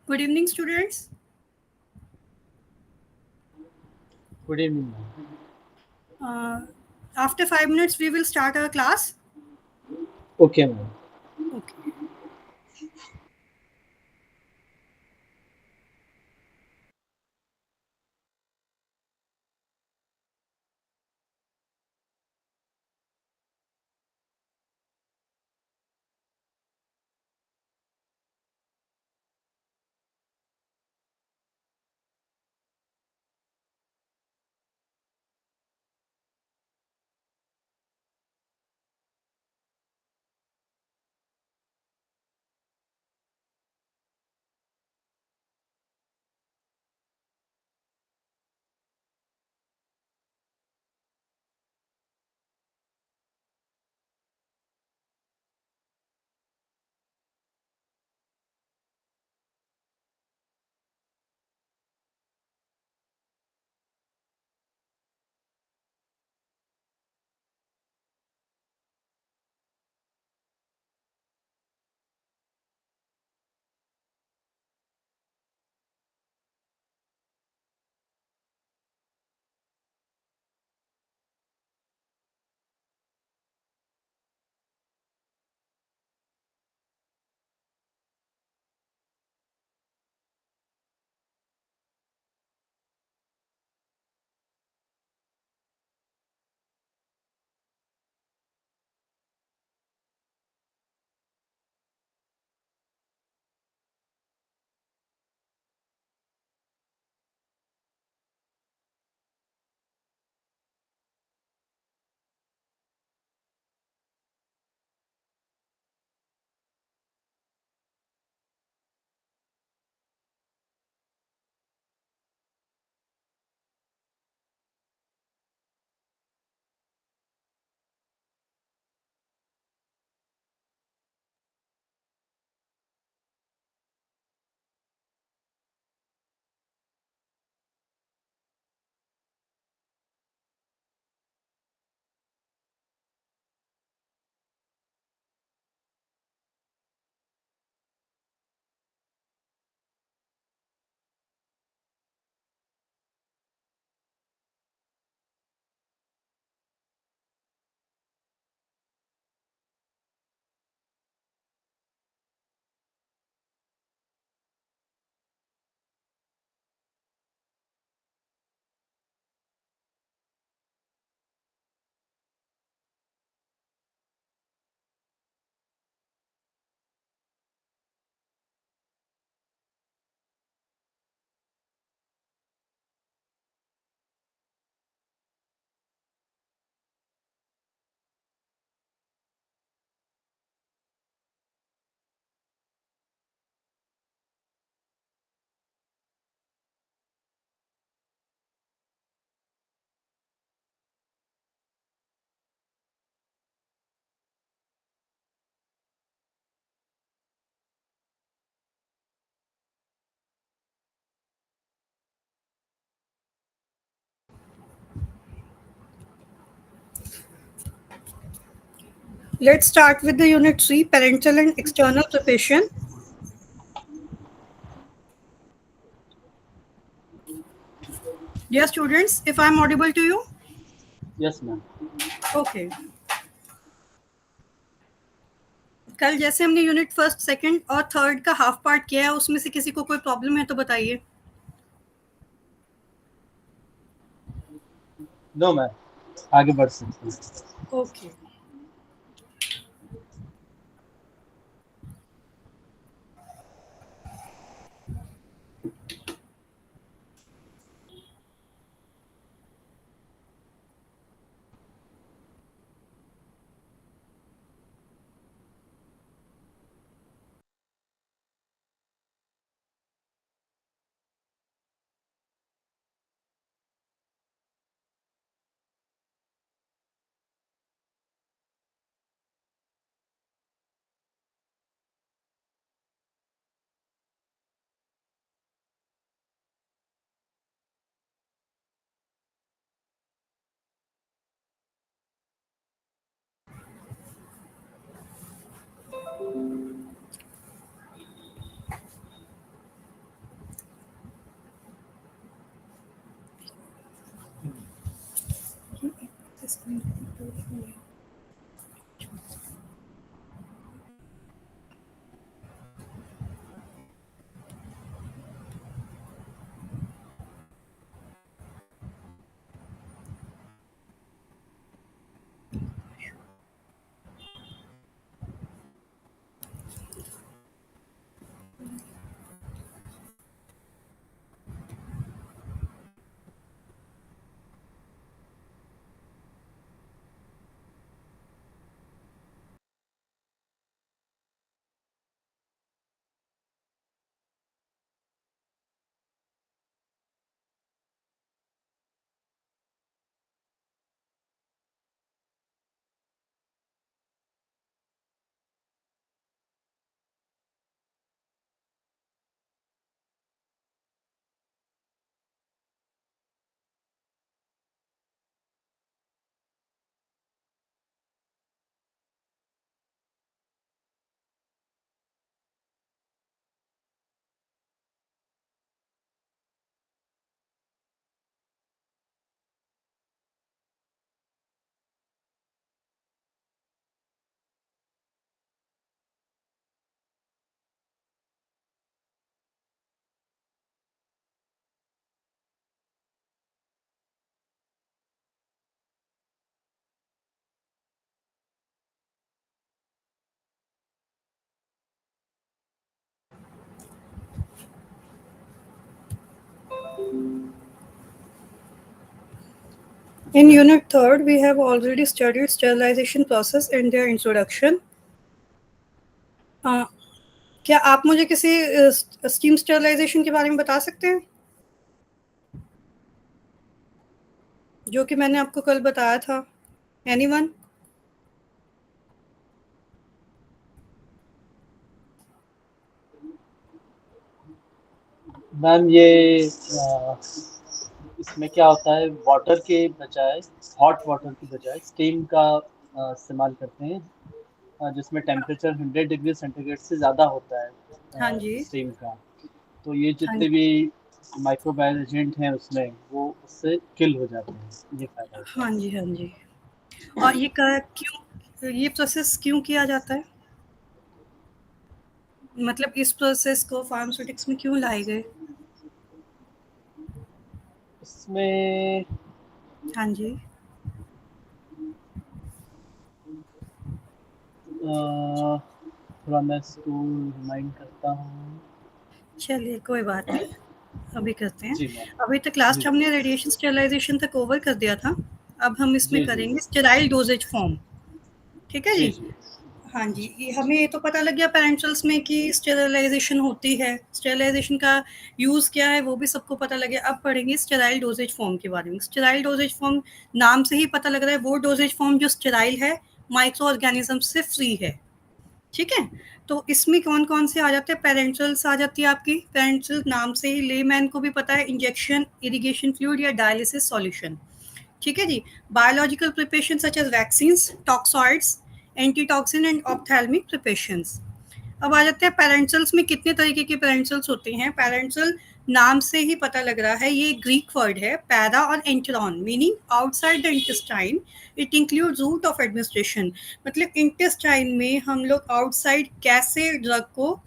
Good evening, students. Good evening, ma'am. Uh, After 5 minutes, we will start our class. Okay, ma'am. Okay. Let's start with the Unit 3, Parental and External Preparation. Dear students, if I'm audible to you. Yes, ma'am. Okay. कल जैसे हमने unit first, second और third का half part किया है, उसमें से किसी को कोई प्रॉब्लम है तो बताइए. No, ma'am. आगे बढ़ सकते हैं. Okay. In Unit 3rd, we have already studied sterilization process and their introduction. क्या आप मुझे किसी स्टीम स्टेरिलाइजेशन के बारे में बता सकते हैं जो कि मैंने आपको कल बताया था? एनीवन? मैम ये इसमें क्या होता है, वाटर के बजाय, हॉट वाटर के बजाय स्टीम का इस्तेमाल करते हैं, जिसमें टेम्परेचर 100 डिग्री सेंटीग्रेड से ज़्यादा होता हाँ है जी, स्टीम का। तो ये हाँ जितने भी माइक्रोबायल एजेंट हैं उसमें, वो उससे किल हो जाते हैं, ये फ़ायदा होता हाँ है। जी, हाँ जी। और ये प्रोसेस क्यों किया जाता है? मतलब इस प्रोसेस को फार्मास्यूटिक्स में क्यों लाए गए? इसमें हाँ जी। थोड़ा मैं इसको रिमाइंड करता हूँ। चलिए कोई बात नहीं, अभी करते हैं। जी मैम। अभी तक जी लास्ट जी हमने रेडिएशन स्टेरिलाइजेशन तक कवर कर दिया था। अब हम इसमें जी जी करेंगे स्टेराइल डोजेज फॉर्म। ठीक है जी जी? जी हाँ जी, ये हमें ये तो पता लग गया पेरेंटल्स में कि स्टेरिलाइजेशन होती है। स्टेरिलाइजेशन का यूज़ क्या है वो भी सबको पता लग गया। अब पढ़ेंगे स्टेराइल डोजेज फॉर्म के बारे में। स्टेराइल डोजेज फॉर्म नाम से ही पता लग रहा है, वो डोजेज फॉर्म जो स्टेराइल है, माइक्रो ऑर्गेनिज्म से फ्री है। ठीक है? तो इसमें कौन-कौन से आ जाते हैं? पैरेंटल्स आ जाती है आपकी। पैरेंटल नाम से ही लेमैन को भी पता है, इंजेक्शन, इरिगेशन फ्लूइड या डायलिसिस सॉल्यूशन। ठीक है जी? Biological preparation such as vaccines, toxoids, antitoxin and ophthalmic preparations. अब आ जाते हैं पेरेंटल्स में कितने तरीके के पेरेंटल्स होते हैं। पेरेंटल नाम से ही पता लग रहा है, ये ग्रीक वर्ड है, पैरा और enteron, meaning outside the intestine. It includes route of administration. मतलब इंटेस्टाइन में हम लोग आउटसाइड कैसे ड्रग को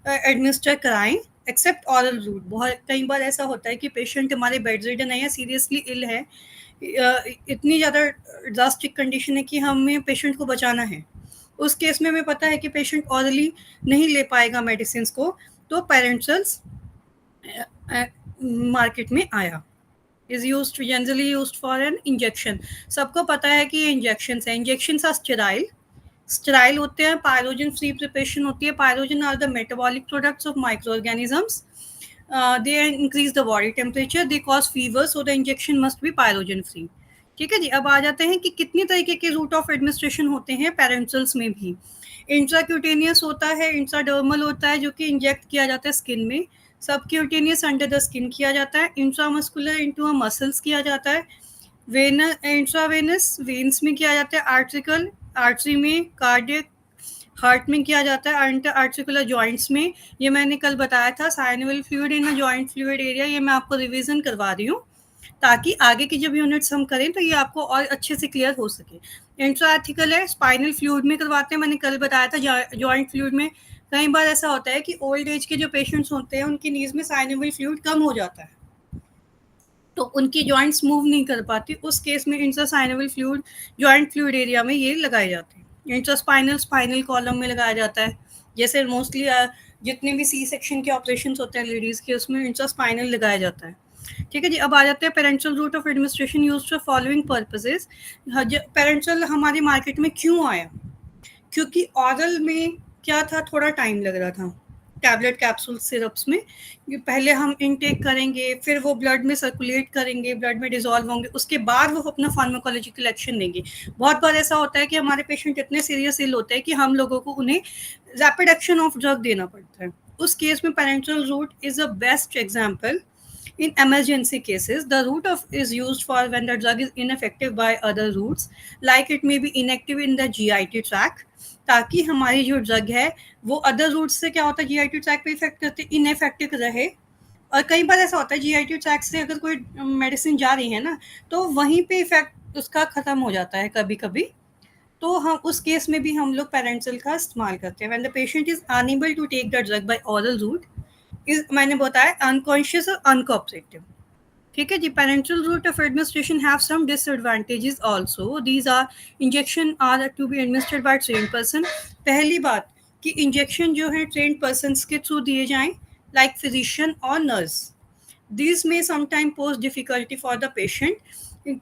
एडमिनिस्टर कराएं, एक्सेप्ट ऑरल रूट। बहुत कई बार ऐसा होता है कि पेशेंट हमारे बेड रिडन है या सीरियसली इल है, इतनी ज़्यादा ड्रास्टिक कंडीशन है कि हमें पेशेंट को बचाना है। उस केस में हमें पता है कि पेशेंट ऑरली नहीं ले पाएगा मेडिसिन को, तो पेरेंटल्स मार्केट में आया। Is use generally use for an injection. सबको पता है कि ये इंजेक्शन है। Injection are sterile. स्टेराइल होते हैं, पायरोजन फ्री प्रिपरेशन होती है। Pyrogen are the metabolic products of microorganisms. They increase the body temperature, they cause fever, so the injection must be pyrogen free. ठीक है जी? अब आ जाते हैं कि कितने तरीके के रूट ऑफ एडमिनिस्ट्रेशन होते हैं पेरेंटल्स में भी। इंट्राक्यूटेनियस होता है, इंट्राडर्मल होता है जो कि इंजेक्ट किया जाता है स्किन में। सबक्यूटेनियस अंडर द स्किन किया जाता है। इंट्रामस्कुलर इंटू अ मसल्स किया जाता है। वेनस इंट्रावेनस वेन्स में किया जाता है। आर्ट्रिकल आर्टरी में, कार्डियक हार्ट में किया जाता है। इंटर आर्टिकुलर जॉइंट्स में, ये मैंने कल बताया था, synovial fluid in a joint fluid area, ये मैं आपको रिवीजन करवा रही हूँ। ताकि आगे की जब यूनिट्स हम करें तो ये आपको और अच्छे से क्लियर हो सके। इंट्राआर्टिकल है, स्पाइनल फ्लूइड में करवाते हैं, मैंने कल बताया था। जॉइंट फ्लूइड में कई बार ऐसा होता है कि ओल्ड एज के जो पेशेंट्स होते हैं उनकी नीज में साइनोवियल फ्लूइड कम हो जाता है, तो उनकी जॉइंट्स मूव नहीं कर पाती। उस केस में इंट्रासाइनोवियल फ्लूइड जॉइंट फ्लूइड एरिया में ये लगाए जाते हैं। इंट्रास्पाइनल स्पाइनल कॉलम में लगाया जाता है, जैसे मोस्टली जितने भी सी सेक्शन के ऑपरेशन होते हैं लेडीज के, उसमें इंट्रास्पाइनल लगाया जाता है। ठीक है जी। अब आ जाते हैं parenteral route of administration used for following purposes. Parenteral हमारी मार्केट में क्यों आया? क्योंकि ऑरल में क्या था, थोड़ा टाइम लग रहा था टैबलेट कैप्सूल सिरप्स में। पहले हम इनटेक करेंगे, फिर वो ब्लड में सर्कुलेट करेंगे, ब्लड में डिजॉल्व होंगे, उसके बाद वो अपना फार्माकोलॉजिकल एक्शन देंगे। बहुत बार ऐसा होता है कि हमारे पेशेंट इतने सीरियस इल होते हैं कि हम लोगों को उन्हें रैपिड एक्शन ऑफ ड्रग देना पड़ता है। उस केस में parenteral route is a best example. In emergency cases, the route of is used for when the drug is ineffective by other routes, like it may be inactive in the GIT tract, ताकि हमारी जो drug है वो other route से क्या होता है, GIT track पे इफेक्ट करते, इनइफेक्टिव रहे। और कई बार ऐसा होता है GIT ट्रैक से अगर कोई मेडिसिन जा रही है ना, तो वहीं पे इफेक्ट उसका खत्म हो जाता है कभी कभी। तो हम उस केस में भी हम लोग पेरेंटल का इस्तेमाल करते हैं। When the patient is unable to take the drug by oral route, is मैंने बताया अनकॉन्शियस और अनकोऑपरेटिव। ठीक है जी। Parenteral route of administration have some disadvantages also. These are injection are to be administered by trained person. पहली बात कि injection जो है ट्रेन्ड पर्सन्स के थ्रू दिए जाएं, लाइक फिजिशियन और नर्स। दिस में sometime pose difficulty for the patient,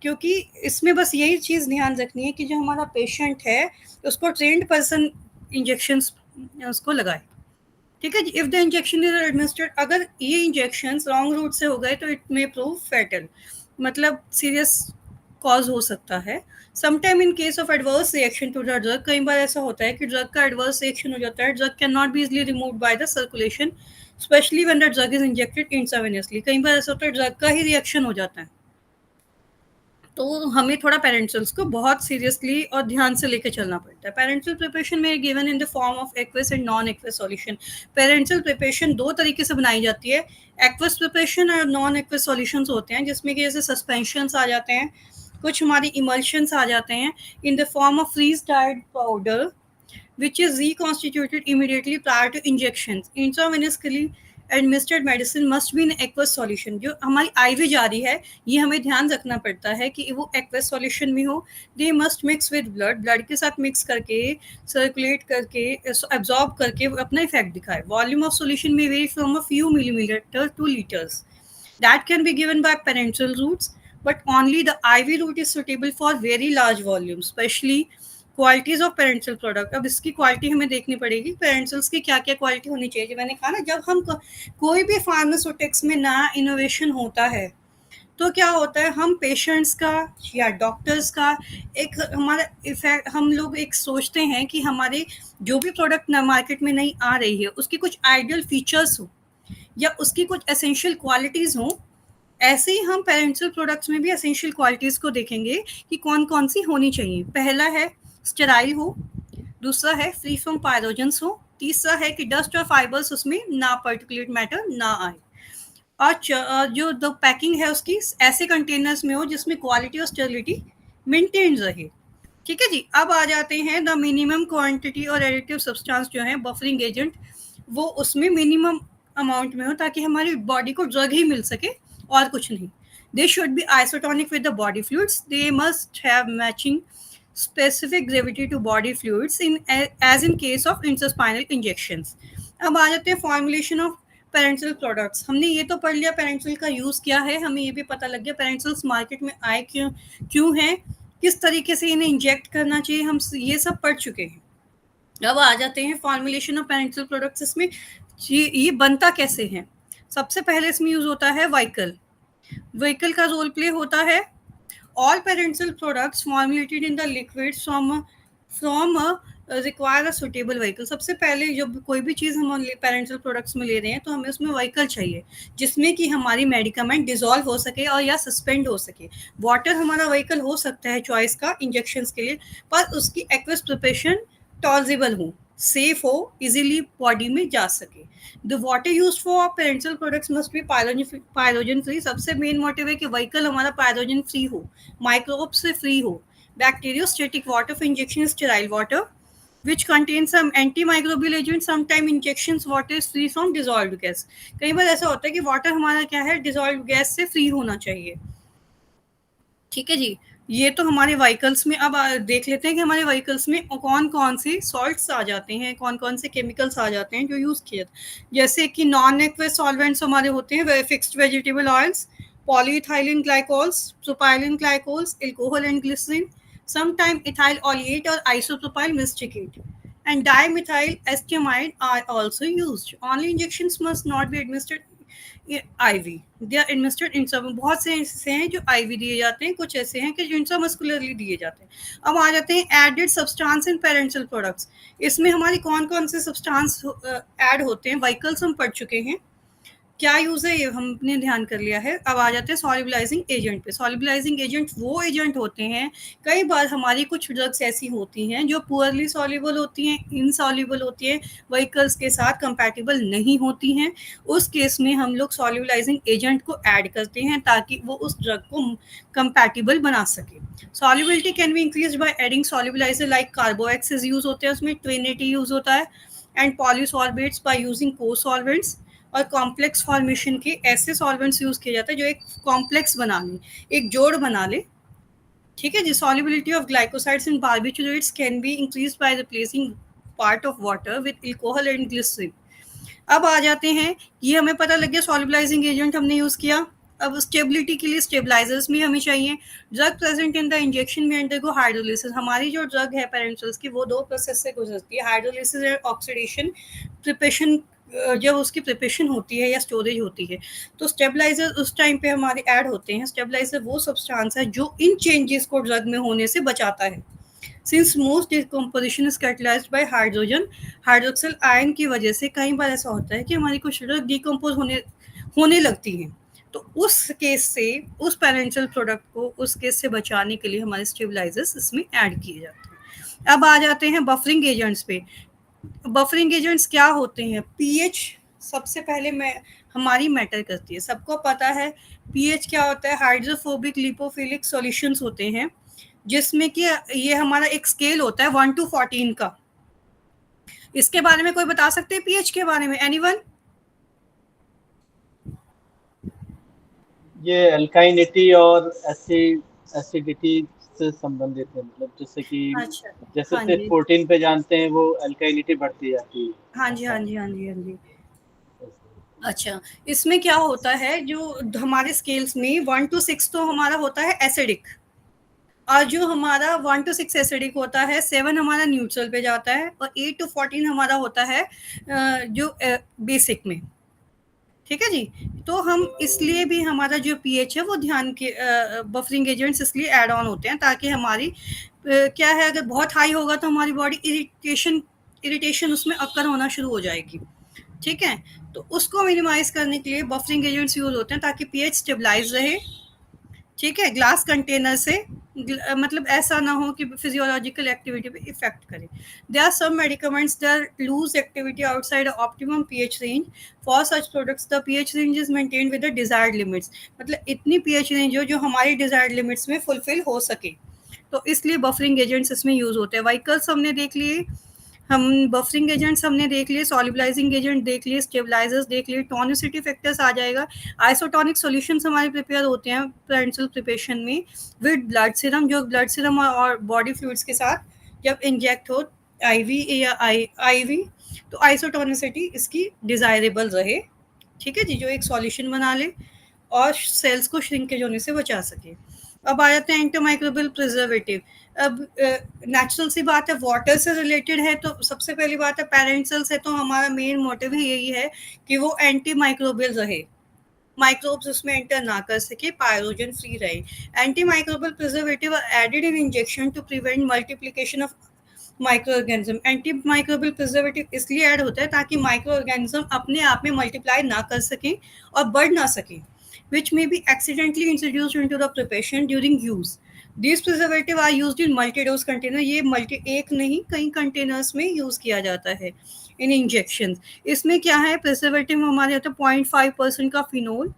क्योंकि इसमें बस यही चीज़ ध्यान रखनी है कि जो हमारा पेशेंट है उसको ट्रेन्ड पर्सन इंजेक्शन उसको लगाए। ठीक है जी। If the injection is administered, अगर ये इंजेक्शन रॉन्ग रूट से हो गए तो इट मे प्रूव फैटल, मतलब सीरियस कॉज हो सकता है। Sometime in case of adverse reaction to the drug, कई बार ऐसा होता है कि ड्रग का एडवर्स रिएक्शन हो जाता है, drug can not be easily remove by the circulation, specially when the drug is injected intravenously. कई बार ऐसा होता है ड्रग का ही रिएक्शन हो जाता है, तो हमें थोड़ा पेरेंटल्स को बहुत सीरियसली और ध्यान से लेकर चलना पड़ता है। पेरेंटल प्रिपरेशन में given in the form of aqueous and non aqueous solution. Parental preparation दो तरीके से बनाई जाती है, एक्वस प्रिपरेशन और नॉन एक्वस सॉल्यूशंस होते हैं, जिसमें कि जैसे सस्पेंशंस आ जाते हैं, कुछ हमारी इमल्शंस आ जाते हैं in the form of freeze dried powder which is reconstituted immediately prior to injections. Intravenously administered medicine must be in aqueous solution. जो हमारी आईवी जा रही है, ये हमें ध्यान रखना पड़ता है कि वो aqueous solution में हो। They must mix with blood, blood के साथ mix करके, circulate करके, absorb करके अपना effect दिखाए। Volume of solution may vary from a few millimeter to liters. That can be given by parenteral routes, but only the IV route is suitable for very large volumes, especially qualities of parenteral product. अब इसकी quality हमें देखनी पड़ेगी, parentals की क्या क्या quality होनी चाहिए। मैंने कहा ना, जब हम कोई भी फार्मास्यूटिक्स में नया इनोवेशन होता है तो क्या होता है, हम पेशेंट्स का या डॉक्टर्स का एक हमारा इफेक्ट, हम लोग एक सोचते हैं कि हमारे जो भी प्रोडक्ट मार्केट में नई आ रही है उसकी कुछ आइडियल फीचर्स हो या उसकी कुछ एसेंशियल क्वालिटीज हो। ऐसे ही हम पेरेंटल प्रोडक्ट्स में भी एसेंशियल क्वालिटीज को देखेंगे कि कौन कौन सी होनी चाहिए। पहला है स्टेराइल हो, दूसरा है फ्री फ्रॉम पायरोजेंस हो, तीसरा है कि डस्ट और फाइबर्स उसमें ना पार्टिकुलेट मैटर ना आए, और जो द पैकिंग है उसकी ऐसे कंटेनर्स में हो जिसमें क्वालिटी और स्टेबिलिटी मेंटेन रहे। ठीक है जी। अब आ जाते हैं द मिनिमम क्वांटिटी और एडिटिव सब्सटेंस जो है बफरिंग एजेंट, वो उसमें मिनिमम अमाउंट में हो ताकि हमारी बॉडी को ड्रग ही मिल सके और कुछ नहीं। They should be isotonic with the body fluids, they must have matching specific gravity to body fluids as in case of intraspinal injections. अब आ जाते हैं फॉर्मुलेशन ऑफ पेरेंटल प्रोडक्ट्स। हमने ये तो पढ़ लिया पेरेंटल का यूज़ क्या है, हमें ये भी पता लग गया पेरेंटल्स मार्केट में आए क्यों हैं, किस तरीके से इन्हें इंजेक्ट करना चाहिए, हम ये सब पढ़ चुके हैं। अब आ जाते हैं फॉर्मुलेशन ऑफ पेरेंटल प्रोडक्ट्स। इसमें ये बनता कैसे है। सबसे पहले इसमें यूज़ होता है व्हीकल का रोल प्ले होता है। All parental products formulated in the liquids from require a suitable vehicle. सबसे पहले जब कोई भी चीज़ हम पेरेंटल प्रोडक्ट्स में ले रहे हैं तो हमें उसमें व्हीकल चाहिए जिसमें कि हमारी मेडिकामेंट डिजॉल्व हो सके और या सस्पेंड हो सके। वाटर हमारा व्हीकल हो सकता है चॉइस का इंजेक्शंस के लिए, पर उसकी एक्वस प्रिपरेशन टॉलरेबल हो। सेफ हो, इजीली बॉडी में जा सके। The water use for parental products must be pyrogen free. सबसे मेन मोटिव है कि व्हीकल हमारा पायरोजन फ्री हो, माइक्रोब से फ्री हो। Bacteriostatic water for injection is sterile water which contains some antimicrobial agent. Sometimes injections water is free from dissolved gas. कई बार ऐसा होता है कि वाटर हमारा क्या है, डिजॉल्व गैस से फ्री होना चाहिए। ठीक है जी, ये तो हमारे व्हीकल्स में। अब देख लेते हैं कि हमारे व्हीकल्स में कौन कौन से सॉल्ट्स आ जाते हैं, कौन कौन से केमिकल्स आ जाते हैं जो यूज किए। जैसे कि नॉन एक्वस सॉल्वेंट्स हमारे होते हैं, fixed vegetable oils, polyethylene glycols, propylene glycols, alcohol and glycerine, sometime ethyl oleate और आइसोप्रोपाइल मिस्टिकेट and dimethyl acetamide are also used. Only injections must not be administered IV. They are administered intramuscular. बहुत से ऐसे हैं जो IV दिए जाते हैं, कुछ ऐसे हैं कि जो इंट्रामस्कुलरली दिए जाते हैं। अब आ जाते हैं added substance in parenteral products. इसमें हमारी कौन कौन से सब्सटेंस ऐड होते हैं, व्हीकल्स हम पढ़ चुके हैं, क्या यूज है ये हमने ध्यान कर लिया है। अब आ जाते हैं सॉल्युबलाइजिंग एजेंट पे। सॉल्युबलाइजिंग एजेंट वो एजेंट होते हैं, कई बार हमारी कुछ ड्रग्स ऐसी होती हैं जो पुअरली सॉल्युबल होती हैं, इनसॉल्युबल होती हैं, व्हीकल्स के साथ कंपैटिबल नहीं होती हैं। उस केस में हम लोग सॉल्युबलाइजिंग एजेंट को ऐड करते हैं ताकि वो उस ड्रग को कंपैटिबल बना सके। Solubility can be increase by adding solubilizer like carboxis use होते हैं, उसमें ट्रिनिटी यूज होता है, and polysorbates by using cosolvents. और कॉम्प्लेक्स फॉर्मेशन के ऐसे सॉल्वेंट्स यूज किए जाते हैं जो एक कॉम्प्लेक्स बना ले, एक जोड़ बना ले। ठीक है जी। Solubility of glycosides in barbiturates can be increase by replacing part of water with alcohol and glycerine. अब आ जाते हैं, ये हमें पता लग गया सॉल्युबलाइजिंग एजेंट हमने यूज किया। अब स्टेबिलिटी के लिए स्टेबलाइजर्स भी हमें चाहिए। Drug present in the injection में अंडरगो हाइड्रोलिसिस। हमारी जो ड्रग है पेरेंटल्स की वो दो प्रोसेस से गुजरती है, हाइड्रोलिसिस एंड ऑक्सीडेशन। प्रिपरेशन, जब उसकी प्रिपरेशन होती है या स्टोरेज होती है, तो स्टेबलाइजर उस टाइम पे हमारे ऐड होते हैं। स्टेबलाइजर वो सब्सटेंस है जो इन चेंजेस को ड्रग में होने से बचाता है। Since most decomposition is catalysed bye hydrogen hydroxyl ion की वजह से कई बार ऐसा होता है कि हमारी कुछ ड्रग डिकम्पोज होने लगती हैं। तो उस केस से, उस पेरेंटल प्रोडक्ट को उस केस से बचाने के लिए हमारे स्टेबलाइजर्स इसमें ऐड किए जाते हैं। अब आ जाते हैं बफरिंग एजेंट्स पे। बफरिंग एजेंट्स क्या होते हैं? पीएच सबसे पहले हमारी मैटर करती है। सबको पता है पीएच क्या होता है। हाइड्रोफोबिक लिपोफिलिक सॉल्यूशंस होते हैं, जिसमें कि ये हमारा एक स्केल होता है 1 to 14 का। इसके बारे में कोई बता सकते हैं पीएच के बारे में? एनीवन? ये अल्काइनिटी और एसिडिटी से संबंधित है, मतलब जैसे कि अच्छा, जैसे हाँ सिर्फ जी, 14 पे जानते हैं वो अल्काइनिटी बढ़ती जाती है। हाँ जी, ऐसा हाँ है। जी, हाँ जी, हाँ जी। अच्छा, इसमें क्या होता है, जो हमारे स्केल्स में 1 to 6 तो हमारा होता है एसिडिक, और जो हमारा 1 to 6 एसिडिक होता है, 7 हमारा न्यूट्रल पे जाता है, और 8 to 14 हमारा होता है जो बेसिक में। ठीक है जी। तो हम इसलिए भी हमारा जो पीएच है वो ध्यान के बफरिंग एजेंट्स इसलिए ऐड ऑन होते हैं ताकि हमारी क्या है, अगर बहुत हाई होगा तो हमारी बॉडी इरिटेशन उसमें अक्कर होना शुरू हो जाएगी। ठीक है, तो उसको मिनिमाइज करने के लिए बफरिंग एजेंट्स यूज होते हैं ताकि पीएच स्टेबलाइज रहे। ठीक है, ग्लास कंटेनर से मतलब ऐसा ना हो कि फिजियोलॉजिकल एक्टिविटी पे इफेक्ट करे। There are some medicaments that lose activity outside optimum pH range. For such products the pH range is maintained with the desired limits. मतलब इतनी पीएच रेंज हो जो हमारी डिजायर्ड लिमिट्स में फुलफिल हो सके, तो इसलिए बफरिंग एजेंट्स इसमें यूज होते हैं। व्हीकल्स हमने देख लिए, हम बफरिंग एजेंट्स हमने देख लिए, सॉल्युबलाइजिंग एजेंट देख लिए, स्टेबलाइजर्स देख लिए, टॉनिसिटी फैक्टर्स आ जाएगा। आइसोटोनिक सॉल्यूशंस हमारे प्रिपेयर होते हैं पेरेंटल प्रिपरेशन में विद ब्लड सीरम, जो ब्लड सीरम और बॉडी फ्लूइड्स के साथ जब इंजेक्ट हो आईवी या आईवी, तो आइसोटोनिसिटी इसकी डिजायरेबल रहे। ठीक है जी, जो एक सॉल्यूशन बना ले और सेल्स को श्रिंकेज होने से बचा सके। अब आ जाते हैं एंटीमाइक्रोबियल प्रिजर्वेटिव। अब नेचुरल सी बात है, वाटर से रिलेटेड है, तो सबसे पहली बात है पेरेंटल्स है, तो हमारा मेन मोटिव ही यही है कि वो एंटी माइक्रोबियल रहे, माइक्रोब्स उसमें एंटर ना कर सके, पायरोजन फ्री रहे। Antimicrobial preservative are added in injection to prevent multiplication of microorganism. Antimicrobial preservative इसलिए ऐड होता है ताकि माइक्रो ऑर्गेनिज्म अपने आप में मल्टीप्लाई ना कर सकें और बढ़ ना सकें। which may be accidentally introduced into the preparation during use. These preservative are used in multi-dose container. ये मल्टी एक नहीं कई कंटेनर्स में यूज किया जाता है इन इंजेक्शन. इसमें क्या है, प्रिजर्वेटिव हमारे होता है 0.5% का फिनोल,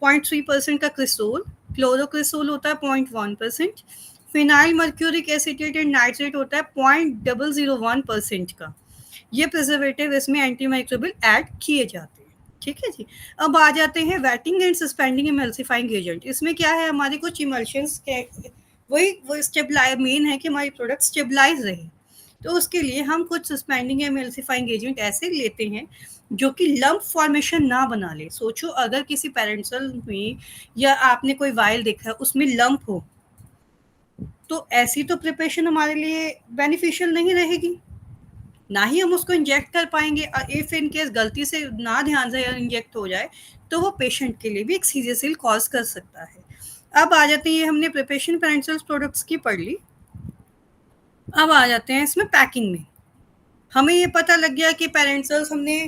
0.3% का क्रिसोल, क्लोरोक्रिसोल होता है 0.1%, phenyl mercuric acetate and nitrate होता है 0.001% का. ये प्रिजर्वेटिव इसमें एंटी माइक्रोबियल ऐड किए जाते हैं. ठीक है जी. अब आ जाते हैं waiting and suspending emulsifying agent. इसमें क्या है, हमारे कुछ इमल्शंस के वही स्टेबलाइज मेन है कि हमारी प्रोडक्ट स्टेबलाइज रहे. तो उसके लिए हम कुछ सस्पेंडिंग एमल्सिफाइंग एजेंट ऐसे लेते हैं जो कि लंप फॉर्मेशन ना बना ले. सोचो अगर किसी पेरेंट्सल में या आपने कोई वायल देखा है उसमें लंप हो, तो ऐसी तो प्रिपरेशन हमारे लिए बेनिफिशियल नहीं रहेगी, ना ही हम उसको इंजेक्ट कर पाएंगे. इफ इन केस गलती से ना ध्यान से इंजेक्ट हो जाए तो वो पेशेंट के लिए भी एक सीरियस इल कॉज कर सकता है. अब आ जाते हैं, हमने प्रिपरेशन पेरेंटल प्रोडक्ट्स की पढ़ ली. अब आ जाते हैं इसमें पैकिंग में. हमें ये पता लग गया कि पेरेंटल्स हमने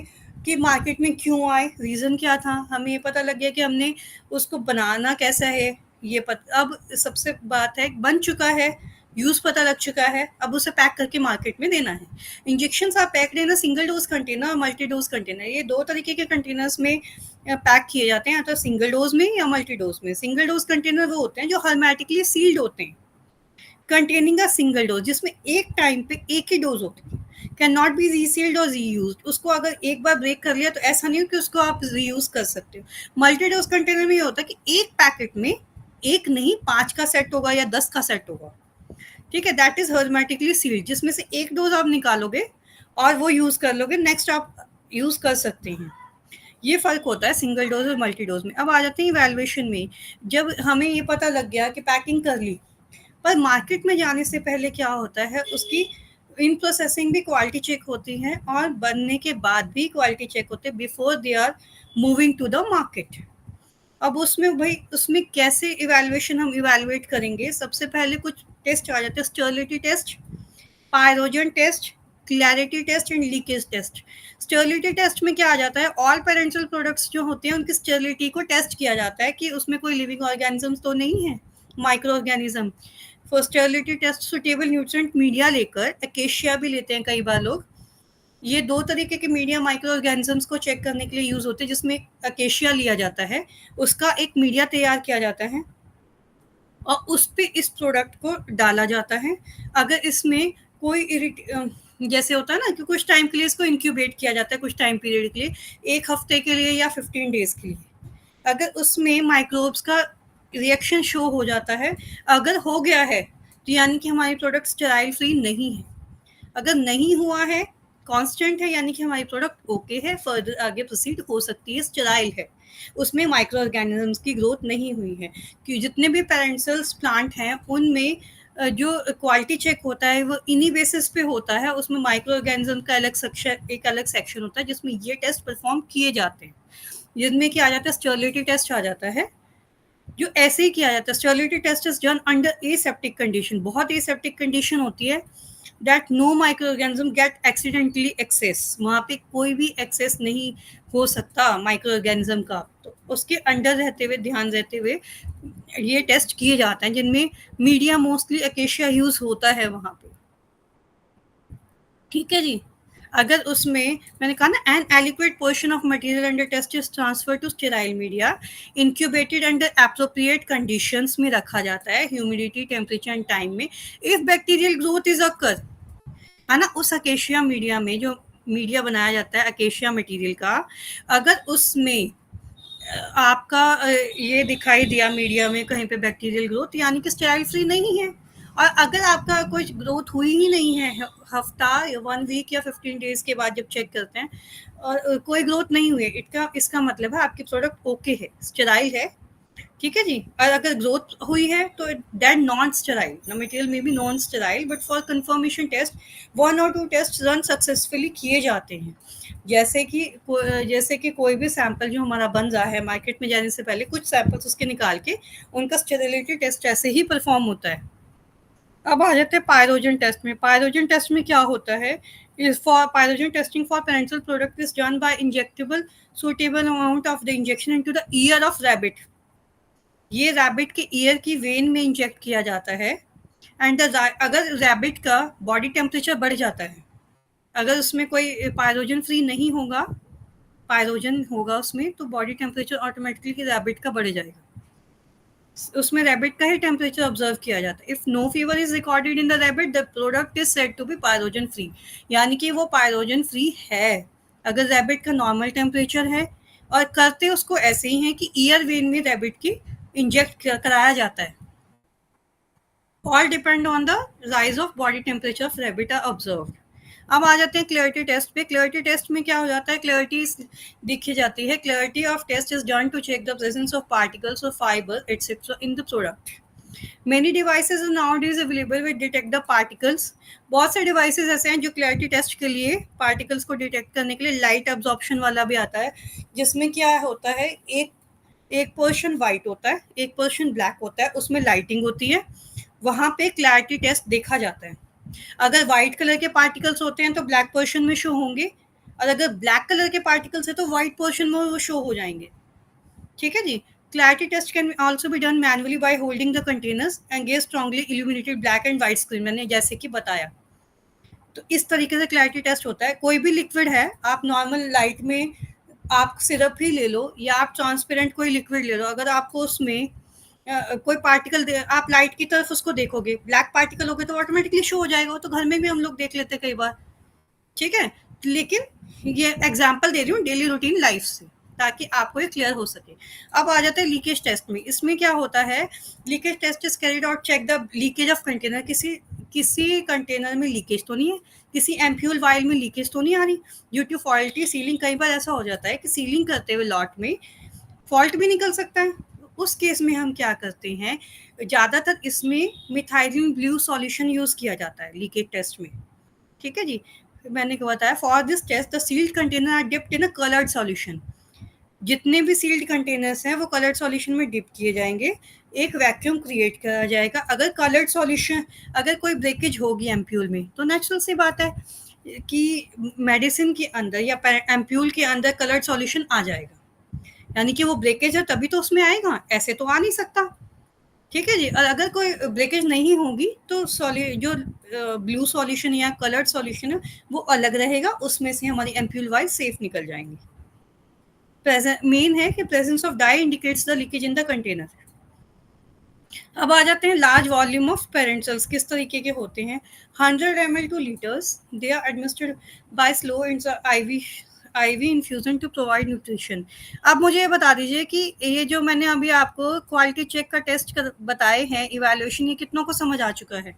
कि मार्केट में क्यों आए, रीज़न क्या था. हमें ये पता लग गया कि हमने उसको बनाना कैसा है, ये अब सबसे बात है, बन चुका है, यूज़ पता लग चुका है, अब उसे पैक करके मार्केट में देना है. इंजेक्शंस आप पैक देना सिंगल डोज कंटेनर और मल्टी डोज कंटेनर, ये दो तरीके के कंटेनर्स में पैक किए जाते हैं, या तो सिंगल डोज में या मल्टी डोज में. सिंगल डोज कंटेनर वो होते हैं जो हर्मेटिकली सील्ड होते हैं, कंटेनिंग अ सिंगल डोज, जिसमें एक टाइम पे एक ही डोज होती है, कैन नॉट बी रीसील्ड और रीयूज. उसको अगर एक बार ब्रेक कर लिया तो ऐसा नहीं हो कि उसको आप रीयूज कर सकते हो. मल्टी डोज कंटेनर में ये होता है कि एक पैकेट में एक नहीं 5 का सेट होगा या 10 का सेट होगा. ठीक है, दैट इज हर्मेटिकली सील्ड, जिसमें से एक डोज आप निकालोगे और वो यूज कर लोगे, नेक्स्ट आप यूज कर सकते हैं. ये फर्क होता है सिंगल डोज और मल्टी डोज में. अब आ जाते हैं इवैल्यूएशन में. जब हमें ये पता लग गया कि पैकिंग कर ली, पर मार्केट में जाने से पहले क्या होता है, उसकी इन प्रोसेसिंग भी क्वालिटी चेक होती है और बनने के बाद भी क्वालिटी चेक होते हैं before they are moving to the market. अब उसमें भाई उसमें कैसे इवैल्यूएशन हम इवैल्यूएट करेंगे. सबसे पहले कुछ टेस्ट आ जाते हैं, sterility test, pyrogen test, clarity test and leakage test. Sterility test में क्या आ जाता है, ऑल पेरेंटल प्रोडक्ट्स जो होते हैं उनकी स्टर्लिटी को टेस्ट किया जाता है कि उसमें कोई लिविंग ऑर्गेनिज्म तो नहीं है, microorganism. For sterility test suitable nutrient media लेकर, एकेशिया भी लेते हैं कई बार लोग. ये दो तरीके के मीडिया माइक्रो ऑर्गेनिजम्स को चेक करने के लिए यूज होते हैं, जिसमें अकेशिया लिया जाता है, उसका एक मीडिया तैयार किया जाता है और उस पे इस प्रोडक्ट को डाला जाता है. अगर इसमें कोई जैसे होता है ना कि कुछ टाइम के लिए इसको इंक्यूबेट किया जाता है, कुछ टाइम पीरियड के लिए, 1 हफ्ते के लिए या 15 डेज के लिए. अगर उसमें माइक्रोब्स का रिएक्शन शो हो जाता है, अगर हो गया है तो यानी कि हमारी प्रोडक्ट स्टेराइल फ्री नहीं है. अगर नहीं हुआ है, कांस्टेंट है, यानी कि हमारी प्रोडक्ट ओके है, फर्दर आगे प्रोसीड हो सकती है, स्टेराइल है, उसमें माइक्रो ऑर्गेनिजम्स की ग्रोथ नहीं हुई है. कि जितने भी पेरेंटल्स प्लांट हैं उनमें जो क्वालिटी चेक होता है वो इन्हीं बेसिस पे होता है. उसमें माइक्रो ऑर्गेनिज्म का एक अलग सेक्शन होता है जिसमें ये टेस्ट परफॉर्म किए जाते हैं, जिनमें क्या आ जाता है, स्टर्लिटी टेस्ट आ जाता है, जो ऐसे ही किया जाता है. Sterility test is done under aseptic condition. बहुत एसेप्टिक कंडीशन होती है, that no microorganism get accidentally access. वहाँ पे कोई भी एक्सेस नहीं हो सकता माइक्रो ऑर्गेनिज्म का, तो उसके अंडर रहते हुए, ध्यान रहते हुए ये टेस्ट किए जाते हैं, जिनमें मीडिया मोस्टली अकेशिया यूज होता है वहाँ पे. ठीक है जी. अगर उसमें मैंने कहा ना, an aliquot portion of material under test is transfer to sterile media, incubated under appropriate conditions में रखा जाता है, ह्यूमिडिटी, टेम्परेचर एंड टाइम में. If bacterial growth is occur, है ना, उस अकेशिया मीडिया में जो मीडिया बनाया जाता है अकेशिया मटेरियल का, अगर उसमें आपका ये दिखाई दिया मीडिया में कहीं पे बैक्टीरियल ग्रोथ, यानी कि स्टेराइल फ्री नहीं है. और अगर आपका कोई ग्रोथ हुई ही नहीं है, हफ्ता या 1 वीक या 15 डेज के बाद जब चेक करते हैं और कोई ग्रोथ नहीं हुई है, इसका मतलब है आपकी प्रोडक्ट ओके है, स्टेराइल है. ठीक है जी. और अगर ग्रोथ हुई है तो that non sterile, the material में भी non sterile, but for confirmation test 1 और 2 टेस्ट रन सक्सेसफुली किए जाते हैं. जैसे कि कोई भी सैंपल जो हमारा बन रहा है, मार्केट में जाने से पहले कुछ सैंपल्स उसके निकाल के उनका स्टेरिलिटी टेस्ट ऐसे ही परफॉर्म होता है. अब आ जाते हैं पायरोजन टेस्ट में. पायरोजन टेस्ट में क्या होता है, is for pyrogen testing for parental product is done by injectable suitable amount of the injection into the ear of rabbit. ये रैबिट के ईयर की वेन में इंजेक्ट किया जाता है। एंड अगर रैबिट का बॉडी टेम्परेचर बढ़ जाता है, अगर उसमें कोई पायरोजन फ्री नहीं होगा, पायरोजन होगा उसमें, तो बॉडी टेम्परेचर ऑटोमेटिकली रैबिट का बढ़ जाएगा। उसमें रैबिट का ही टेम्परेचर ऑब्जर्व किया जाता है। If no fever is recorded in the rabbit, the product is said to be pyrogen free, यानी कि वो पायरोजन फ्री है अगर रैबिट का नॉर्मल टेम्परेचर है। और करते उसको ऐसे ही है कि ईयर वेन में रैबिट की इंजेक्ट कराया जाता है। All depend on the rise of body temperature of rabbit are observed. अब आ जाते हैं क्लैरिटी टेस्ट पे। क्लैरिटी टेस्ट में क्या हो जाता है, क्लैरिटी दिखी जाती है। Clarity of test is done to check the presence of particles of fibre etcetera in the product. Many devices nowadays available with detect the particles. बहुत से डिवाइसेज ऐसे हैं जो क्लैरिटी टेस्ट के लिए पार्टिकल्स को डिटेक्ट करने के लिए लाइट अब्जॉर्प्शन वाला भी आता है, जिसमें क्या होता है, एक एक पोर्शन वाइट होता है, एक पोर्शन ब्लैक होता है, उसमें लाइटिंग होती है, वहां पे क्लैरिटी टेस्ट देखा जाता है। अगर व्हाइट कलर के पार्टिकल्स होते हैं तो ब्लैक पोर्शन में शो होंगे, और अगर ब्लैक कलर के पार्टिकल्स है तो व्हाइट पोर्शन में वो शो हो जाएंगे। ठीक है जी। Clarity test can also be done manually by holding the containers and gauge strongly illuminated black and white screen, मैंने जैसे कि बताया। तो इस तरीके से क्लैरिटी टेस्ट होता है। कोई भी लिक्विड है, आप नॉर्मल लाइट में आप सिरप ही ले लो या आप ट्रांसपेरेंट कोई लिक्विड ले लो, अगर आपको उसमें कोई पार्टिकल आप लाइट की तरफ उसको देखोगे, ब्लैक पार्टिकल हो गए तो ऑटोमेटिकली शो हो जाएगा। वो तो घर में भी हम लोग देख लेते हैं कई बार। ठीक है, लेकिन ये एग्जांपल दे रही हूँ डेली रूटीन लाइफ से, ताकि आपको ये क्लियर हो सके। अब आ जाते हैं लीकेज टेस्ट में। इसमें क्या होता है, leakage test is carried out check the leakage of container. किसी कंटेनर में लीकेज तो नहीं है, किसी एम्प्यूल वायल में लीकेज तो नहीं आ रही ड्यू टू फॉल्टी सीलिंग। कई बार ऐसा हो जाता है कि सीलिंग करते हुए लॉट में फॉल्ट भी निकल सकता है। उस केस में हम क्या करते हैं, ज़्यादातर इसमें मिथाइलिन ब्लू सॉल्यूशन यूज़ किया जाता है लीकेज टेस्ट में। ठीक है जी। मैंने क्या बताया, for this test the sealed container are dipped in a coloured solution. जितने भी सील्ड कंटेनर्स हैं वो कलर्ड सॉल्यूशन में डिप किए जाएंगे। एक वैक्यूम क्रिएट करा जाएगा। अगर कलर्ड सॉल्यूशन, अगर कोई ब्रेकेज होगी एम्प्यूल में, तो नेचुरल सी बात है कि मेडिसिन के अंदर या एम्प्यूल के अंदर कलर्ड सॉल्यूशन आ जाएगा, यानी कि वो ब्रेकेज है तभी तो उसमें आएगा, ऐसे तो आ नहीं सकता। ठीक है जी। और अगर कोई ब्रेकेज नहीं होगी तो जो ब्लू सॉल्यूशन या कलर्ड सॉल्यूशन है वो अलग रहेगा, उसमें से हमारी एम्प्यूल वाइज सेफ निकल जाएंगी। मेन है कि presence of dye indicates the leakage in the container. अब आ जाते हैं large volume of parenterals किस तरीके के होते हैं। 100 ml to litres, they are administered by slow IV infusion to provide nutrition. अब मुझे ये बता दीजिए कि ये जो मैंने अभी आपको क्वालिटी चेक का टेस्ट बताए हैं, इवैल्यूएशन, ये कितनों को समझ आ चुका है?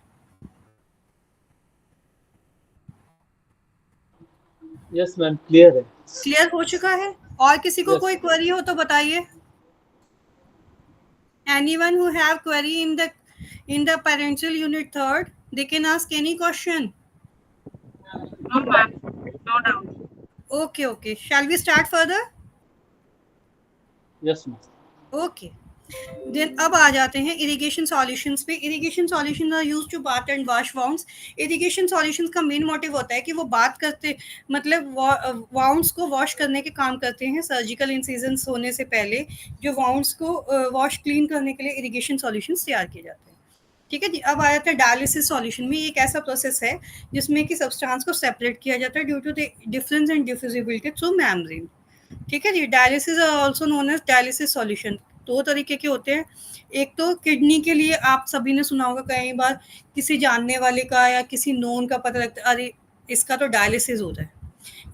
यस मैम, क्लियर है। क्लियर हो चुका है? और किसी को कोई क्वेरी हो तो बताइए। Anyone who have query in the parental unit third, they can ask any question. No, ma'am. No doubt. Okay. Shall we start further? Yes ma'am. Okay. Then अब आ जाते हैं इरिगेशन सॉल्यूशंस पे। Irrigation solution are used to bath and wash wounds. Irrigation solutions का main motive होता है कि वो बात करते, मतलब वाउंड्स को वॉश करने के काम करते हैं। सर्जिकल इंसिजन्स होने से पहले जो वाउंड्स को वॉश क्लीन करने के लिए इरिगेशन सॉल्यूशंस तैयार किए जाते हैं। ठीक है जी। अब आ जाता है डायलिसिस सॉल्यूशन में। एक ऐसा प्रोसेस है जिसमें कि सब्सटेंस को सेपरेट किया जाता है due to the difference in diffusibility through membrane. ठीक है जी। Dialysis are also known as dialysis solution. दो तरीके के होते हैं। एक तो किडनी के लिए आप सभी ने सुना होगा, कई बार किसी जानने वाले का या किसी नोन का पता लगता है, अरे इसका तो डायलिसिस होता है।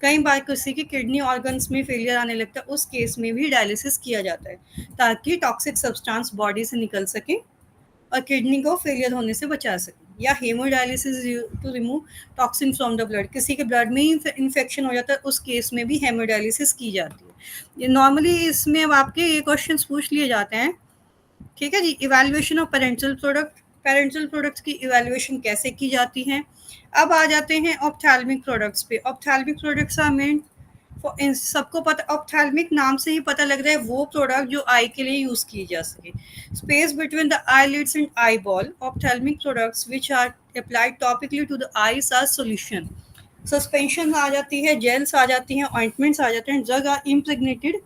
कई बार किसी के किडनी ऑर्गन्स में फेलियर आने लगता है, उस केस में भी डायलिसिस किया जाता है ताकि टॉक्सिक सब्सटेंस बॉडी से निकल सके और किडनी को फेलियर होने से बचा सके। या haemodialysis to remove toxin from the blood. किसी के ब्लड में इन्फेक्शन हो जाता है, उस केस में भी हेमोडायलिसिस की जाती है। ये नॉर्मली इसमें अब आपके ये क्वेश्चंस पूछ लिए जाते हैं। ठीक है जी। Evaluation of parenteral product. Parenteral products की इवैल्यूएशन कैसे की जाती है। अब आ जाते हैं ऑप्थेल्मिक प्रोडक्ट्स पे। ऑप्थेल्मिक प्रोडक्ट्स आर मेन, सबको पता, ऑप्थेल्मिक नाम से ही पता लग रहा है वो प्रोडक्ट जो आई के लिए यूज की जा सके। Space between the eyelids and eye ball. Ophthalmic products which are applied topically to the eyes are solution. Suspension आ जाती है, जेल्स आ जाती हैं, ऑइंटमेंट्स आ जाते हैं, drug are impregnated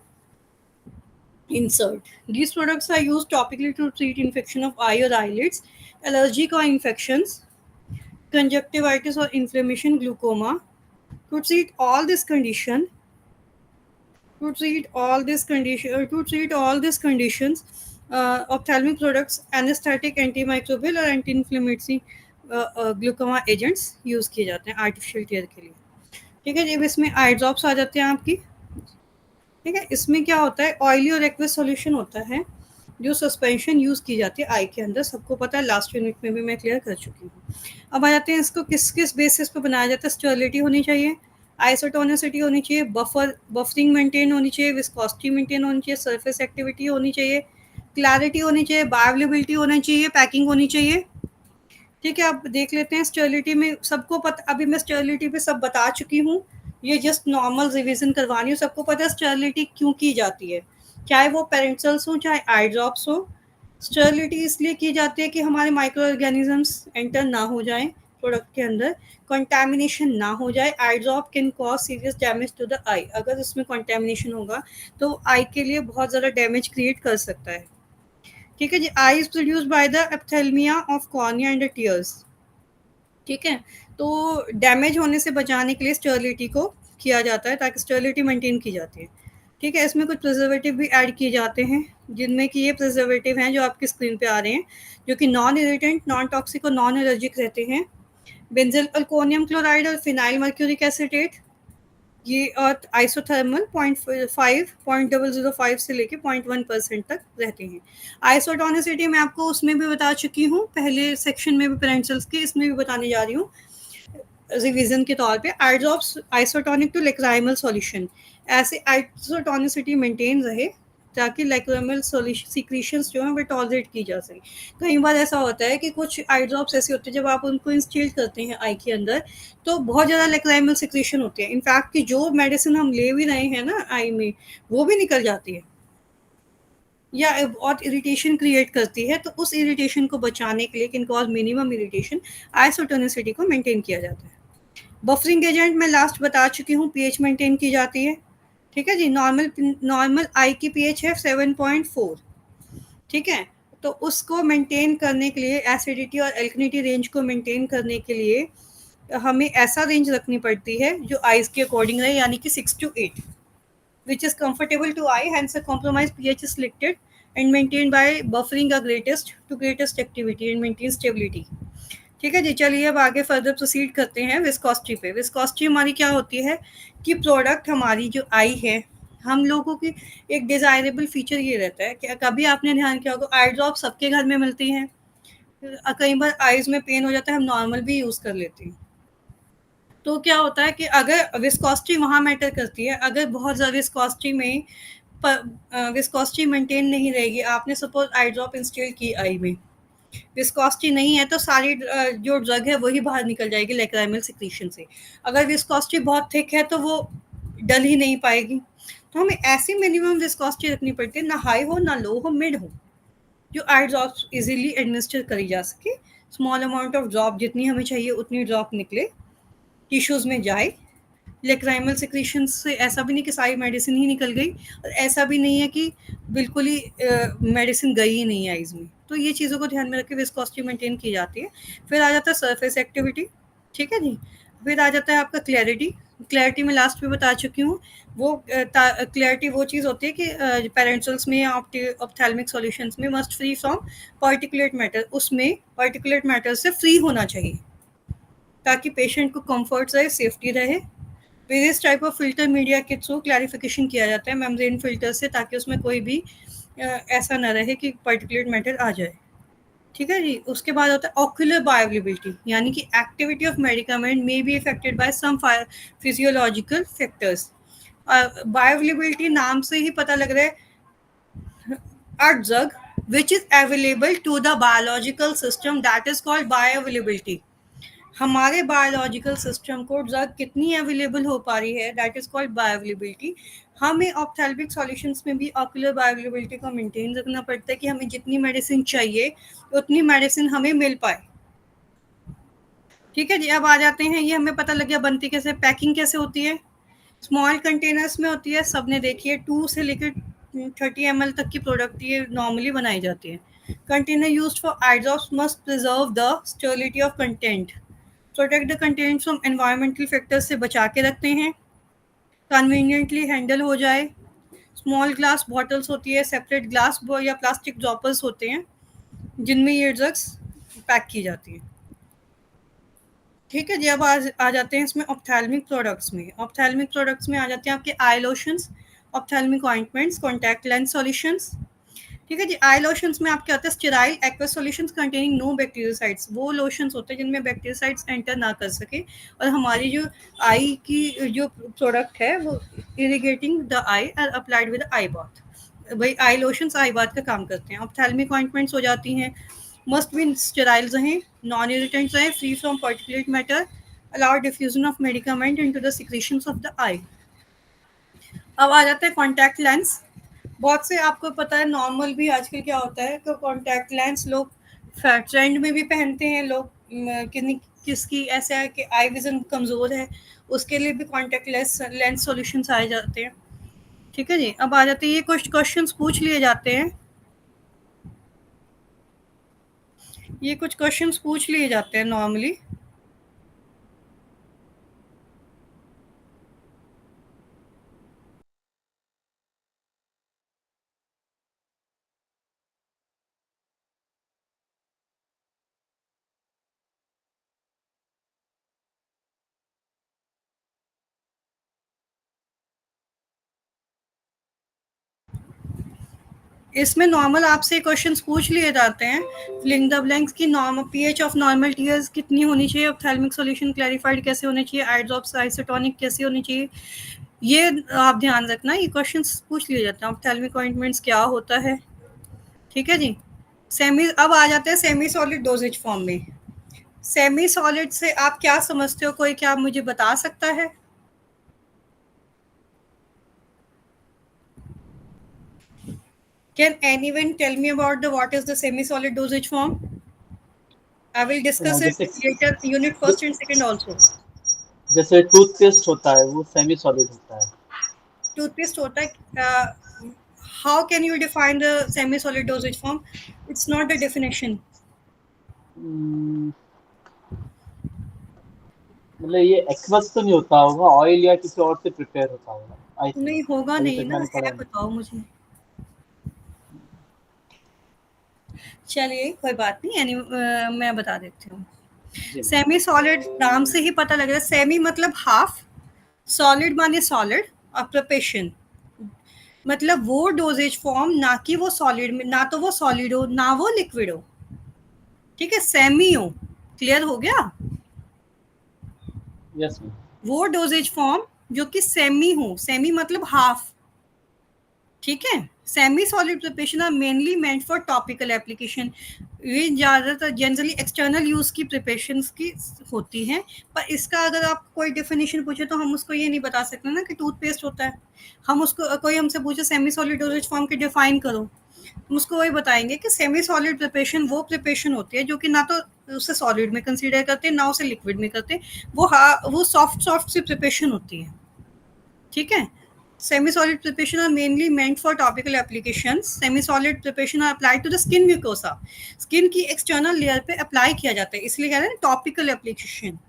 insert. These products are used topically to treat infection of eye or eyelids, allergic or infections, conjunctivitis or inflammation, glaucoma. To treat all this condition, to treat all these conditions, ophthalmic products, anesthetic, antimicrobial और anti-inflammatory glaucoma agents use किए जाते हैं artificial tier के लिए। ठीक है जी, अब इसमें आई ड्रॉप्स आ जाते हैं आपकी। ठीक है, इसमें क्या होता है, ऑयली और एक्वस सॉल्यूशन होता है जो सस्पेंशन यूज़ की जाती है आई के अंदर, सबको पता है, लास्ट यूनिट में भी मैं क्लियर कर चुकी हूँ। अब आ जाते हैं इसको किस किस बेसिस पे बनाया जाता है। स्टेरिलिटी होनी चाहिए, आइसोटोनिसिटी होनी चाहिए, बफरिंग मेंटेन होनी चाहिए, विस्कोसिटी मेंटेन होनी चाहिए, सरफेस एक्टिविटी होनी चाहिए, क्लैरिटी होनी चाहिए, बायोअवेलेबिलिटी होनी चाहिए, पैकिंग होनी चाहिए। ठीक है, अब देख लेते हैं स्टेरिलिटी में सबको पता, अभी मैं स्टेरिलिटी पे सब बता चुकी हूँ, ये जस्ट नॉर्मल रिवीजन करवानी हो। सबको पता है स्टेरिलिटी क्यों की जाती है, चाहे वो पेरेंटल्स हो चाहे आई ड्रॉप्स हो। स्टेरिलिटी इसलिए की जाती है कि हमारे माइक्रो ऑर्गेनिजम्स एंटर ना हो जाएं प्रोडक्ट के अंदर, कंटामिनेशन ना हो जाए। Eye drop can cause serious damage to the eye, अगर उसमें कंटामिनेशन होगा तो आई के लिए बहुत ज़्यादा डैमेज क्रिएट कर सकता है। ठीक है जी, eye is produced by the epithelia of cornea and tears. ठीक है, तो डैमेज होने से बचाने के लिए स्टेरिलिटी को किया जाता है, ताकि स्टेरिलिटी मेंटेन की जाती है। ठीक है, इसमें कुछ प्रिजर्वेटिव भी ऐड किए जाते हैं, जिनमें कि ये प्रिजर्वेटिव हैं जो आपकी स्क्रीन पे आ रहे हैं, जो कि नॉन इरिटेंट, नॉन टॉक्सिक और नॉन एलर्जिक रहते हैं। बेंजिल अल्कोनियम क्लोराइड और फिनाइल मर्क्यूरिक एसिटेट, ये और आइसोथर्मल 0.05 से लेके 0.1% तक रहते हैं। आइसोटोनिसिटी मैं आपको उसमें भी बता चुकी हूँ, पहले सेक्शन में भी पेरेंटल्स के, इसमें भी बताने जा रही हूँ रिवीजन के तौर पे। Eye drops isotonic to lacrimal solution, ऐसे आइसोटोनिसिटी मेंटेन रहे ताकि लाइक्रोमल सिक्रीशंस जो हैं वो टॉलरेट की जा सके। कई बार ऐसा होता है कि कुछ आई ड्रॉप्स ऐसे होते हैं, जब आप उनको इंस्टिल करते हैं आई के अंदर, तो बहुत ज़्यादा लाइक्रोमल सिक्रीशन होती है। इनफैक्ट कि जो मेडिसिन हम ले भी रहे हैं ना आई में, वो भी निकल जाती है या बहुत इरिटेशन क्रिएट करती है। तो उस इरिटेशन को बचाने के लिए, can cause minimum irritation, isotonicity को मेंटेन किया जाता है। बफरिंग एजेंट मैं लास्ट बता चुकी हूँ, पीएच मेंटेन की जाती है। ठीक है जी, नॉर्मल आई की पीएच है 7.4। ठीक है, तो उसको मेंटेन करने के लिए, एसिडिटी और एल्कनिटी रेंज को मेंटेन करने के लिए हमें ऐसा रेंज रखनी पड़ती है जो आइज के अकॉर्डिंग रहे, यानी कि 6 to 8, which is comfortable to eye, hence a compromised pH is selected and maintained by buffering a greatest activity and maintain stability. ठीक है जी, चलिए अब आगे फर्दर प्रोसीड करते हैं विस्कोसिटी पे। विस्कोसिटी हमारी क्या होती है कि प्रोडक्ट हमारी जो आई है, हम लोगों की एक डिज़ायरेबल फीचर ये रहता है कि कभी आपने ध्यान किया होगा, आई ड्रॉप सबके घर में मिलती हैं, कई बार आईज में पेन हो जाता है, हम नॉर्मल भी यूज़ कर लेते हैं। तो क्या होता है कि अगर विस्कोसिटी वहाँ मैटर करती है, अगर बहुत ज़्यादा विस्कोसिटी में विस्कोसिटी मेंटेन नहीं रहेगी, आपने सपोज आई ड्रॉप इंस्टॉल की आई में, विस्कोसिटी नहीं है तो सारी जो ड्रग है वही बाहर निकल जाएगी लेक्राइमल सिक्रीशन से। अगर विस्कोसिटी बहुत थिक है तो वो डल ही नहीं पाएगी। तो हमें ऐसी मिनिमम विस्कोसिटी रखनी पड़ती है, ना हाई हो ना लो हो, मिड हो, जो आई ड्रॉप्स इजीली एडमिनिस्टर करी जा सके। स्मॉल अमाउंट ऑफ ड्रॉप, जितनी हमें चाहिए उतनी ड्रॉप निकले, टिश्यूज़ में जाए। लेक्राइमल सिक्रीशन से ऐसा भी नहीं कि सारी मेडिसिन ही निकल गई, और ऐसा भी नहीं है कि बिल्कुल ही मेडिसिन गई ही नहीं है आइज़ में। तो ये चीज़ों को ध्यान में रख के विस्कोसिटी मेंटेन की जाती है। फिर आ जाता है सरफेस एक्टिविटी। ठीक है जी, फिर आ जाता है आपका क्लैरिटी। क्लैरिटी में लास्ट में बता चुकी हूँ, वो क्लैरिटी वो चीज़ होती है कि पेरेंटल्स में या ऑप्थेल्मिक सॉल्यूशंस में must free from particulate matter, उसमें पार्टिकुलेट मैटर से फ्री होना चाहिए ताकि पेशेंट को कंफर्ट रहे, सेफ्टी रहे। Various type of filter media के थ्रू क्लैरिफिकेशन किया जाता है मेम्ब्रेन फिल्टर से, ताकि उसमें कोई भी ऐसा ना रहे कि पार्टिकुलेट मैटर आ जाए। ठीक है जी, उसके बाद होता है ऑक्यूलर बायोअवेलेबिलिटी, यानी कि activity of medicament may be affected by some physiological factors. Bioavailability नाम से ही पता लग रहा है, a drug which is available to the biological system, that is called bioavailability. हमारे बायोलॉजिकल सिस्टम को ड्रग कितनी अवेलेबल हो पा रही है, दैट इज कॉल्ड बायोअवेलेबिलिटी। हमें ऑप्थेल्मिक सॉल्यूशंस में भी ऑक्यूलर बायोअवेलेबिलिटी को मेंटेन रखना पड़ता है कि हमें जितनी मेडिसिन चाहिए उतनी मेडिसिन हमें मिल पाए। ठीक है जी, अब आ जाते हैं, ये हमें पता लग गया बनती कैसे, पैकिंग कैसे होती है। स्मॉल कंटेनर्स में होती है, सबने देखी है, 2 से लेकर 30 ml तक की प्रोडक्ट ये नॉर्मली बनाई जाती है। Container used for eyedrops must preserve the sterility of content, protect the content from environmental factors से बचा के रखते हैं, कन्वीनियंटली हैंडल हो जाए। स्मॉल ग्लास बॉटल्स होती है, सेपरेट ग्लास या प्लास्टिक ड्रॉपर्स होते हैं जिनमें ये ड्रग्स पैक की जाती है। ठीक है जी, अब आ जाते हैं इसमें ऑप्थेल्मिक प्रोडक्ट्स में। ऑप्थेल्मिक प्रोडक्ट्स में आ जाते हैं आपके eye lotions, ophthalmic ointments, contact lens solutions. ठीक है जी, आई लोशंस में आपके आते हैं sterile aqua solutions containing no bactericides. वो लोशंस होते हैं जिनमें बैक्टीरियोसाइड्स एंटर ना कर सके और हमारी जो आई की जो प्रोडक्ट है वो इरिगेटिंग द आई और अप्लाइड विद आई बाथ, भाई आई लोशंस आई बाथ का काम करते हैं। ऑप्थेल्मिक ऑइंटमेंट्स हो जाती हैं, मस्ट बी स्टेराइल रहें, नॉन इरिटेंट रहें, free from particulate matter, allow diffusion of medicament into the secretions of the eye. अब आ जाते हैं कॉन्टैक्ट लेंस। बहुत से आपको पता है नॉर्मल भी आजकल क्या होता है कि कॉन्टैक्ट लेंस लोग ट्रेंड में भी पहनते हैं लोग, किसकी ऐसा है कि आई विजन कमज़ोर है उसके लिए भी कॉन्टैक्ट लेंस सॉल्यूशंस आए जाते हैं। ठीक है जी, अब आ जाते हैं ये कुछ क्वेश्चंस पूछ लिए जाते हैं, ये कुछ क्वेश्चंस पूछ लिए जाते हैं नॉर्मली। इसमें नॉर्मल आपसे क्वेश्चंस पूछ लिए जाते हैं, फिलिंग द ब्लैंक्स की normal pH of normal tears कितनी होनी चाहिए, ऑप्थेल्मिक सॉल्यूशन क्लैरिफाइड कैसे होने चाहिए, आई ड्रॉप्स आइसोटोनिक कैसे होनी चाहिए, ये आप ध्यान रखना, ये क्वेश्चंस पूछ लिए जाते हैं। ऑप्थेल्मिक ऑइंटमेंट्स क्या होता है। ठीक है जी, सेमी, अब आ जाते हैं सेमी सॉलिड डोजेज फॉर्म में। सेमी सॉलिड से आप क्या समझते हो, कोई क्या मुझे बता सकता है? Can anyone tell me about the what is the semi-solid dosage form? I will discuss it जैसे later, unit first and second also. जैसे टूथपेस्ट होता है वो सेमी सॉलिड होता है। Toothpaste होता है, how can you define the semi-solid dosage form? It's not the definition. मतलब ये एक्वस तो नहीं होता होगा, ऑयल या किसी और से प्रिपेयर होता होगा आई थिंक। नहीं होगा अभी नहीं तक ना, मैंने पढ़ा है बताओ मुझे। चलिए कोई बात नहीं, मैं बता देती हूँ। जी। सेमी सॉलिड नाम से ही पता लग रहा है, सेमी मतलब हाफ, सॉलिड माने सॉलिड और प्रिपरेशन मतलब वो डोजेज फॉर्म, ना कि वो सॉलिड में, ना तो वो सॉलिड हो ना वो लिक्विड हो। ठीक है, सेमी हो, क्लियर हो गया। Yes ma'am. वो डोजेज फॉर्म जो कि सेमी हो, सेमी मतलब हाफ। ठीक है, semi solid preparation are mainly meant for topical application. ये ज़्यादातर जनरली एक्सटर्नल यूज़ की प्रिपरेशंस की होती हैं, पर इसका अगर आप कोई डेफिनेशन पूछे तो हम उसको ये नहीं बता सकते ना कि टूथपेस्ट होता है। हम उसको, कोई हमसे पूछे सेमी सॉलिड डोजेज फॉर्म की डिफाइन करो, हम उसको वही बताएंगे कि सेमी सॉलिड प्रिपरेशन वो प्रिपरेशन होती है जो कि ना तो उसे सॉलिड में कंसीडर करते ना उसे लिक्विड में करते, वो सॉफ्ट सी प्रिपरेशन होती है। ठीक है, semi-solid preparation are mainly meant for topical applications. Semi-solid preparation are applied to the skin mucosa. Skin की external layer पे apply किया जाता है, इसलिए कहते हैं topical application.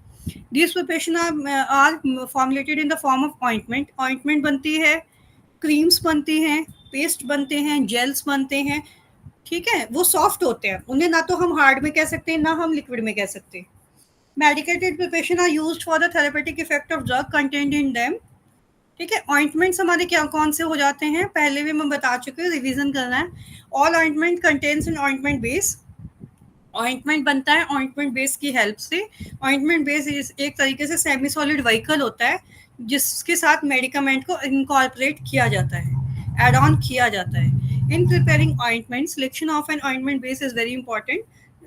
These preparation are formulated in the form of ointment. Ointment बनती है, creams बनती हैं, paste बनते हैं, gels बनते हैं। ठीक है, वो soft होते हैं, उन्हें ना तो हम hard में कह सकते हैं ना हम liquid में कह सकते हैं। Medicated preparation are used for the therapeutic effect of drug contained in them. ठीक है, ऑइंटमेंट्स हमारे क्या कौन से हो जाते हैं, पहले भी मैं बता चुकी हूँ, रिवीजन करना है। ऑल ऑइंटमेंट कंटेन्स इन ऑइंटमेंट बेस, ऑइंटमेंट बनता है ऑइंटमेंट बेस की हेल्प से। ऑइंटमेंट बेस एक तरीके से सेमी सॉलिड व्हीकल होता है जिसके साथ मेडिकामेंट को इनकॉर्पोरेट किया जाता है, एड ऑन किया जाता है। In preparing ointment, selection of an ointment base is very important.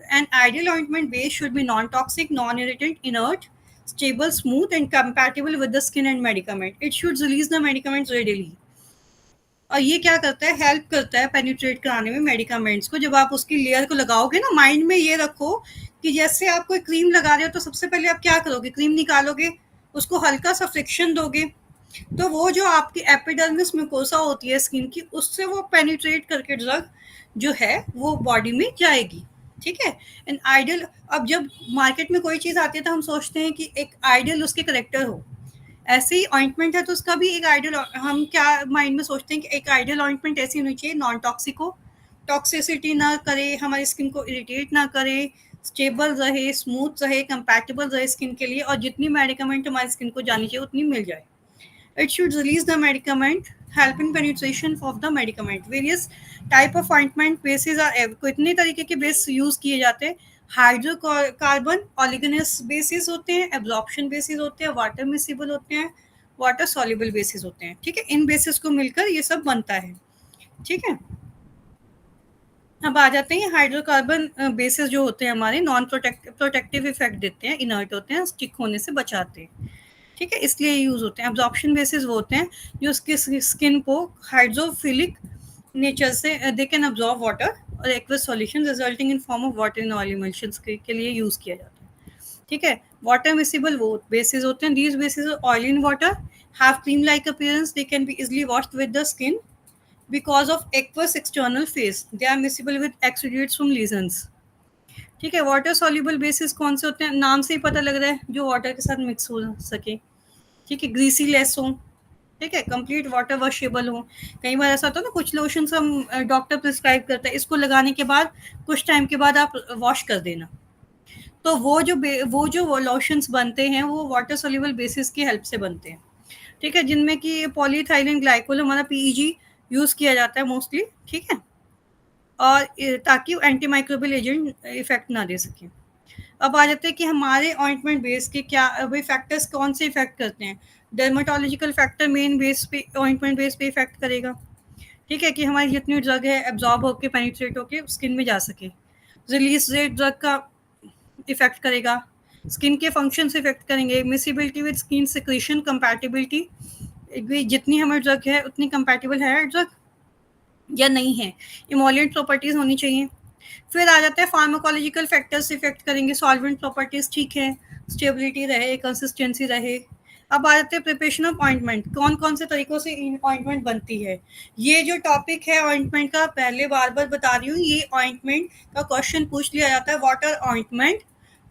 An ideal ointment base should be non-toxic, non-irritant, inert, stable, smooth, and compatible with the skin and medicament. It should release the medicaments readily. और ये क्या करता है, help करता है penetrate कराने में medicaments को। जब आप उसकी लेयर को लगाओगे ना, माइंड में ये रखो कि जैसे आप कोई क्रीम लगा रहे हो तो सबसे पहले आप क्या करोगे, क्रीम निकालोगे, उसको हल्का सा फ्रिक्शन दोगे, तो वो जो आपकी एपिडर्मिस म्यूकोसा होती है स्किन की, उससे वो पेनिट्रेट करके ड्रग जो है वो बॉडी में जाएगी, ठीक है। एंड आइडियल, अब जब मार्केट में कोई चीज़ आती है तो हम सोचते हैं कि एक आइडियल उसके करेक्टर हो, ऐसे ही ऑइंटमेंट है तो उसका भी एक आइडियल, हम क्या माइंड में सोचते हैं कि एक आइडियल ऑइंटमेंट ऐसी होनी चाहिए नॉन टॉक्सिक हो, टॉक्सिसिटी ना करे, हमारी स्किन को इरिटेट ना करे, स्टेबल रहे, स्मूथ रहे, कंपैटिबल रहे स्किन के लिए, और जितनी मेडिकामेंट हमारी स्किन को जानी चाहिए उतनी मिल जाए। It should release the medicament, helping penetration of the medicament. Various type of ointment bases are कितने तरीके के बेस यूज किए जाते हैं। हाइड्रोकार्बन ऑलिगोनस बेसिस होते हैं, एब्जॉर्प्शन बेसिस होते हैं, वाटर मिसिबल होते हैं, वाटर सॉल्युबल बेसिस होते हैं, ठीक है। इन बेसिस को मिलकर ये सब बनता है, ठीक है। अब आ जाते हैं हाइड्रोकार्बन बेसिस जो होते हैं हमारे नॉन प्रोटेक्टिव इफेक्ट देते हैं, इनर्ट होते हैं, स्टिक होने से बचाते हैं, ठीक है, इसलिए यूज होते हैं। एब्जॉर्प्शन बेसिस वो होते हैं जो उसके स्किन को हाइड्रोफिलिक नेचर से दे कैन अब्जॉर्ब वाटर और aqueous solution resulting in form of water in oil emulsions के लिए यूज किया जाता है, ठीक है। वाटर मिसिबल वो बेसिस होते हैं, these basis oil in water have cream like appearance, they can be easily washed with the skin because of aqueous external phase, they are miscible with exudates from lesions, ठीक है। Water soluble basis कौन से होते हैं, नाम से ही पता लग रहा है, जो वाटर के साथ मिक्स हो सके, ठीक है, ग्रीसी लेस हो, ठीक है, कंप्लीट वाटर वॉशेबल हो। कई बार ऐसा होता है ना, कुछ लोशंस हम डॉक्टर प्रिस्क्राइब करता है, इसको लगाने के बाद कुछ टाइम के बाद आप वॉश कर देना, तो वो जो लोशंस बनते हैं वो वाटर सोल्यूबल बेसिस की हेल्प से बनते हैं, ठीक है, जिनमें कि पॉलीइथाइलिन ग्लाइकोल हमारा पीईजी यूज किया जाता है मोस्टली, ठीक है, और ताकि एंटी माइक्रोबियल एजेंट इफेक्ट ना दे सके। अब आ जाते हैं कि हमारे ऑइंटमेंट बेस के क्या भाई फैक्टर्स कौन से इफेक्ट करते हैं। डर्माटोलॉजिकल फैक्टर मेन बेस पे ऑइंटमेंट बेस पे इफेक्ट करेगा, ठीक है, कि हमारी जितनी ड्रग है एब्जॉर्ब होकर पेनिट्रेट होकर स्किन में जा सके। रिलीज रेट ड्रग का इफेक्ट करेगा, स्किन के फंक्शन से इफेक्ट करेंगे, miscibility with skin secretion, compatibility, जितनी हमारी ड्रग है उतनी कंपैटिबल है ड्रग या नहीं है, इमोलिएंट प्रॉपर्टीज होनी चाहिए। फिर आ जाता है फार्माकोलॉजिकल फैक्टर्स इफेक्ट करेंगे, सॉल्वेंट प्रॉपर्टीज ठीक है, स्टेबिलिटी रहे, कंसिस्टेंसी रहे। अब आ जाते हैं प्रिपरेशन ऑफ ऑइंटमेंट, कौन कौन से तरीकों से ऑइंटमेंट बनती है। ये जो टॉपिक है ऑइंटमेंट का, पहले बार बार बता रही हूँ, ये ऑइंटमेंट का क्वेश्चन पूछ लिया जाता है, what are ointment,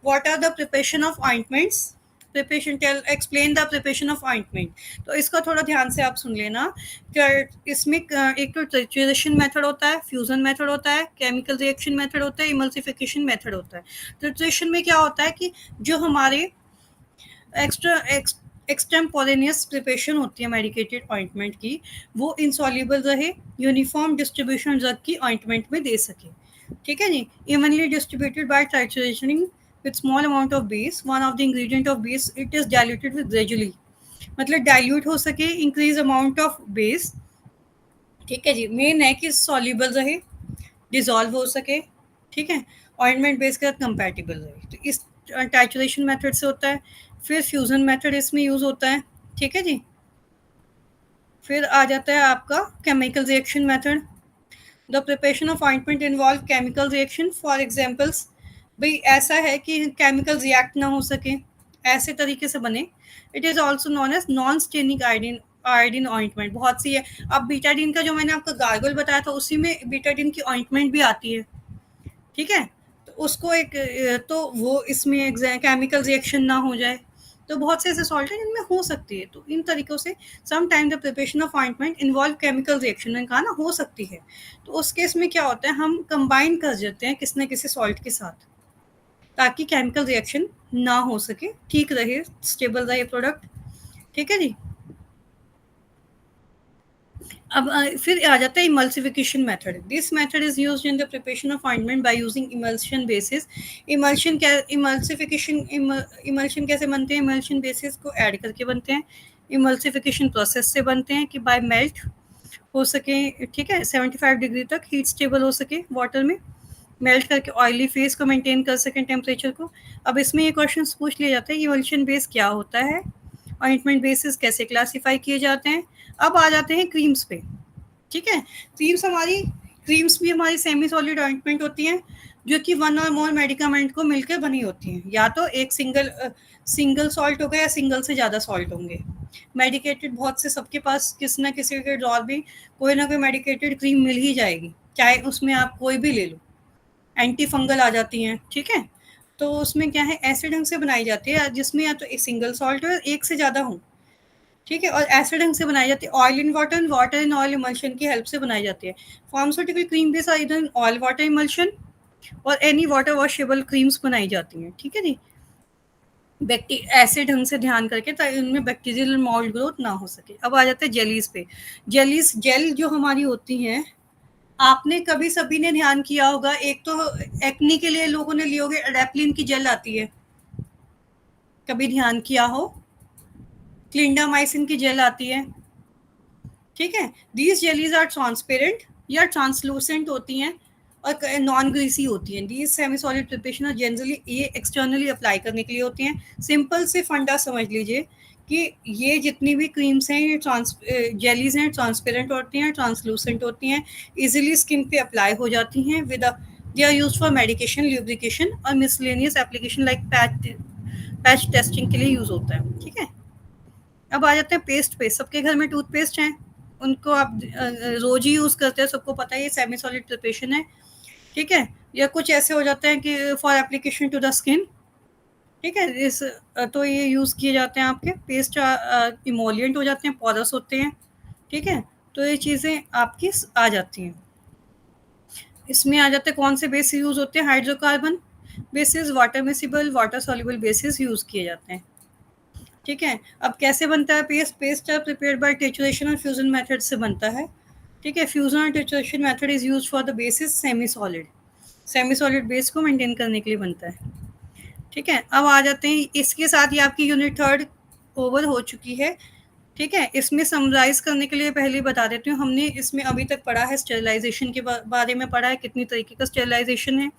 what are the preparation of ointments, preparation tell explain the preparation of ointment. तो इसका थोड़ा ध्यान से आप सुन लेना, इसमें एक तो ट्रिचुरेशन मेथड होता है, फ्यूजन मेथड होता है, केमिकल रिएक्शन मेथड होता है, इमल्सिफिकेशन मेथड होता है। ट्रिचुरेशन में क्या होता है कि जो हमारे एक्सटेम्पोरेनियस प्रिपरेशन होती है मेडिकेटेड ऑइंटमेंट की, वो इंसॉल्युबल रहे, यूनिफॉर्म डिस्ट्रीब्यूशन ड्रग की ऑइंटमेंट में दे सके, ठीक है जी। Evenly distributed by trituration in with small amount of base, one of the ingredient of base, it is diluted with gradually, मतलब डाइल्यूट हो सके, इंक्रीज अमाउंट ऑफ बेस, ठीक है जी। मेन है कि सॉल्युबल रहे, डिसॉल्व हो सके, ठीक है, ऑइंटमेंट बेस के साथ कंपैटिबल रहे, तो इस टाइचुरेशन मेथड से होता है। फिर फ्यूजन मेथड इसमें यूज होता है, ठीक है जी। फिर आ जाता है आपका chemical reaction method, the preparation of ointment involve chemical reaction, for examples, भाई ऐसा है कि केमिकल रिएक्ट ना हो सके, ऐसे तरीके से बने। It is also known as non staining iodine ointment, बहुत सी है। अब बीटाडीन का जो मैंने आपको गार्गल बताया था, उसी में बीटाडीन की ऑइंटमेंट भी आती है, ठीक है, तो उसको एक, तो वो इसमें केमिकल रिएक्शन ना हो जाए, तो बहुत से ऐसे सॉल्ट हैं जिनमें हो सकती है। तो इन तरीकों से some time the preparation of ointment involve chemical reaction, मैंने कहा ना हो सकती है, तो उस केस में क्या होता है, हम कंबाइन कर देते हैं किसी न किसी सॉल्ट के साथ, ताकि केमिकल रिएक्शन ना हो सके, ठीक रहे, स्टेबल रहे प्रोडक्ट, ठीक है जी। अब फिर आ जाता है emulsification method. This method is used in the preparation of ointment by using emulsion basis. Emulsion कैसे बनते हैं, इमल्शन बेसिस को ऐड करके बनते हैं, इमल्सिफिकेशन प्रोसेस से बनते हैं कि बाय मेल्ट हो सके, ठीक है, 75 डिग्री तक हीट स्टेबल हो सके वाटर में, मेल्ट करके ऑयली फेस को मेंटेन कर सकें टेम्परेचर को। अब इसमें ये क्वेश्चन पूछ लिया जाता है, इमल्शन बेस क्या होता है, ऑइंटमेंट बेसिस कैसे क्लासीफाई किए जाते हैं। अब आ जाते हैं क्रीम्स पे, ठीक है। क्रीम्स भी हमारी सेमी सॉलिड ऑइंटमेंट होती हैं, जो कि वन और मोर मेडिकामेंट को मिलकर बनी होती हैं, या तो एक सिंगल सॉल्ट होगा या सिंगल से ज़्यादा सॉल्ट होंगे। मेडिकेटेड बहुत से सबके पास किसी ना किसी के ड्रॉर में कोई ना कोई मेडिकेटेड क्रीम मिल ही जाएगी, चाहे उसमें आप कोई भी ले लो। एंटी फंगल आ जाती हैं, ठीक है। तो उसमें क्या है, ऐसे ढंग से बनाई जाती है जिसमें या तो एक सिंगल सॉल्ट हो, एक से ज़्यादा हो, ठीक है। और ऐसे ढंग से बनाई जाती है, oil in water, water in oil emulsion की हेल्प से बनाई जाती है। Pharmaceutical cream base either oil water emulsion और एनी वाटर वॉशेबल क्रीम्स बनाई जाती हैं, ठीक है जी। ऐसे ढंग से ध्यान करके ताकि उनमें बैक्टीरियल मॉल्ड ग्रोथ ना हो सके। अब आ जाते हैं जेलीज पे। जेलीज जेल जो हमारी होती हैं, आपने कभी सभी ने ध्यान किया होगा, एक तो एक्नी के लिए लोगों ने लिए होंगे, एडेप्लिन की जेल आती है, कभी ध्यान किया हो। क्लिंडामाइसिन की जेल आती है, ठीक है। दीज जेलीज आर ट्रांसपेरेंट या ट्रांसलूसेंट होती हैं और नॉन ग्रीसी होती हैं। These semi solid preparation generally ये एक्सटर्नली अप्लाई करने के लिए होती हैं। सिंपल से फंडा समझ लीजिए कि ये जितनी भी क्रीम्स हैं, ये जेलीज हैं, ट्रांसपेरेंट होती हैं, ट्रांसलूसेंट होती हैं, इजीली स्किन पे अप्लाई हो जाती हैं with they are used for medication, lubrication और miscellaneous application like patch testing के लिए यूज होता है, ठीक है। अब आ जाते हैं पेस्ट पे। सबके घर में टूथपेस्ट हैं, उनको आप रोज ही यूज करते हैं, सबको पता है ये सेमी सॉलिड प्रिपरेशन है, ठीक है। या कुछ ऐसे हो जाते हैं कि for application to the skin, ठीक है। तो ये यूज किए जाते हैं आपके पेस्ट, इमोलियंट हो जाते हैं, पोरस होते हैं, ठीक है। तो ये चीजें आपकी आ जाती हैं। इसमें आ जाते हैं कौन से बेस यूज होते हैं, hydrocarbon basis, water miscible, water soluble basis use किए जाते हैं, ठीक है। अब कैसे बनता है पेस्ट? पेस्ट प्रिपेयर्ड बाय टिट्यूरेशन और फ्यूजन मेथड से बनता है, ठीक है। फ्यूजन और trituration method is used for the basis semi solid, semi solid base को मेंटेन करने के लिए बनता है, ठीक है। अब आ जाते हैं, इसके साथ ही आपकी यूनिट थर्ड ओवर हो चुकी है, ठीक है। इसमें समराइज करने के लिए पहले बता देती हूँ, हमने इसमें अभी तक पढ़ा है स्टेरिलाइजेशन के बारे में पढ़ा है, कितनी तरीके का स्टेरिलाइजेशन है,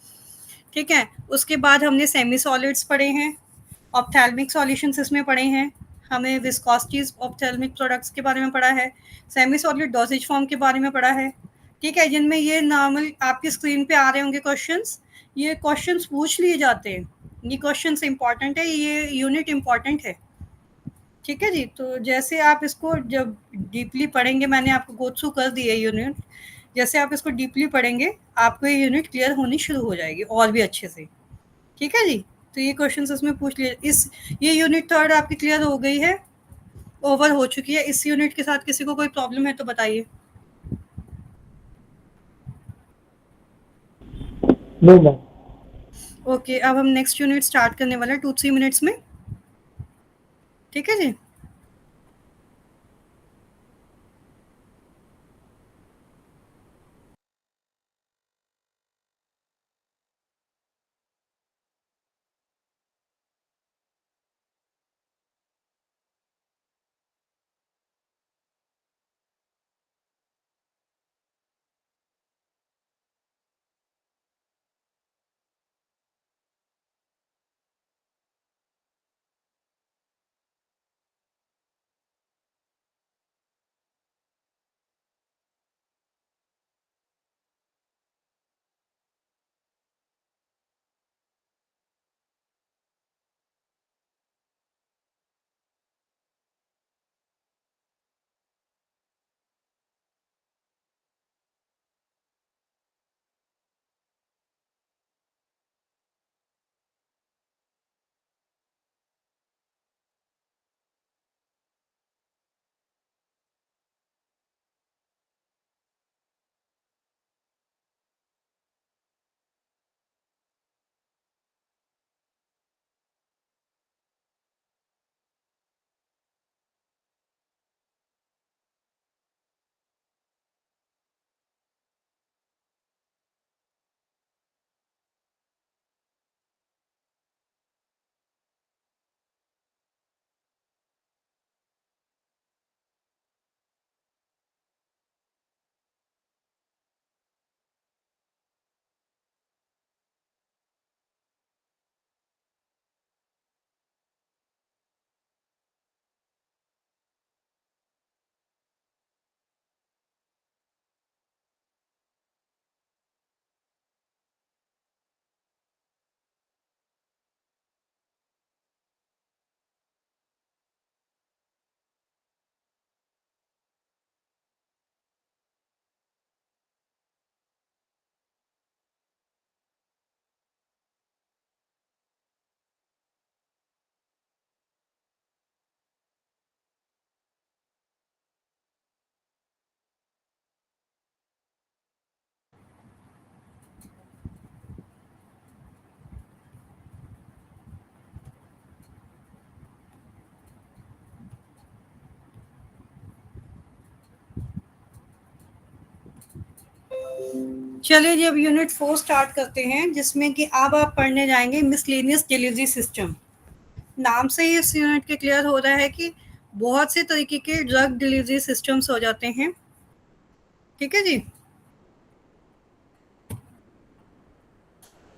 ठीक है। उसके बाद हमने सेमी सॉलिड्स पढ़े हैं, ऑप्थेल्मिक सॉल्यूशंस इसमें पढ़े हैं, हमें विस्कोसिटीज ऑप्थेल्मिक प्रोडक्ट्स के बारे में पढ़ा है, सेमी सॉलिड डोसेज फॉर्म के बारे में पढ़ा है, ठीक है। जिनमें ये नॉर्मल आपकी स्क्रीन पे आ रहे होंगे क्वेश्चंस, ये क्वेश्चंस पूछ लिए जाते हैं, ये क्वेश्चंस इंपॉर्टेंट है, ये यूनिट इंपॉर्टेंट है, ठीक है जी। तो जैसे आप इसको जब डीपली पढ़ेंगे, मैंने आपको गो थ्रू कर दी है यूनिट, जैसे आप इसको डीपली पढ़ेंगे आपको ये यूनिट क्लियर होनी शुरू हो जाएगी और भी अच्छे से, ठीक है जी। तो ये क्वेश्चन इसमें पूछ लिए, इस ये यूनिट थर्ड आपकी क्लियर हो गई है, ओवर हो चुकी है। इस यूनिट के साथ किसी को कोई प्रॉब्लम है तो बताइए। No ma'am. ओके, अब हम नेक्स्ट यूनिट स्टार्ट करने वाले हैं 2-3 मिनट्स में, ठीक है जी। चलिए जी, अब यूनिट 4 स्टार्ट करते हैं, जिसमें कि अब आप पढ़ने जाएंगे मिसलेनियस डिलीवरी सिस्टम। नाम से ही इस यूनिट के क्लियर हो रहा है कि बहुत से तरीके के ड्रग डिलीवरी सिस्टम्स हो जाते हैं। ठीक है जी,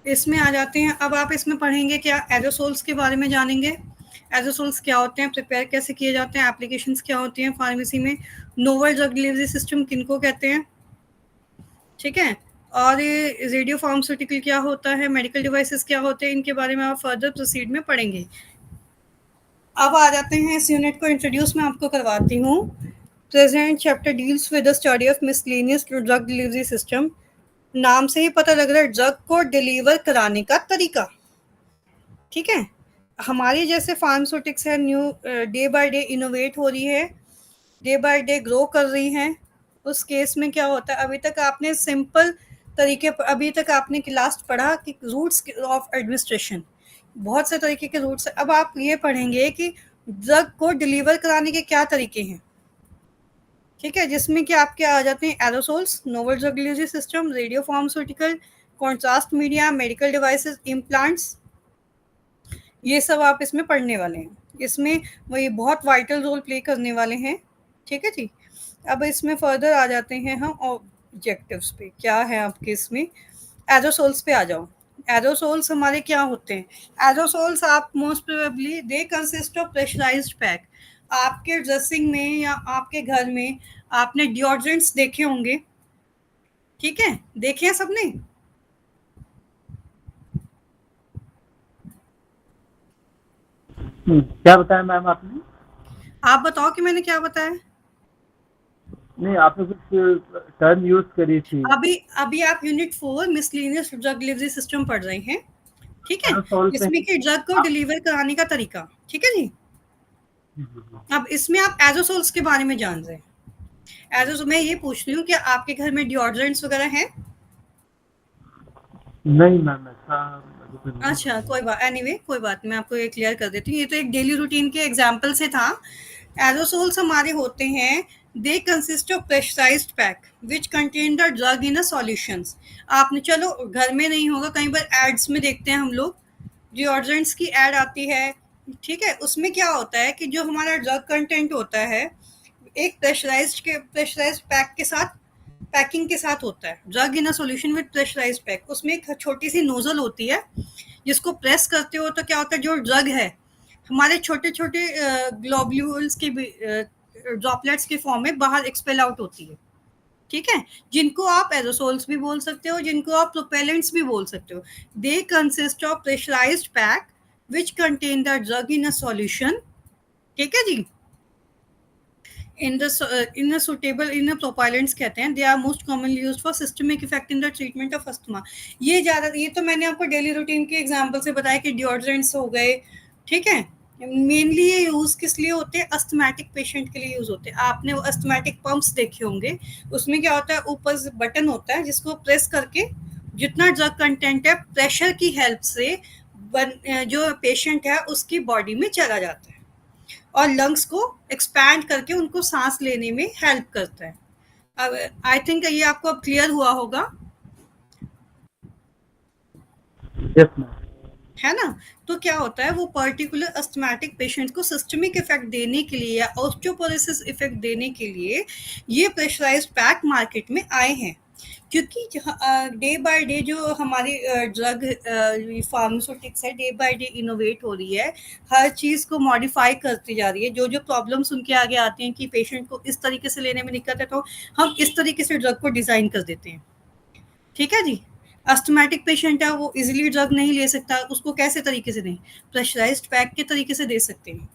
इसमें आ जाते हैं। अब आप इसमें पढ़ेंगे क्या, एरोसोल्स के बारे में जानेंगे। एरोसोल्स क्या होते हैं, प्रिपेयर कैसे किए जाते हैं, एप्लीकेशंस क्या होती हैं फार्मेसी में, नोवल ड्रग डिलीवरी सिस्टम किनको कहते हैं, ठीक है, और ये रेडियो फार्मास्यूटिकल क्या होता है, मेडिकल डिवाइसेस क्या होते हैं, इनके बारे में आप फर्दर प्रोसीड में पढ़ेंगे। अब आ जाते हैं, इस यूनिट को इंट्रोड्यूस मैं आपको करवाती हूँ। Present chapter deals with the study of miscellaneous drug delivery system. नाम से ही पता लग रहा है ड्रग को डिलीवर कराने का तरीका। ठीक है, हमारी जैसे फार्मास्यूटिक्स है, new day by day innovate हो रही है, डे बाय डे ग्रो कर रही हैं। उस केस में क्या होता है, अभी तक आपने सिंपल तरीके, अभी तक आपने लास्ट पढ़ा कि रूट्स ऑफ एडमिनिस्ट्रेशन, बहुत से तरीके के रूट्स। अब आप ये पढ़ेंगे कि ड्रग को डिलीवर कराने के क्या तरीके हैं। ठीक है, जिसमें कि आपके आ जाते हैं aerosols, novel drug delivery system, radio pharmaceutical, contrast media, medical devices, implants, ये सब आप इसमें पढ़ने वाले हैं। इसमें वही बहुत वाइटल रोल प्ले करने वाले हैं। ठीक है जी, अब इसमें फर्दर आ जाते हैं हम ऑब्जेक्टिव्स पे। क्या है आपके इसमें, एरोसोल्स पे आ जाओ। एरोसोल्स हमारे क्या होते हैं, एरोसोल्स आप most probably they consist of pressurised pack. आपके ड्रेसिंग में या आपके घर में आपने डिओड्रेंट्स देखे होंगे। ठीक है, देखे हैं सबने। क्या बताया मैम आपने? आप बताओ कि मैंने क्या बताया। नहीं, आपने कुछ टर्म यूज करी थी। अभी अभी आप unit 4 miscellaneous drug delivery system पढ़ रहे हैं। ठीक है, एरोसोल पे इसमें कि ड्रग को डिलीवर कराने का तरीका। ठीक है जी, अब इसमें आप एरोसोल्स के बारे में जान रहे हैं। एरोसोल, मैं ये पूछ रही हूँ कि आपके घर में डिओड्रेंट्स वगैरह हैं। नहीं मैम, ऐसा अभी तो नहीं। अच्छा, कोई बात, एनीवे कोई बात, मैं आपको ये क्लियर कर देती हूँ। ये तो एक डेली रूटीन के एग्जाम्पल से था। एरोसोल्स हमारे होते हैं, they consist of pressurised pack which contain the drug in a solutions. आपने, चलो घर में नहीं होगा, कई बार एड्स में देखते हैं हम लोग, डिओड्रेंट्स की एड आती है। ठीक है, उसमें क्या होता है कि जो हमारा ड्रग कंटेंट होता है एक प्रेशराइज्ड पैक के साथ, पैकिंग के साथ होता है। Drug in a solution with pressurised pack, उसमें एक छोटी सी नोजल होती है, जिसको प्रेस करते हो तो क्या होता है, जो ड्रग है हमारे छोटे छोटे ग्लोब्यूल्स के ड्रॉपलेट्स के फॉर्म में बाहर एक्सपेल आउट होती है। ठीक है, जिनको आप एरोसोल्स भी बोल सकते हो, जिनको आप प्रोपेलेंट्स भी बोल सकते हो। They consist of pressurised pack which contain the drug in a solution. ठीक है जी, in a suitable in a propellants कहते हैं, they are most commonly used for systemic effect in the treatment of asthma। ये ज़्यादा, ये तो मैंने आपको डेली रूटीन के एग्जांपल से बताया कि डिओड्रेंट्स हो गए। ठीक है, मेनली ये यूज किस लिए होते हैं, अस्थमैटिक पेशेंट के लिए यूज होते हैं। आपने वो अस्थमैटिक पंप्स देखे होंगे, उसमें क्या होता है, ऊपर बटन होता है जिसको प्रेस करके जितना ड्रग कंटेंट है प्रेशर की हेल्प से जो पेशेंट है उसकी बॉडी में चला जाता है और लंग्स को एक्सपैंड करके उनको सांस लेने में हेल्प करता है। अब आई थिंक ये आपको अब क्लियर हुआ होगा। Yes ma'am. है ना, तो क्या होता है, वो पर्टिकुलर अस्थमैटिक पेशेंट को सिस्टमिक इफेक्ट देने के लिए या ऑस्टियोपोरोसिस इफेक्ट देने के लिए ये प्रेशराइज्ड पैक मार्केट में आए हैं। क्योंकि डे बाय डे जो हमारी ड्रग फार्मास्यूटिक्स है, डे बाय डे इनोवेट हो रही है, हर चीज़ को मॉडिफाई करती जा रही है। जो जो प्रॉब्लम्स उनके आगे आती हैं कि पेशेंट को इस तरीके से लेने में दिक्कत है, तो हम इस तरीके से ड्रग को डिज़ाइन कर देते हैं। ठीक है जी, अस्थमैटिक पेशेंट है, वो इजीली ड्रग नहीं ले सकता, उसको कैसे तरीके से दें, प्रेशराइज्ड पैक के तरीके से दे सकते हैं।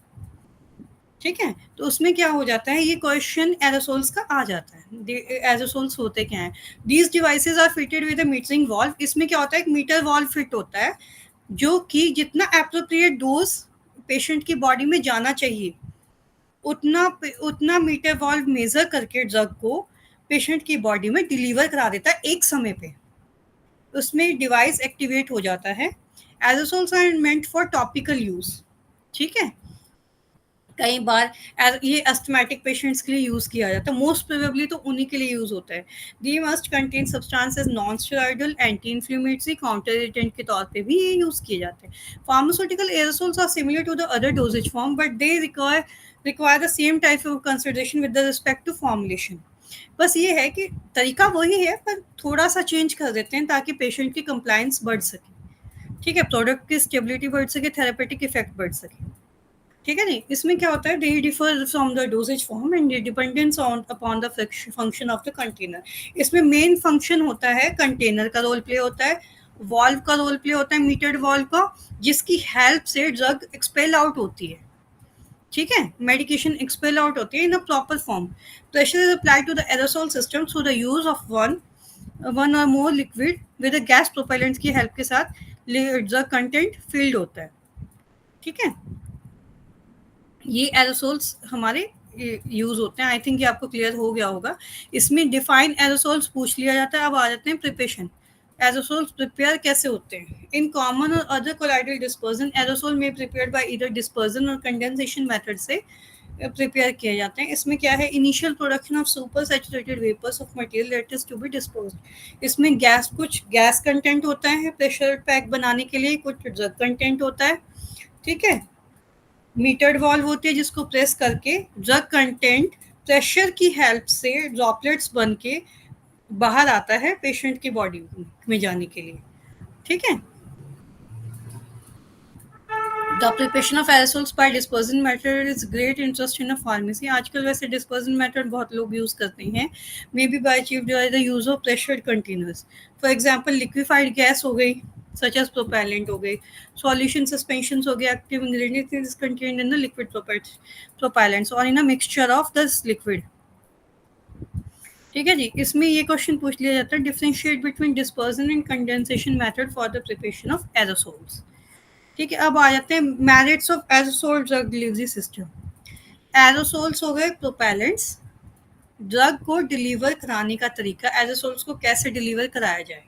ठीक है, तो उसमें क्या हो जाता है, ये क्वेश्चन एरोसोल्स का आ जाता है। एरोसोल्स होते क्या हैं, these devices are fitted with a metering valve. इसमें क्या होता है, एक मीटर वाल्व फिट होता है जो कि जितना एप्रोप्रिएट डोज पेशेंट की बॉडी में जाना चाहिए उतना उतना मीटर वाल्व मेजर करके ड्रग को पेशेंट की बॉडी में डिलीवर करा देता है एक समय पे। उसमें डिवाइस एक्टिवेट हो जाता है। Aerosols are meant for topical use. ठीक है, कई बार ये अस्थमेटिक पेशेंट्स के लिए यूज़ किया जाता है, मोस्ट प्रोबेबली तो उन्हीं के लिए यूज़ होता है। They must contain substances non steroidal, anti inflammatory, counter irritant के तौर पे भी ये यूज़ किए जाते हैं। Pharmaceutical aerosols are similar to the other dosage form, but they require the same type of consideration with the respect to formulation. बस ये है कि तरीका वही है, पर थोड़ा सा चेंज कर देते हैं ताकि पेशेंट की कंप्लायंस बढ़ सके। ठीक है, प्रोडक्ट की स्टेबिलिटी बढ़ सके, थेरेपेटिक इफेक्ट बढ़ सके। ठीक है नहीं, इसमें क्या होता है, they differ from the doses form and dependence on upon the function of the container. इसमें मेन फंक्शन होता है कंटेनर का रोल प्ले होता है, वॉल्व का रोल प्ले होता है, मीटर्ड वॉल्व का, जिसकी हेल्प से ड्रग एक्सपेल आउट होती है। ठीक है, मेडिकेशन एक्सपेल आउट होती है in a proper form. Pressure is applied to the aerosol system through the use of one or more liquid with gas propellants की हेल्प के साथ ड्रग कंटेंट फिल्ड होता है। ठीक है, ये एरोसोल्स हमारे यूज होते हैं। आई थिंक ये आपको क्लियर हो गया होगा। इसमें डिफाइन एरोसोल्स पूछ लिया जाता है। अब आ जाते हैं प्रिपरेशन। एरोसोल्स प्रिपेयर कैसे होते हैं? इन कॉमन और अदर कोलाइडल डिस्पर्जन, एरोसोल में prepared by either dispersion or condensation method से प्रिपेयर किए जाते हैं। इसमें क्या है, initial production of super saturated vapours of material that is to be disposed. इसमें कुछ गैस कंटेंट होता है प्रेशर पैक बनाने के लिए, कुछ ड्रग कंटेंट होता है। ठीक है, मीटर्ड वॉल्व होती है जिसको प्रेस करके ड्रग कंटेंट प्रेशर की हेल्प से ड्रॉपलेट्स बन के बाहर आता है पेशेंट की बॉडी में जाने के लिए। ठीक है, the preparation of aerosols by dispersion method is great interest in a pharmacy. आजकल वैसे डिस्पर्जन मेथड बहुत लोग यूज करते हैं। May be by achieved by the use of pressured containers. For example liquefied gas हो गई, such as propellant हो गई, solution suspensions हो गए, active ingredient is contained in the liquid propellants or in a mixture of this liquid। ठीक है जी, इसमें ये क्वेश्चन पूछ लिया जाता है, differentiate between dispersion and condensation method for the preparation of aerosols. ठीक है, अब आ जाते हैं merits of aerosol drug delivery system. Aerosols हो गए प्रोपेलेंट्स, ड्रग को डिलीवर कराने का तरीका, एरोसोल्स को कैसे डिलीवर कराया जाए।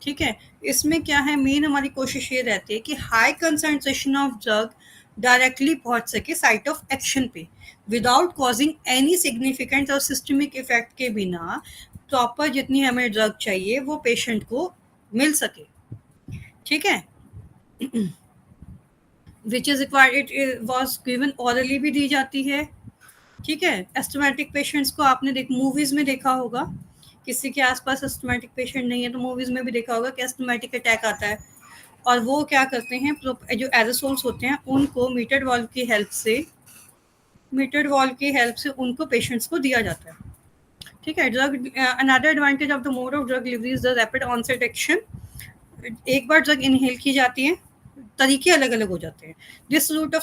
ठीक है, इसमें क्या है, मेन हमारी कोशिश ये रहती है कि high concentration of drug directly पहुंच सके साइट ऑफ एक्शन पे विदाउट कॉजिंग एनी सिग्निफिकेंट और सिस्टमिक इफेक्ट के बिना प्रॉपर जितनी हमें ड्रग चाहिए वो पेशेंट को मिल सके। ठीक है, which is required, it was given hourly भी दी जाती है। ठीक है, एस्थमेटिक पेशेंट्स को आपने मूवीज में देखा होगा, किसी के आसपास एस्थमेटिक पेशेंट नहीं है तो मूवीज में भी देखा होगा कि एस्थमेटिक अटैक आता है और वो क्या करते हैं, जो एरोसोल्स होते हैं उनको मीटर्ड वॉल्व की हेल्प से उनको पेशेंट्स को दिया जाता है। ठीक है, drug another advantage of the mode of drug delivery is the rapid onset action. एक बार ड्रग इनहेल की जाती है, तरीके अलग अलग हो जाते हैं। This route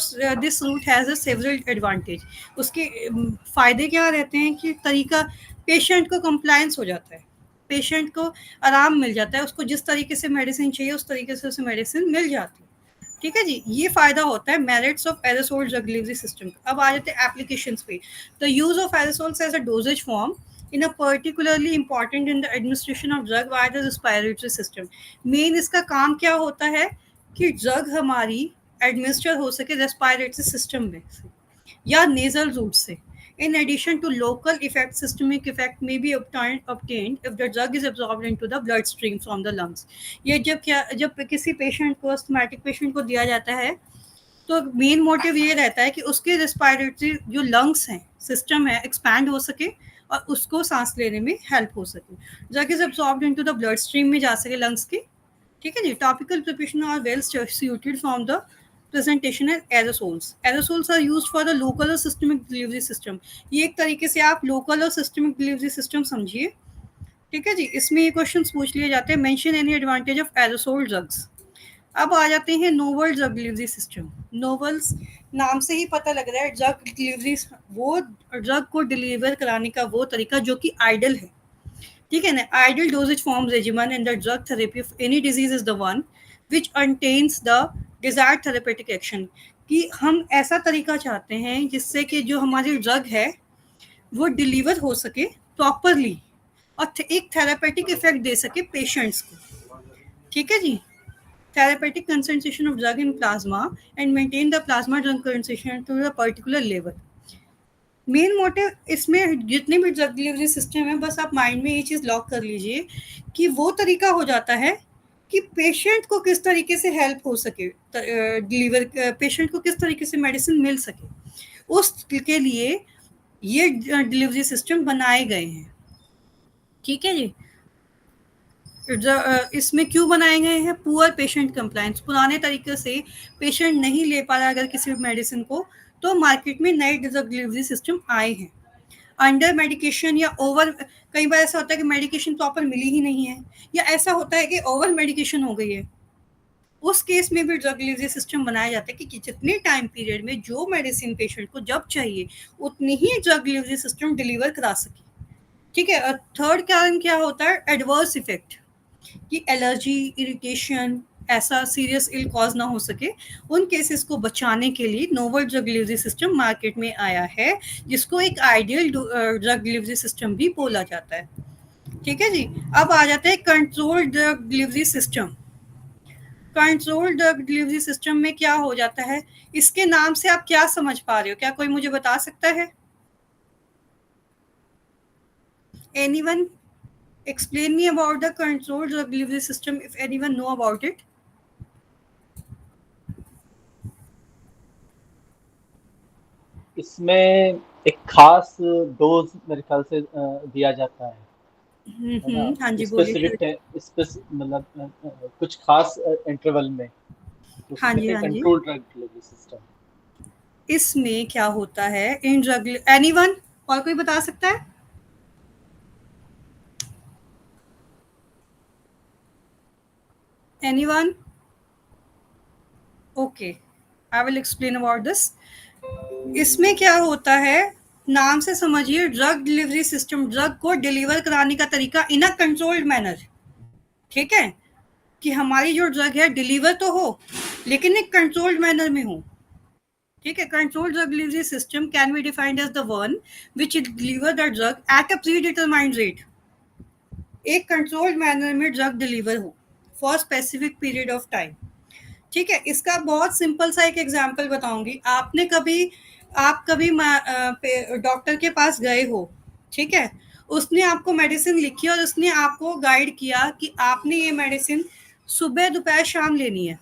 has a several advantage. उसके फायदे क्या रहते हैं कि तरीका, पेशेंट को कंप्लायंस हो जाता है, पेशेंट को आराम मिल जाता है, उसको जिस तरीके से मेडिसिन चाहिए उस तरीके से उसे मेडिसिन मिल जाती है। ठीक है जी, ये फायदा होता है merits of aerosol drug delivery system. अब आ जाते हैं एप्लीकेशंस पे। The use of aerosols as a dosage form in a particularly important in the administration of drug via the respiratory system। Main इसका काम क्या होता है कि ड्रग हमारी एडमिनिस्टर हो सके रेस्पिरेटरी सिस्टम में या नेजल रूट से। In addition to local effect, systemic effect may be obtained if the drug is absorbed into the bloodstream from the lungs। ये जब किसी पेशेंट को, अस्थमैटिक पेशेंट को दिया जाता है तो मेन मोटिव ये रहता है कि उसके रेस्पिरेटरी जो लंग्स हैं, सिस्टम है, एक्सपैंड हो सके और उसको सांस लेने में हेल्प हो सके। Drug is absorbed into the blood stream में जा सके लंग्स की। ठीक है जी, topical preparation are well suited from the presentation as aerosols। Aerosols are used for the local or systemic delivery system। ये एक तरीके से आप लोकल और सिस्टमिक डिलीवरी सिस्टम समझिए। ठीक है जी, इसमें ये क्वेश्चंस पूछ लिए जाते हैं, mention any advantage of aerosol drugs. अब आ जाते हैं novel drug delivery system. Novels नाम से ही पता लग रहा है, ड्रग डिलीवरी, वो ड्रग को डिलीवर कराने का वो तरीका जो कि आइडल है। ठीक है ना, ideal dosage form regimen in the drug therapy of any disease is the one which contains the desired therapeutic action. कि हम ऐसा तरीका चाहते हैं जिससे कि जो हमारी ड्रग है वो डिलीवर हो सके प्रॉपरली और एक थेरेपेटिक इफेक्ट दे सके पेशेंट्स को। ठीक है जी, therapeutic concentration of drug in plasma and maintain the plasma drug concentration to a particular level. Main motive इसमें जितने भी ड्रग डिलीवरी सिस्टम है, बस आप माइंड में ये चीज़ लॉक कर लीजिए कि वो तरीका हो जाता है कि पेशेंट को किस तरीके से हेल्प हो सके, पेशेंट को किस तरीके से मेडिसिन मिल सके, उसके लिए ये डिलीवरी सिस्टम बनाए गए हैं। ठीक है जी। इसमें क्यों बनाए गए हैं? पुअर पेशेंट कंप्लायंस, पुराने तरीके से पेशेंट नहीं ले पा रहा अगर किसी मेडिसिन को, तो मार्केट में नए ड्रग डिलीवरी सिस्टम आए हैं। अंडर मेडिकेशन या ओवर, कई बार ऐसा होता है कि मेडिकेशन प्रॉपर मिली ही नहीं है, या ऐसा होता है कि ओवर मेडिकेशन हो गई है, उस केस में भी ड्रग डिलीवरी सिस्टम बनाया जाता है कि जितने टाइम पीरियड में जो मेडिसिन पेशेंट को जब चाहिए उतनी ही ड्रग डिलीवरी सिस्टम डिलीवर करा सके। ठीक है। थर्ड कारण क्या होता है? एडवर्स इफेक्ट, कि एलर्जी, इरिटेशन, ऐसा सीरियस इल कॉज ना हो सके, उन केसेस को बचाने के लिए novel drug delivery system market में आया है, जिसको एक आइडियल ड्रग डिलीवरी सिस्टम भी बोला जाता है। ठीक है जी। अब आ जाते हैं control drug delivery system. Control drug delivery system में क्या हो जाता है? इसके नाम से आप क्या समझ पा रहे हो? क्या कोई मुझे बता सकता है? Anyone explain me about the controlled drug delivery system if anyone know about it? इसमें एक खास डोज मेरे ख्याल से दिया जाता है ना, हाँ जी, बोलिए। स्पेसिफिक मतलब कुछ खास इंटरवल में, उसको हाँ जी, कहते हैं हाँ जी। Control drug delivery system. इसमें क्या होता है इन ड्रग, एनीवन और कोई बता सकता है? Anyone? Okay, I will explain about this. इसमें क्या होता है, नाम से समझिए, ड्रग डिलीवरी सिस्टम, ड्रग को डिलीवर कराने का तरीका इन अ कंट्रोल्ड मैनर। ठीक है, कि हमारी जो ड्रग है डिलीवर तो हो लेकिन एक कंट्रोल्ड मैनर में हो। ठीक है। Control drug delivery system can be defined as the one which deliver the drug at a predetermined rate. एक कंट्रोल्ड मैनर में ड्रग डिलीवर हो for specific period of time. ठीक है। इसका बहुत सिंपल सा एक एग्जांपल बताऊंगी। आप कभी डॉक्टर के पास गए हो, ठीक है, उसने आपको मेडिसिन लिखी और उसने आपको गाइड किया कि आपने ये मेडिसिन सुबह दोपहर शाम लेनी है।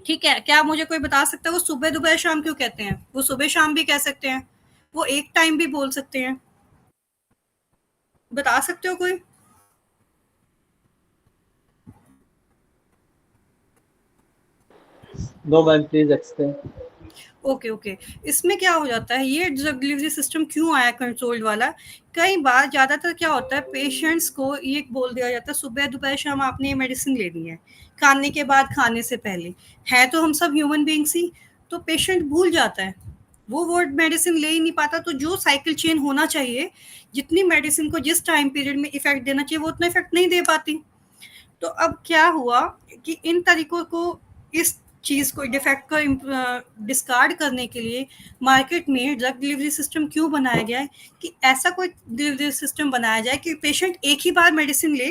ठीक है। क्या मुझे कोई बता सकता है वो सुबह दोपहर शाम क्यों कहते हैं? वो सुबह शाम भी कह सकते हैं, वो एक टाइम भी बोल सकते हैं। बता सकते हो कोई? No ma'am, please explain. Okay. इसमें क्या हो जाता है, ये ड्रग डिलीवरी सिस्टम क्यों आया कंट्रोल्ड वाला? कई बार ज़्यादातर क्या होता है, पेशेंट्स को ये बोल दिया जाता है सुबह दोपहर शाम आपने ये मेडिसिन लेनी है, खाने के बाद, खाने से पहले। है तो हम सब ह्यूमन बीइंग्स ही, तो पेशेंट भूल जाता है, वो मेडिसिन ले ही नहीं पाता। तो जो साइकिल चेन होना चाहिए, जितनी मेडिसिन को जिस टाइम पीरियड में इफेक्ट देना चाहिए, वो उतना इफेक्ट नहीं दे पाती। तो अब क्या हुआ कि इन तरीकों को, इस चीज़ को, डिफेक्ट को डिस्कार्ड करने के लिए मार्केट में ड्रग डिलीवरी सिस्टम क्यों बनाया गया है कि ऐसा कोई डिलीवरी सिस्टम बनाया जाए कि पेशेंट एक ही बार मेडिसिन ले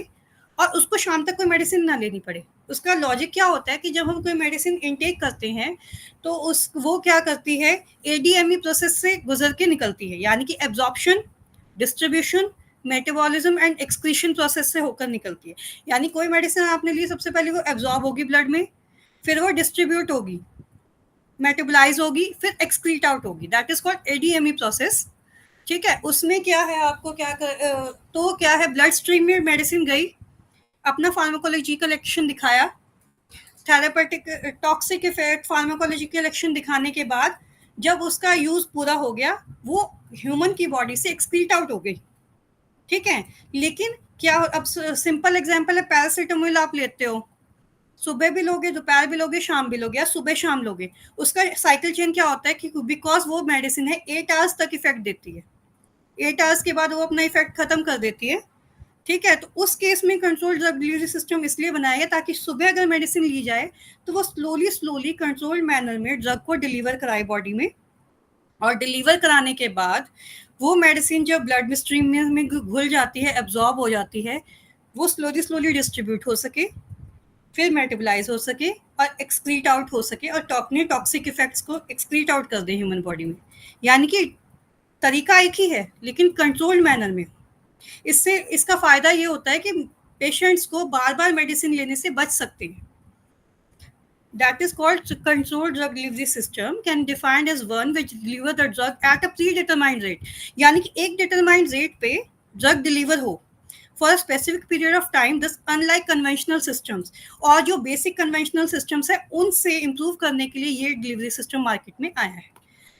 और उसको शाम तक कोई मेडिसिन ना लेनी पड़े। उसका लॉजिक क्या होता है कि जब हम कोई मेडिसिन इनटेक करते हैं तो वो क्या करती है, एडीएमई प्रोसेस से गुजर के निकलती है, यानी कि absorption, distribution, metabolism and excretion process से होकर निकलती है। यानी कोई मेडिसिन आपने ली, सबसे पहले वो एब्जॉर्ब होगी ब्लड में, फिर वो डिस्ट्रीब्यूट होगी, मेटाबोलाइज होगी, फिर एक्सक्रीट आउट होगी। That is called ADME process. ठीक है। उसमें क्या है, आपको तो क्या है, ब्लड स्ट्रीम में मेडिसिन गई, अपना फार्माकोलॉजिकल एक्शन दिखाया, therapeutic toxic effect, pharmacological action दिखाने के बाद जब उसका यूज पूरा हो गया, वो ह्यूमन की बॉडी से एक्सक्रीट आउट हो गई। ठीक है। लेकिन क्या, अब सिंपल एग्जांपल है, पैरासीटामोल आप लेते हो, सुबह भी लोगे, दोपहर भी लोगे, शाम भी लोगे, या सुबह शाम लोगे, उसका साइकिल चेन क्या होता है कि बिकॉज वो मेडिसिन है 8 आवर्स तक इफेक्ट देती है, 8 आवर्स के बाद वो अपना इफेक्ट खत्म कर देती है। ठीक है। तो उस केस में कंट्रोल ड्रग डिलीवरी सिस्टम इसलिए बनाया गया ताकि सुबह अगर मेडिसिन ली जाए तो वो स्लोली कंट्रोल्ड मैनर में ड्रग को डिलीवर कराए बॉडी में, और डिलीवर कराने के बाद वो मेडिसिन जब ब्लड स्ट्रीम में घुल जाती है, एब्जॉर्ब हो जाती है, वो स्लोली डिस्ट्रीब्यूट हो सके, फिर मेटाबोलाइज हो सके और एक्सक्रीट आउट हो सके और अपने टॉक्सिक इफेक्ट्स को एक्सक्रीट आउट कर दे ह्यूमन बॉडी में। यानी कि तरीका एक ही है लेकिन कंट्रोल्ड मैनर में। इससे इसका फायदा ये होता है कि पेशेंट्स को बार बार मेडिसिन लेने से बच सकते हैं। That is called controlled drug delivery system, can defined as one which deliver the drug at a predetermined rate। यानी कि एक determined rate पे drug deliver हो for a specific period of time, thus unlike conventional systems। और जो basic conventional systems है उनसे improve करने के लिए ये delivery system market में आया है।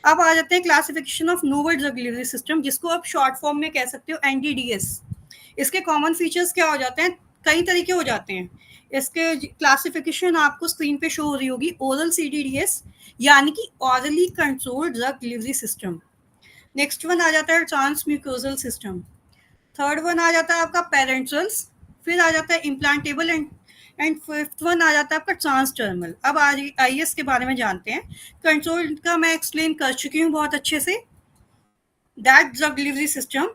अब आ जाते हैं classification of novel drug delivery system, जिसको आप शॉर्ट फॉर्म में कह सकते हो एनडीडीएस। इसके कॉमन फीचर्स क्या हो जाते हैं? कई तरीके हो जाते हैं। इसके क्लासिफिकेशन आपको स्क्रीन पे शो हो रही होगी। ओरल सीडीडीएस यानी कि orally controlled drug delivery system. Next one आ जाता है ट्रांसम्यूकोजल सिस्टम। थर्ड वन आ जाता है आपका पेरेंट्रल्स। फिर आ जाता है इम्प्लांटेबल एंड फिफ्थ वन आ जाता है आपका ट्रांसडर्मल। अब आइए इसके बारे में जानते हैं। कंट्रोल का मैं एक्सप्लेन कर चुकी हूँ बहुत अच्छे से। That drug delivery system,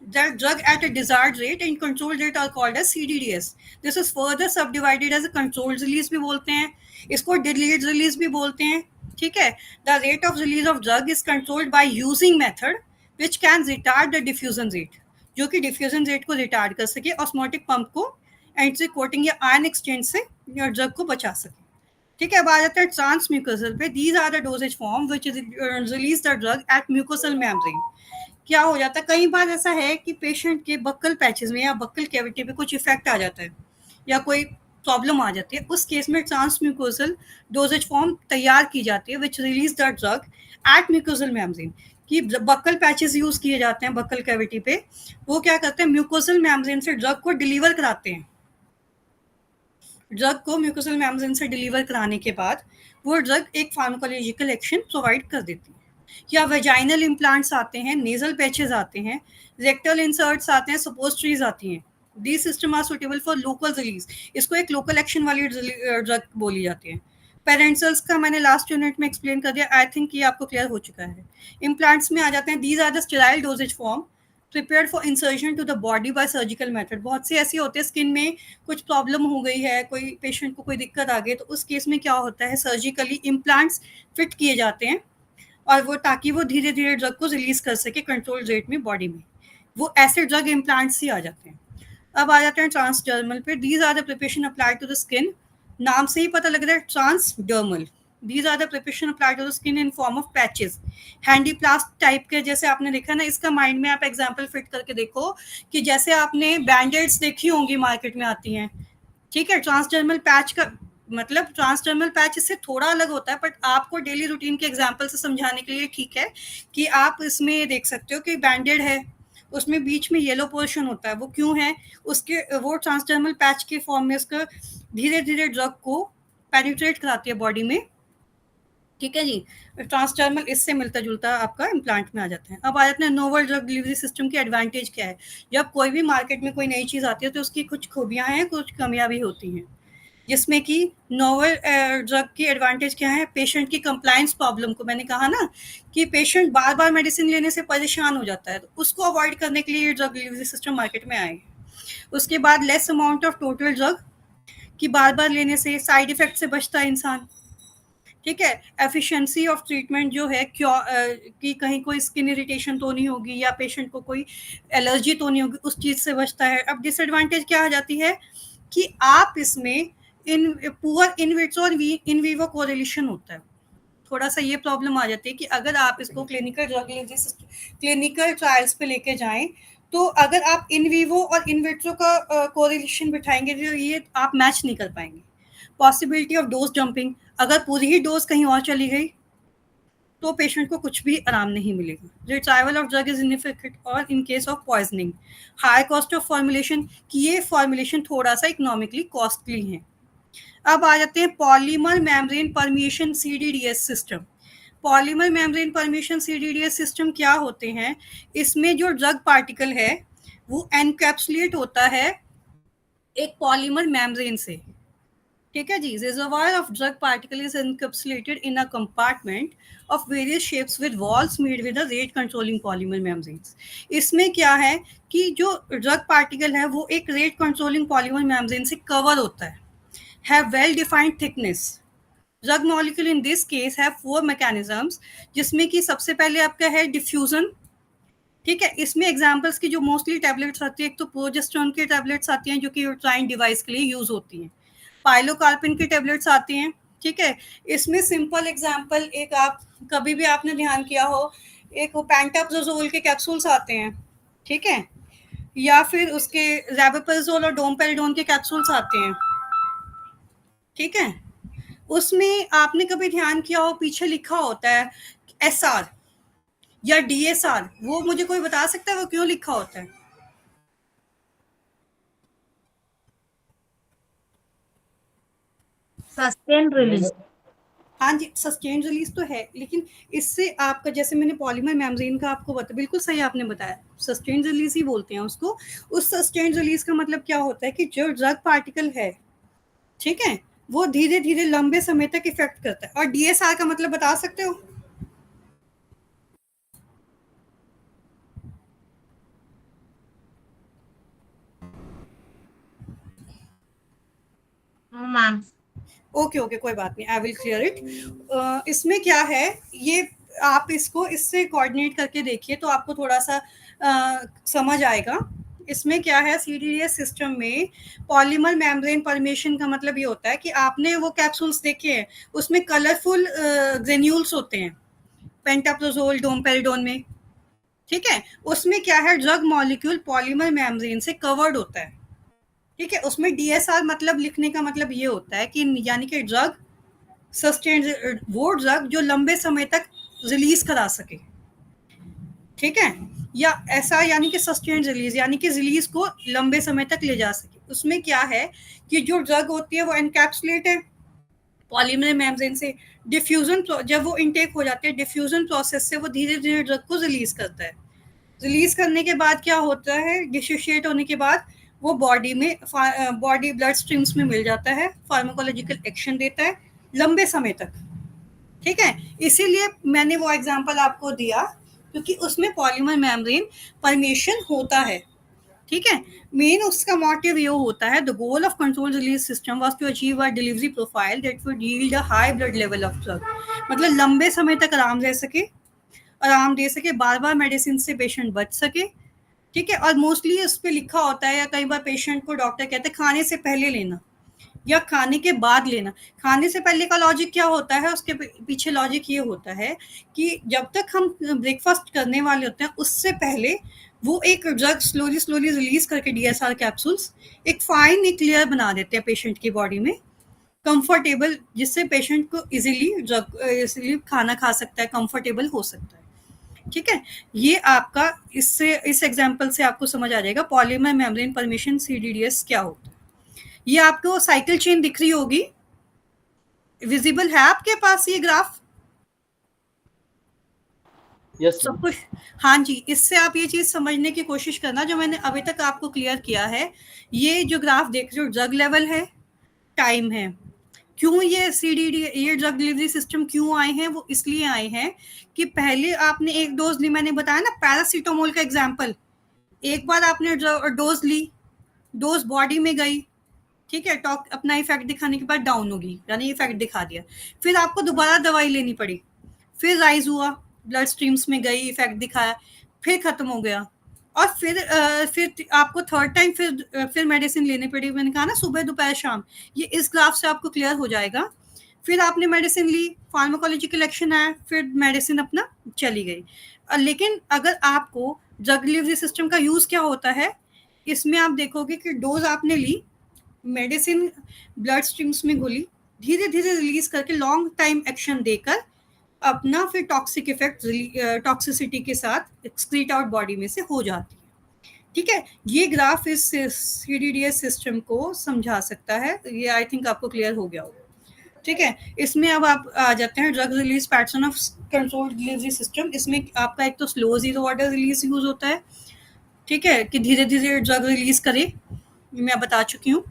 that drug at a desired rate and controlled rate are called as CDDS। This is further subdivided as a controlled release भी बोलते हैं, इसको delayed release भी बोलते हैं। ठीक है, the rate of release of drug is controlled by using method which can retard the diffusion rate, जो कि diffusion rate को retard कर सके, osmotic pump को entry coating या ion exchange से ड्रग को बचा सके। ठीक है, अब आ जाता है ट्रांसम्यूकोसल पे। These are the dosage form which release the drug at mucosal membrane। क्या हो जाता है, कई बार ऐसा है कि पेशेंट के बक्कल पैचेस में या बक्कल कैविटी पे कुछ इफेक्ट आ जाता है या कोई प्रॉब्लम आ जाती है। उस केस में ट्रांसम्यूकोसल डोजेज फॉर्म तैयार की जाती है विच release the drug eight mucosal membrane. कि बक्कल पैचेस यूज किए जाते हैं बक्कल कैविटी पे, वो क्या करते हैं, म्यूकोसल मेम्ब्रेन से ड्रग को डिलीवर कराते हैं। ड्रग को म्यूकोसल मेम्ब्रेन से डिलीवर कराने के बाद वो ड्रग एक फार्माकोलॉजिकल एक्शन प्रोवाइड कर देती है। या वेजाइनल इम्प्लांट्स आते हैं, नेजल पैचेस आते हैं, रेक्टल इंसर्ट्स आते हैं, सपोस्ट्रीज आती हैं। The system are suitable for local release. इसको एक लोकल एक्शन वाली ड्रग बोली जाती है। पेरेंट्रल्स का मैंने लास्ट यूनिट में एक्सप्लेन कर दिया, आई थिंक ये आपको क्लियर हो चुका है। इम्प्लांट्स में आ जाते हैं, these are the sterile dosage form prepared for insertion to the body by surgical method. बहुत सी ऐसी होती है स्किन में कुछ प्रॉब्लम हो गई है, कोई पेशेंट को कोई दिक्कत आ गई, तो उस केस में क्या होता है, सर्जिकली इम्प्लांट्स फिट किए जाते हैं और वो ताकि वो धीरे धीरे ड्रग को रिलीज कर सके कंट्रोल रेट में बॉडी में। वो ऐसे ड्रग इम्प्लांट्स ही आ जाते हैं। अब आ जाते हैं ट्रांसडर्मल पे। These are the preparation applied to the skin. नाम से ही पता लग रहा है transdermal. These are the preparation applied to the skin in form of patches, handy plast type के। जैसे आपने देखा ना, इसका माइंड में आप एग्जाम्पल फिट करके देखो कि जैसे आपने बैंडेड्स देखी होंगी मार्केट में आती हैं। ठीक है, ट्रांसडर्मल पैच का मतलब ट्रांसडर्मल पैच इससे थोड़ा अलग होता है, बट आपको डेली रूटीन के एग्जांपल से समझाने के लिए ठीक है कि आप इसमें देख सकते हो कि बैंडेड है, उसमें बीच में येलो पोर्शन होता है। वो क्यों है, उसके वो ट्रांसडर्मल पैच के फॉर्म में उसका धीरे धीरे ड्रग को पेनिट्रेट कराती है बॉडी में। ठीक है जी, ट्रांसडर्मल इससे मिलता जुलता आपका इम्प्लांट में आ जाता है। अब आ जाते हैं नोवल ड्रग डिलीवरी सिस्टम की एडवांटेज क्या है। जब कोई भी मार्केट में कोई नई चीज़ आती है तो उसकी कुछ खूबियाँ हैं, कुछ कमियाँ भी होती हैं, जिसमें कि नोवल ड्रग की एडवांटेज क्या है, पेशेंट की कंप्लायंस प्रॉब्लम को, मैंने कहा ना कि पेशेंट बार बार मेडिसिन लेने से परेशान हो जाता है, तो उसको अवॉइड करने के लिए ये ड्रग डिलीवरी सिस्टम मार्केट में आए। उसके बाद less amount of total drug, कि बार बार लेने से साइड इफेक्ट से बचता है इंसान। ठीक है, एफिशिएंसी ऑफ ट्रीटमेंट जो है, कि कहीं कोई स्किन इरिटेशन तो नहीं होगी या पेशेंट को कोई एलर्जी तो नहीं होगी, उस चीज़ से बचता है। अब डिसएडवांटेज क्या आ जाती है कि आप इसमें पुअर इन विट्रो और इन वीवो कोरिलेशन होता है। थोड़ा सा ये प्रॉब्लम आ जाती है कि अगर आप इसको क्लिनिकल ट्रायल्स पे लेके जाएं, तो अगर आप इन वीवो और इन विट्रो का कोरिलेशन बिठाएंगे तो ये आप मैच नहीं कर पाएंगे। पॉसिबिलिटी ऑफ डोज जंपिंग, अगर पूरी ही डोज कहीं और चली गई तो पेशेंट को कुछ भी आराम नहीं मिलेगा। Retrieval of drug is inefficient और in case of poisoning. High cost of formulation, कि ये फॉर्मुलेशन थोड़ा सा इकोनॉमिकली कॉस्टली है। अब आ जाते हैं polymer membrane permeation CDDS system. Polymer membrane permeation CDDS system क्या होते हैं, इसमें जो ड्रग पार्टिकल है वो एनकैप्सुलेट होता है एक पॉलीमर मेम्ब्रेन से। ठीक है जी, reservoir of drug particle is encapsulated in a compartment of various shapes with walls made with a rate controlling polymer membranes. इसमें क्या है कि जो ड्रग पार्टिकल है वो एक रेट कंट्रोलिंग पॉलीमर मेम्ब्रेन से कवर होता है। have well defined thickness. Drug molecule in this case है 4 मैकेनिज्म्स, जिसमें कि सबसे पहले आपका है डिफ्यूजन. ठीक है, इसमें एग्जांपल्स की जो मोस्टली टैबलेट्स आती है, एक तो प्रोजेस्टेरोन की टैबलेट्स आती हैं जो कि यूट्राइन डिवाइस के लिए यूज होती हैं. पाइलोकार्पिन की टैबलेट्स आती हैं. ठीक है, इसमें सिंपल एग्जांपल एक आप कभी भी आपने ध्यान किया हो, एक वो पेंटाप्रोजोल के कैप्सूल्स आते हैं. ठीक है, या फिर उसके रैबेपेजोल और डोमपेरिडोन के कैप्सूल्स आते हैं. ठीक है, उसमें आपने कभी ध्यान किया हो पीछे लिखा होता है SR या DSR, वो मुझे कोई बता सकता है वो क्यों लिखा होता है? Sustained release. हाँ जी, सस्टेन रिलीज तो है, लेकिन इससे आपका जैसे मैंने पॉलीमर मेम्ब्रेन का आपको बता, बिल्कुल सही आपने बताया, सस्टेन रिलीज ही बोलते हैं उसको. उस सस्टेन रिलीज का मतलब क्या होता है कि जो ड्रग पार्टिकल है, ठीक है, वो धीरे धीरे लंबे समय तक इफेक्ट करता है. और DSR का मतलब बता सकते हो? No, ma'am. ओके ओके, कोई बात नहीं, आई विल क्लियर इट. इसमें क्या है, ये आप इसको इससे कोऑर्डिनेट करके देखिए तो आपको थोड़ा सा समझ आएगा. इसमें क्या है, CDDS सिस्टम में पॉलीमर मेम्ब्रेन परमेशन का मतलब ये होता है कि आपने वो कैप्सूल्स देखे हैं, उसमें कलरफुल ग्रेन्यूल्स होते हैं पेंटाप्रोजोल डोमपेरिडोन में. ठीक है, उसमें क्या है, ड्रग मॉलिक्यूल पॉलीमर मेम्ब्रेन से कवर्ड होता है. ठीक है, उसमें DSR मतलब लिखने का मतलब ये होता है कि यानी कि ड्रग सस्टेन, वो ड्रग जो लंबे समय तक रिलीज करा सके. ठीक है, या ऐसा यानी कि सस्टेन रिलीज यानी कि रिलीज को लंबे समय तक ले जा सके. उसमें क्या है कि जो ड्रग होती है वो एनकैप्सुलेट है पॉलीमर मेम्ब्रेन से. डिफ्यूजन, जब वो इनटेक हो जाते हैं डिफ्यूजन प्रोसेस से वो धीरे धीरे ड्रग को रिलीज करता है. रिलीज करने के बाद क्या होता है, डिसोशिएट होने के बाद वो बॉडी में बॉडी ब्लड स्ट्रीम्स में मिल जाता है, फार्माकोलॉजिकल एक्शन देता है लंबे समय तक. ठीक है, इसीलिए मैंने वो एग्जांपल आपको दिया क्योंकि उसमें पॉलीमर मेम्ब्रेन परमेशन होता है. ठीक है, मेन उसका मोटिव ये होता है, the goal of control release system was to achieve a delivery profile that would yield a high blood level of drug. मतलब लंबे समय तक आराम रह सके, आराम दे सके, बार बार मेडिसिन से पेशेंट बच सके. ठीक है, और मोस्टली उस पर लिखा होता है या कई बार पेशेंट को डॉक्टर कहते हैं खाने से पहले लेना या खाने के बाद लेना. खाने से पहले का लॉजिक क्या होता है, उसके पीछे लॉजिक ये होता है कि जब तक हम ब्रेकफास्ट करने वाले होते हैं उससे पहले वो एक ड्रग स्लोली स्लोली रिलीज करके DSR कैप्सूल्स एक फाइन एक लेयर बना देते हैं पेशेंट की बॉडी में, कंफर्टेबल, जिससे पेशेंट को इजीली खाना खा सकता है, कंफर्टेबल हो सकता है. ठीक है, ये आपका इससे इस एग्जांपल से आपको समझ आ जाएगा पॉलीमर मेम्ब्रेन परमेशन CDDS क्या होता है. ये आपको साइकिल चेन दिख रही होगी, विजिबल है आपके पास ये ग्राफ? यस सब कुछ, हाँ जी. इससे आप ये चीज समझने की कोशिश करना जो मैंने अभी तक आपको क्लियर किया है. ये जो ग्राफ देख रहे हो ड्रग लेवल है, टाइम है. क्यों ये CDD, ये ड्रग डिलीवरी सिस्टम क्यों आए हैं, वो इसलिए आए हैं कि पहले आपने एक डोज ली, मैंने बताया ना पैरासीटामोल का एग्जांपल, एक बार आपने डोज ली, डोज बॉडी में गई, ठीक है, टॉक अपना इफेक्ट दिखाने के बाद डाउन होगी, यानी इफेक्ट दिखा दिया, फिर आपको दोबारा दवाई लेनी पड़ी, फिर राइज हुआ, ब्लड स्ट्रीम्स में गई, इफेक्ट दिखाया, फिर खत्म हो गया, और फिर आपको थर्ड टाइम फिर मेडिसिन लेनी पड़ी. मैंने कहा ना सुबह दोपहर शाम, ये इस ग्राफ से आपको क्लियर हो जाएगा. फिर आपने मेडिसिन ली, फार्माकोलॉजिकल एक्शन आया, फिर मेडिसिन अपना चली गई. लेकिन अगर आपको ड्रग डिलीवरी सिस्टम का यूज क्या होता है, इसमें आप देखोगे कि डोज आपने ली, मेडिसिन ब्लड स्ट्रीम्स में घुली, धीरे धीरे रिलीज करके लॉन्ग टाइम एक्शन देकर अपना फिर टॉक्सिक इफेक्ट टॉक्सिसिटी के साथ एक्सक्रीट आउट बॉडी में से हो जाती है. ठीक है, ये ग्राफ इस CDDS सिस्टम को समझा सकता है. ये आई थिंक आपको क्लियर हो गया होगा. ठीक है, इसमें अब आप आ जाते हैं drug release pattern of control delivery system. इसमें आपका एक तो slow zero order release use होता है. ठीक है, कि धीरे धीरे ड्रग रिलीज करे, मैं बता चुकी हूँ.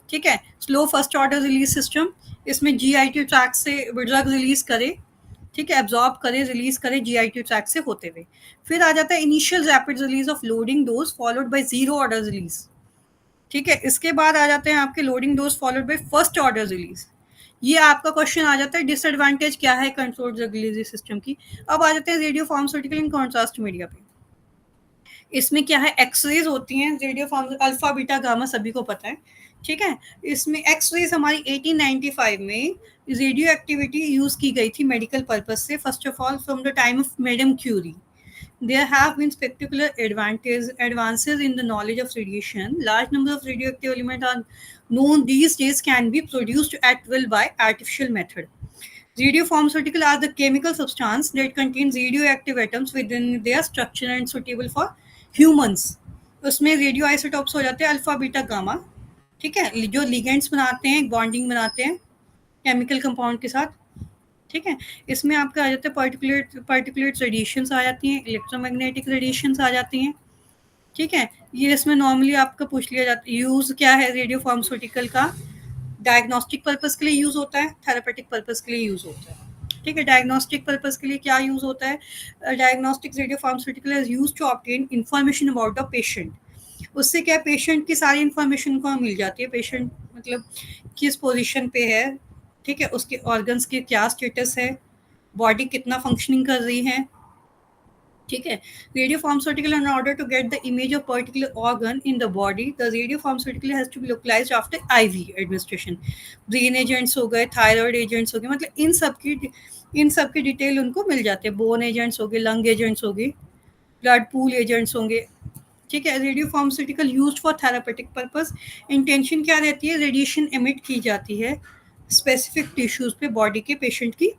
ठीक है, slow first order release system, इसमें GIT ट्रैक से ड्रग रिलीज करे, ठीक है, एब्जॉर्ब करे, रिलीज करे GIT ट्रैक से होते हुए. फिर आ जाता है initial rapid release of loading dose followed by zero order release. ठीक है, इसके बाद आ जाते हैं आपके loading dose followed by first order release. ये आपका क्वेश्चन आ जाता है डिसएडवांटेज क्या है कंट्रोल्ड रिलीज सिस्टम की। अब आ जाते हैं radio pharmaceutical in contrast media पे। इसमें क्या है, एक्सरेज होती हैं, radio pharm alpha beta gamma सभी को पता है, ठीक है। इसमें एक्सरेज हमारी 1895 में रेडियो एक्टिविटी यूज की गई थी मेडिकल पर्पज से। First of all from the time of madam Curie there have been spectacular advances in the knowledge of radiation. Large number of radioactive elements are known these days can be produced at will by artificial method. Radiopharmaceutical are the chemical substance that contains radioactive atoms within their structure and suitable for humans. उसमें radio isotopes हो जाते हैं alpha beta gamma, ठीक है, जो ligands बनाते हैं, bonding बनाते हैं केमिकल कंपाउंड के साथ, ठीक है। इसमें आपका आ जाता है पार्टिकुलेट रेडिएशंस आ जाती हैं, इलेक्ट्रोमैग्नेटिक रेडिएशंस आ जाती हैं, ठीक है। ये इसमें नॉर्मली आपका पूछ लिया जाता है यूज़ क्या है रेडियो फार्मास्यूटिकल का। डायग्नोस्टिक पर्पस के लिए यूज़ होता है, थेरापेटिक पर्पस के लिए यूज़ होता है, ठीक है। डायग्नोस्टिक पर्पस के लिए क्या यूज़ होता है, diagnostic radio pharmaceutical is use to obtain information about the patient. उससे क्या पेशेंट की सारी इन्फॉर्मेशन को मिल जाती है, पेशेंट मतलब किस पोजीशन पे है, ठीक है, उसके ऑर्गन्स के क्या स्टेटस है, बॉडी कितना फंक्शनिंग कर रही है, ठीक है। Radio pharmaceutical in order to get the image of particular organ in the body, the radio pharmaceutical has to be localised after IV administration. Brain agents हो गए, थायराइड एजेंट्स हो गए, मतलब इन सब की डिटेल उनको मिल जाते हैं। बोन एजेंट्स हो गए, लंग एजेंट्स हो गए, ब्लड पूल एजेंट्स होंगे, ठीक है। Radio pharmaceutical used for therapeutic purpose. Intention क्या रहती है, रेडिएशन एमिट की जाती है स्पेसिफिक टिश्यूज पे बॉडी के पेशेंट की,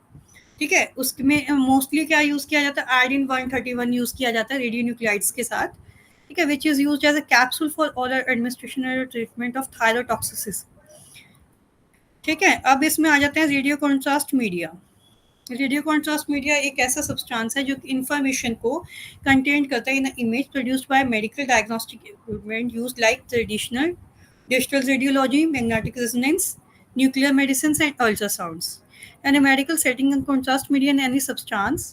ठीक है। उसमें मोस्टली क्या यूज किया जाता है, आयोडीन 131 यूज किया जाता है रेडियो न्यूक्लियाइड्स के साथ, ठीक है, which is used as a capsule for oral administration or treatment of thyrotoxicosis, ठीक है। अब इसमें आ जाते हैं radio contrast media. Radio contrast media एक ऐसा सब्सटेंस है जो इंफॉर्मेशन को कंटेन करता है इन image produced by medical diagnostic equipment used like traditional digital radiology, magnetic resonance, nuclear medicines and ultrasounds. In a medical setting, contrast media in any substance,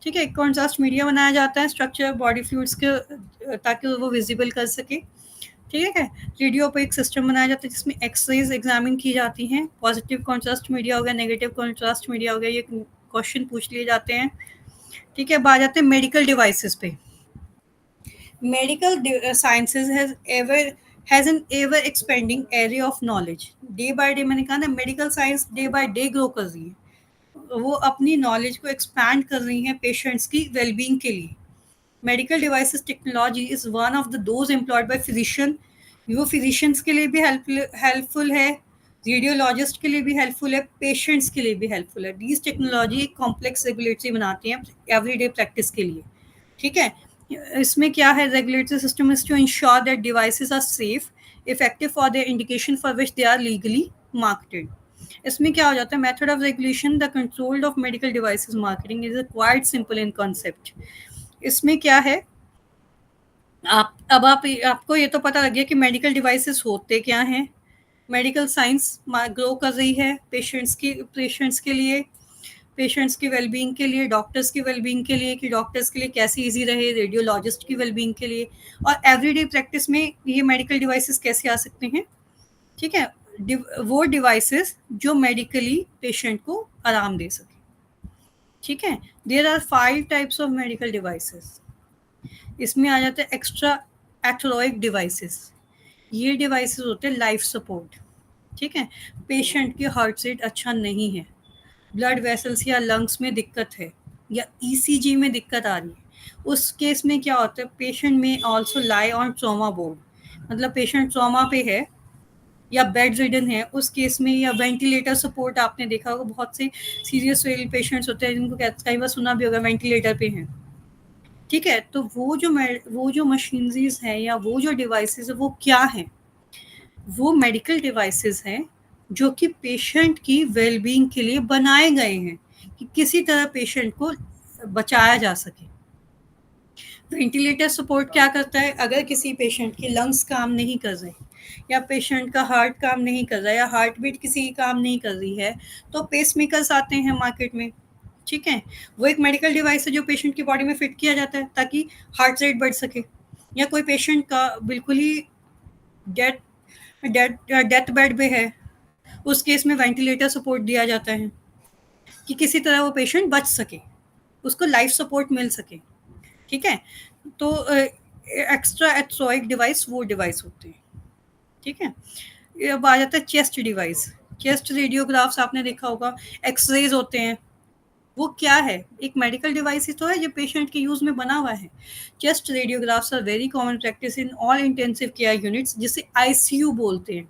ठीक है, contrast media बनाया जाता है स्ट्रक्चर बॉडी फ्लूइड्स के ताकि वो visible कर सके, ठीक है। रेडियो पे एक सिस्टम बनाया जाता है जिसमें एक्सरेज एग्जामिन की जाती हैं। पॉजिटिव कॉन्ट्रास्ट मीडिया हो गया, नेगेटिव कॉन्ट्रास्ट मीडिया हो गया, ये क्वेश्चन पूछ लिए जाते हैं, ठीक है। अब आ जाते हैं मेडिकल डिवाइसेस पे। Medical sciences has an ever expanding area of knowledge. Day by day मैंने कहा ना, medical science day by day grow कर रही है, वो अपनी नॉलेज को एक्सपैंड कर रही है पेशेंट्स की वेलबींग के लिए। Medical devices technology is one of the those employed by physician. वो फिजिशियंस के लिए भी हेल्पफुल है, रेडियोलॉजिस्ट के लिए भी हेल्पफुल है, पेशेंट्स के लिए भी हेल्पफुल है। दीज टेक्नोलॉजी कॉम्प्लेक्स रेगुलेटरी बनाती हैं एवरीडे प्रैक्टिस के लिए, ठीक है। इसमें क्या है, regulatory system is to ensure that devices are safe effective for their indication for which they are legally marketed. इसमें क्या हो जाता है, method of regulation the control of medical devices marketing is quite simple in concept. इसमें क्या है, आपको ये तो पता लग गया कि मेडिकल डिवाइसेस होते क्या हैं। मेडिकल साइंस ग्रो कर रही है पेशेंट्स के लिए, पेशेंट्स की वेलबींग के लिए, डॉक्टर्स की वेलबींग के लिए कि डॉक्टर्स के लिए कैसे इजी रहे, रेडियोलॉजिस्ट की वेलबींग के लिए, और एवरीडे प्रैक्टिस में ये मेडिकल डिवाइसेस कैसे आ सकते हैं, ठीक है। वो डिवाइसेस जो मेडिकली पेशेंट को आराम दे सके, ठीक है। There are 5 types of medical devices. इसमें आ जाते हैं एक्स्ट्रा एथरोइक डिवाइसेस। ये डिवाइसेस होते हैं लाइफ सपोर्ट, ठीक है। पेशेंट की हार्ट रेट अच्छा नहीं है, ब्लड वेसल्स या लंग्स में दिक्कत है, या ईसीजी में दिक्कत आ रही है, उस केस में क्या होता है, पेशेंट में also lie on trauma board, मतलब पेशेंट ट्रॉमा पे है या बेड रिडन है, उस केस में, या वेंटिलेटर सपोर्ट आपने देखा होगा, बहुत से सीरियस फेल पेशेंट्स होते हैं जिनको कई बार सुना भी होगा वेंटिलेटर पे हैं, ठीक है। तो वो जो मशीनरीज हैं या वो जो डिवाइसेस है वो क्या हैं, वो मेडिकल डिवाइसेस हैं जो कि पेशेंट की वेलबींग के लिए बनाए गए हैं कि किसी तरह पेशेंट को बचाया जा सके। वेंटिलेटर सपोर्ट क्या करता है, अगर किसी पेशेंट की लंग्स काम नहीं कर रहे या पेशेंट का हार्ट काम नहीं कर रहा है या हार्ट बीट किसी की काम नहीं कर रही है, तो पेसमेकर्स आते हैं मार्केट में, ठीक है। वो एक मेडिकल डिवाइस है जो पेशेंट की बॉडी में फिट किया जाता है ताकि हार्ट रेट बढ़ सके, या कोई पेशेंट का बिल्कुल ही डेथ डेथ बेड पे है, उस केस में वेंटिलेटर सपोर्ट दिया जाता है कि किसी तरह वो पेशेंट बच सके, उसको लाइफ सपोर्ट मिल सके, ठीक है। तो एक्स्ट्रा एथ्रोइक डिवाइस वो डिवाइस होते हैं, ठीक है। ये अब आ जाता है चेस्ट डिवाइस। चेस्ट रेडियोग्राफ्स आपने देखा होगा, एक्सरेज होते हैं, वो क्या है? एक मेडिकल डिवाइस ही तो है जो पेशेंट के यूज में बना हुआ है। Chest radiographs are very common practice in all intensive care units, जिसे आईसीयू बोलते हैं,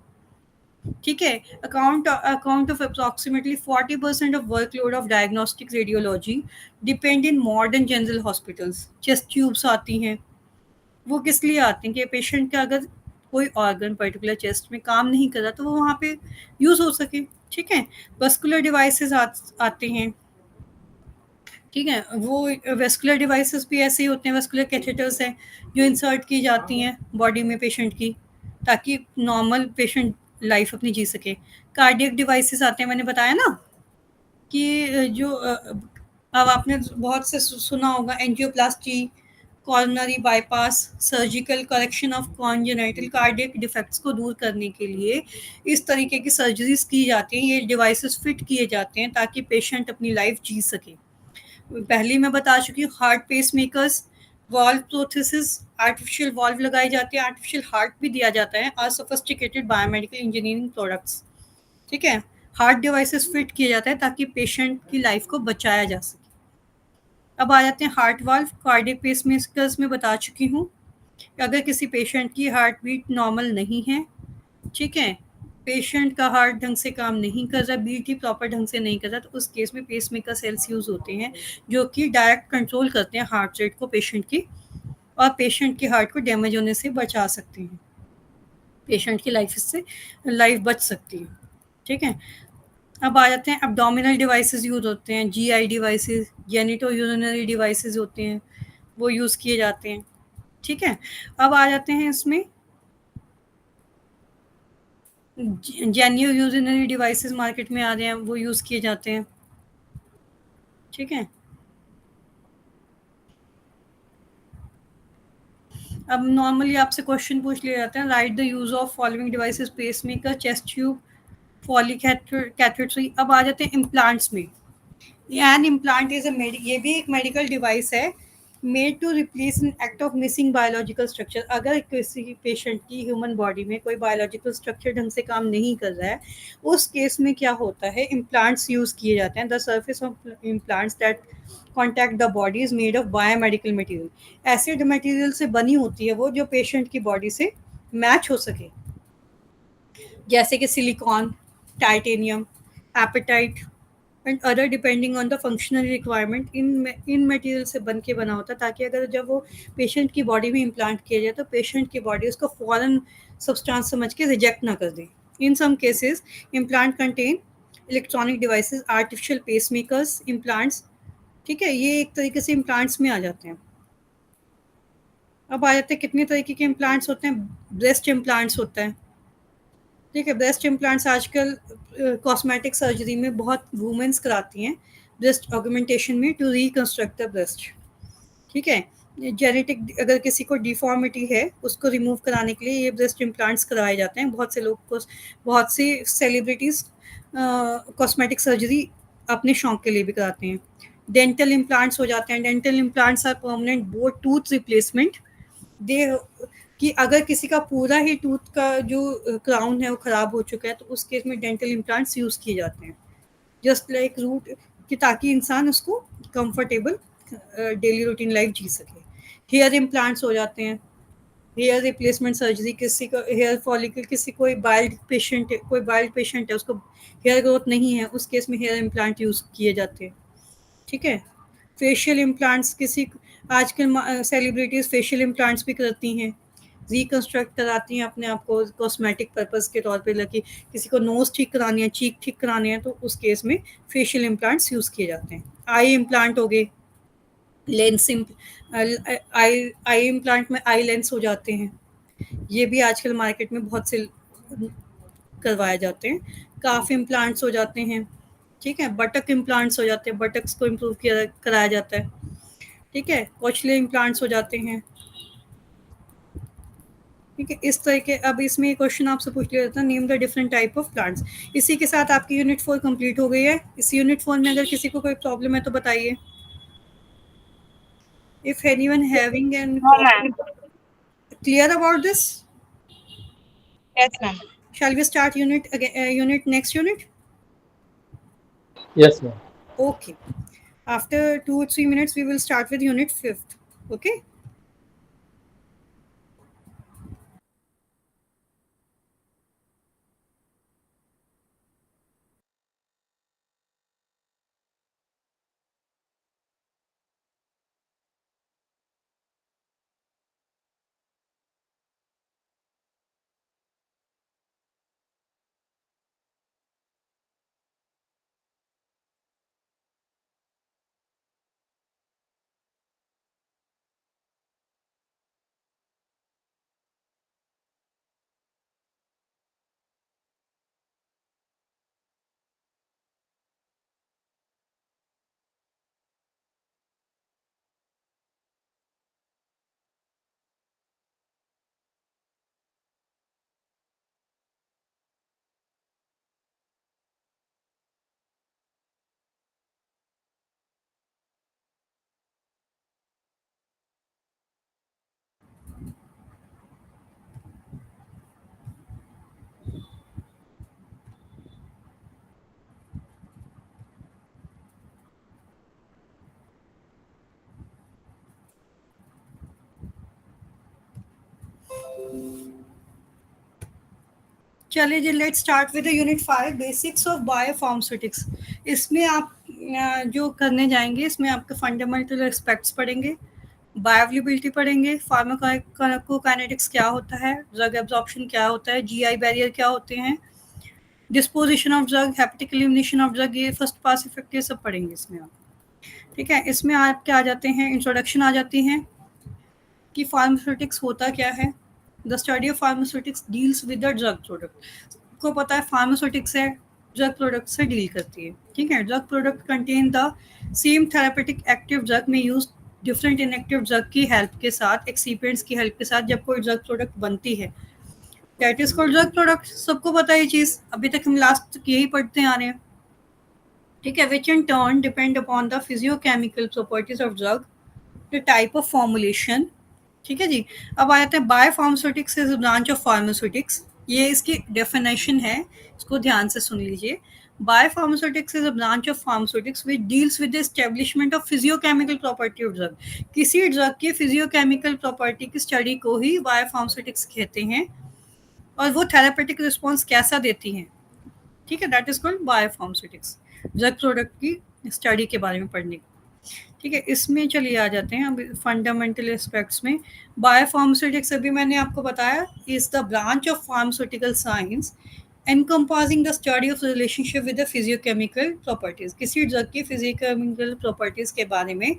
ठीक है। Account of approximately 40% of workload of diagnostic radiology depend in modern general hospitals. Chest tubes आती हैं, वो किस लिए आते हैं कि पेशेंट का अगर कोई ऑर्गन पर्टिकुलर चेस्ट में काम नहीं कर रहा तो वो वहाँ पे यूज हो सके, ठीक है। वस्कुलर डिवाइसेस आते हैं, ठीक है। वो वेस्कुलर डिवाइसेस भी ऐसे ही होते हैं, वेस्कुलर कैथेटर्स हैं जो इंसर्ट की जाती हैं बॉडी में पेशेंट की, ताकि नॉर्मल पेशेंट लाइफ अपनी जी सके। कार्डियक डिवाइसेस आते हैं, मैंने बताया ना कि जो अब आपने बहुत से सुना होगा, angioplasty, coronary bypass, surgical correction of congenital cardiac defects को दूर करने के लिए इस तरीके की सर्जरीज की जाती हैं। ये डिवाइसेस फिट किए जाते हैं ताकि पेशेंट अपनी लाइफ जी सके। पहले मैं बता चुकी हूँ, heart pace makers, valve prosthesis, artificial valve लगाई जाती है, आर्टिफिशियल हार्ट भी दिया जाता है, और सोफिस्टिकेटेड बायोमेडिकल इंजीनियरिंग प्रोडक्ट्स, ठीक है। हार्ट डिवाइसेस फिट किया जाता है ताकि पेशेंट की लाइफ को बचाया जा सके। अब आ जाते हैं हार्ट वाल्व। कार्डियक पेसमेकर्स में बता चुकी हूँ, अगर किसी पेशेंट की हार्ट बीट नॉर्मल नहीं है, ठीक है, पेशेंट का हार्ट ढंग से काम नहीं कर रहा, बीट ही प्रॉपर ढंग से नहीं कर रहा, तो उस केस में पेसमेकर सेल्स यूज होते हैं जो कि डायरेक्ट कंट्रोल करते हैं हार्ट रेट को पेशेंट की, और पेशेंट की हार्ट को डैमेज होने से बचा सकते हैं, पेशेंट की लाइफ बच सकती है, ठीक है। अब आ जाते हैं एब्डोमिनल डिवाइसेस यूज होते हैं, GI devices, genito urinary devices होते हैं, वो यूज़ किए जाते हैं, ठीक है। अब आ जाते हैं इसमें जेन्यू यूरिनरी डिवाइसेस मार्केट में आ रहे हैं, वो यूज़ किए जाते हैं, ठीक है। अब नॉर्मली आपसे क्वेश्चन पूछ लिया जाता है, write the use of following devices, pacemaker, chest tube, catheter. अब आ जाते हैं इम्प्लांट्स में। एन इम्प्लांट इज ये भी एक मेडिकल डिवाइस है, made to replace an act of missing biological structure. अगर किसी पेशेंट की ह्यूमन बॉडी में कोई बायोलॉजिकल स्ट्रक्चर ढंग से काम नहीं कर रहा है, उस केस में क्या होता है, इम्प्लांट्स यूज किए जाते हैं। The surface of implants that contact the body is made of biomedical material. Acid material से बनी होती है वो, जो पेशेंट की बॉडी से मैच हो सके, जैसे कि silicon, titanium, apatite and other, depending on the functional requirement. इन मटेरियल से बन के बना होता है, ताकि अगर जब वो पेशेंट की बॉडी में इम्प्लांट किया जाए तो पेशेंट की बॉडी उसको फॉरेन सब्सटेंस समझ के रिजेक्ट ना कर दे। In some cases implant contain electronic devices, artificial pacemakers, implants, ठीक है। ये एक तरीके से इम्प्लांट्स में आ जाते हैं। अब आ जाते हैं कितने तरीके के इम्प्लांट्स होते हैं। ब्रेस्ट इम्प्लांट्स होता है, ठीक है। ब्रेस्ट इम्प्लांट्स आजकल कॉस्मेटिक सर्जरी में बहुत वुमेन्स कराती हैं, ब्रेस्ट ऑगमेंटेशन में, टू रिकंस्ट्रक्ट द ब्रेस्ट, ठीक है। जेनेटिक अगर किसी को डिफॉर्मिटी है उसको रिमूव कराने के लिए ये ब्रेस्ट इम्प्लांट्स कराए जाते हैं। बहुत से लोग को, बहुत सी सेलिब्रिटीज़ कॉस्मेटिक सर्जरी अपने शौक के लिए भी कराते हैं। डेंटल इम्प्लांट्स हो जाते हैं। Dental implants are permanent both tooth replacement. दे कि अगर किसी का पूरा ही टूथ का जो क्राउन है वो ख़राब हो चुका है, तो उस केस में डेंटल इम्प्लांट्स यूज़ किए जाते हैं, जस्ट लाइक रूट, कि ताकि इंसान उसको कंफर्टेबल डेली रूटीन लाइफ जी सके। हेयर इम्प्लांट्स हो जाते हैं। हेयर रिप्लेसमेंट सर्जरी, किसी का हेयर फॉलिकल, किसी कोई बाइल्ड पेशेंट है, उसको हेयर ग्रोथ नहीं है, उस केस में हेयर इम्प्लांट यूज़ किए जाते हैं, ठीक है। फेशियल इम्प्लांट्स, किसी आजकल सेलिब्रिटीज़ फेशियल इम्प्लांट्स भी करती हैं, रिकंस्ट्रक्ट कराती हैं अपने आप को कॉस्मेटिक पर्पस के तौर पे, लगी किसी को नोज़ ठीक करानी है, चीक ठीक करानी है, तो उस केस में फेशियल इम्प्लांट्स यूज़ किए जाते हैं। आई इम्प्लांट हो गए, लेंस आई इम्प्लांट में आई लेंस हो जाते हैं, ये भी आजकल मार्केट में बहुत से करवाए जाते हैं। काफ इम्प्लांट्स हो जाते हैं, ठीक है। बटक इम्प्लांट्स हो जाते हैं, बटक्स को इम्प्रूव किया कराया जाता है, ठीक है। कोचले इम्प्लांट्स हो जाते हैं। ठीक है, इस तरह के। अब इसमें क्वेश्चन आपसे पूछ लिया जाता है, name the different type of plants. इसी के साथ आपकी यूनिट 4 कंप्लीट हो गई है। इस यूनिट 4 में अगर किसी को कोई प्रॉब्लम है तो बताइए। If anyone having an No, ma'am. Clear about this, Yes, ma'am. shall we start unit next unit? Yes, ma'am. Okay, after 2 or 3 minutes we will start with unit 5th. Okay, चलिए जी, let start with unit 5, basics of biopharmaceutics. इसमें आप जो करने जाएंगे, इसमें आपके fundamental aspects पढ़ेंगे, बायोअवेलेबिलिटी पढ़ेंगे, फार्माकोकाइनेटिक्स क्या होता है, ड्रग एब्जॉर्प्शन क्या होता है, जीआई बैरियर क्या होते हैं, disposition of drug, hepatic elimination of drug, ये फर्स्ट पास इफेक्ट, ये सब पढ़ेंगे इसमें आप। ठीक है, इसमें आप क्या आ जाते हैं, इंट्रोडक्शन आ जाती हैं कि फार्मास्यूटिक्स होता क्या है। The study of pharmaceutics deals with the drug product. को पता है फार्मास्यूटिक्स है, ड्रग प्रोडक्ट से डील करती है। ठीक है, drug product contain the same therapeutic active drug में यूज डिफरेंट इनएक्टिव ड्रग की हेल्प के साथ, एक्सीपिएंट्स की हेल्प के साथ जब कोई ड्रग प्रोडक्ट बनती है, that is called drug product. सबको पता है ये चीज, अभी तक हम लास्ट तक यही पढ़ते आ रहे हैं। ठीक है, which in turn depend upon the physiochemical properties of drug, the type of formulation. ठीक है जी, अब आ जाते हैं biopharmaceutics is branch of pharmaceutics. ये इसकी डेफिनेशन है, इसको ध्यान से सुन लीजिए। Biopharmaceutics is a branch of pharmaceutics which deals with the establishment of physicochemical property of drug. किसी ड्रग की फिजियोकेमिकल प्रॉपर्टी की स्टडी को ही बायोफार्मास्यूटिक्स कहते हैं, और वो थेरेपेटिक रिस्पॉन्स कैसा देती हैं। ठीक है, that is called biopharmaceutics, drug product की स्टडी के बारे में पढ़ने की। ठीक है, इसमें चलिए आ जाते हैं अब फंडामेंटल एस्पेक्ट्स में। बायोफार्मास्यूटिक्स अभी मैंने आपको बताया is the branch of pharmaceutical science encompassing the study of relationship with the physiochemical properties. किसी ड्रग की फिजियोकेमिकल प्रॉपर्टीज के बारे में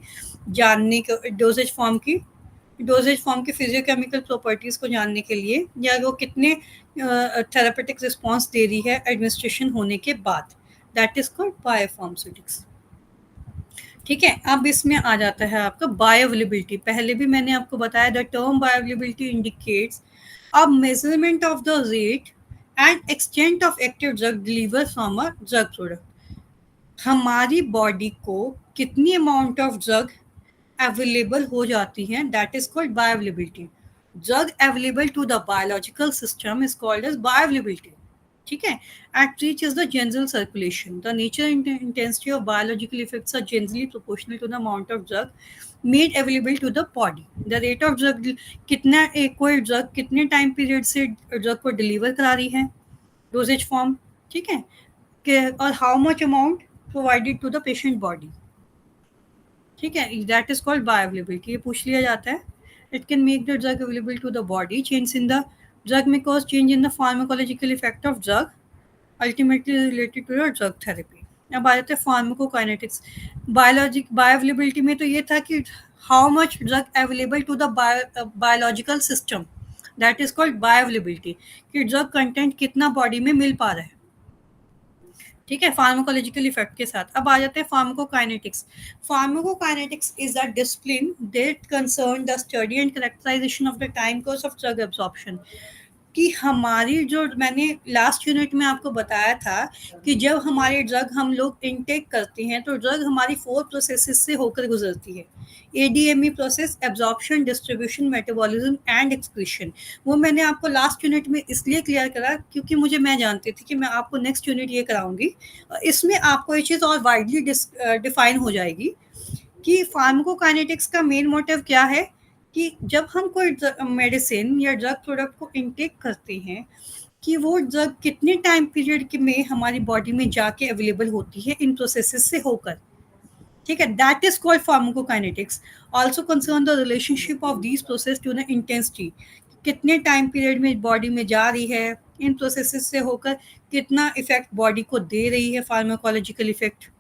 जानने के, डोजेज फॉर्म की फिजियोकेमिकल प्रॉपर्टीज को जानने के लिए, या वो कितने थेरेपेटिक रिस्पॉन्स दे रही है एडमिनिस्ट्रेशन होने के बाद, दैट इज कॉल्ड बायोफार्मास्यूटिक्स। ठीक है, अब इसमें आ जाता है आपका बायोअवेलेबिलिटी। पहले भी मैंने आपको बताया the term bioavailability indicates a measurement of the rate and extent of active drug deliver from a drug product. हमारी बॉडी को कितनी अमाउंट ऑफ ड्रग अवेलेबल हो जाती है, that is called bioavailability. Drug available to the biological system is called as bioavailability. ठीक है, at reach is the general circulation. The nature and intensity of biological effects are generally proportional to the amount of drug made available to the body. The rate of drug, कितना कोई drug कितने time period से drug को deliver करा रही है, dosage form. ठीक है, और how much amount provided to the patient body. ठीक है, दैट इज कॉल्ड बायोअवेलेबिलिटी। ये पूछ लिया जाता है। It can make the drug available to the body, change in the drug में cause change in the pharmacological effect of drug ultimately related to drug therapy. अब आ जाते हैं फार्माकोकाइनेटिक्स। बायोअवेलेबिलिटी में तो ये था कि how much drug available to the biological system, that is called bioavailability, कि ड्रग कंटेंट कितना बॉडी में मिल पा रहा है। ठीक है, फार्माकोलॉजिकल इफेक्ट के साथ। अब आ जाते हैं pharmacokinetics. Pharmacokinetics is a discipline that concern the study and characterisation of the time course of drug absorption. कि हमारी जो मैंने लास्ट यूनिट में आपको बताया था कि जब हमारे ड्रग हम लोग इनटेक करते हैं तो ड्रग हमारी 4 प्रोसेसेस से होकर गुजरती है। ADME process, absorption, distribution, metabolism and excretion. वो मैंने आपको लास्ट यूनिट में इसलिए क्लियर करा क्योंकि मैं जानती थी कि मैं आपको नेक्स्ट यूनिट ये कराऊंगी। इसमें आपको ये चीज़ और वाइडली डिफाइन हो जाएगी कि फार्माकोकाइनेटिक्स का मेन मोटिव क्या है, कि जब हम कोई मेडिसिन या ड्रग प्रोडक्ट को इनटेक करते हैं कि वो ड्रग कितने टाइम पीरियड में हमारी बॉडी में जाके अवेलेबल होती है इन प्रोसेसेस से होकर। ठीक है, that is called pharmacokinetics. Also concern the relationship of these process to the intensity. कितने टाइम पीरियड में बॉडी में जा रही है इन प्रोसेसेस से होकर, कितना इफेक्ट बॉडी को दे रही है फार्माकोलॉजिकल इफेक्ट।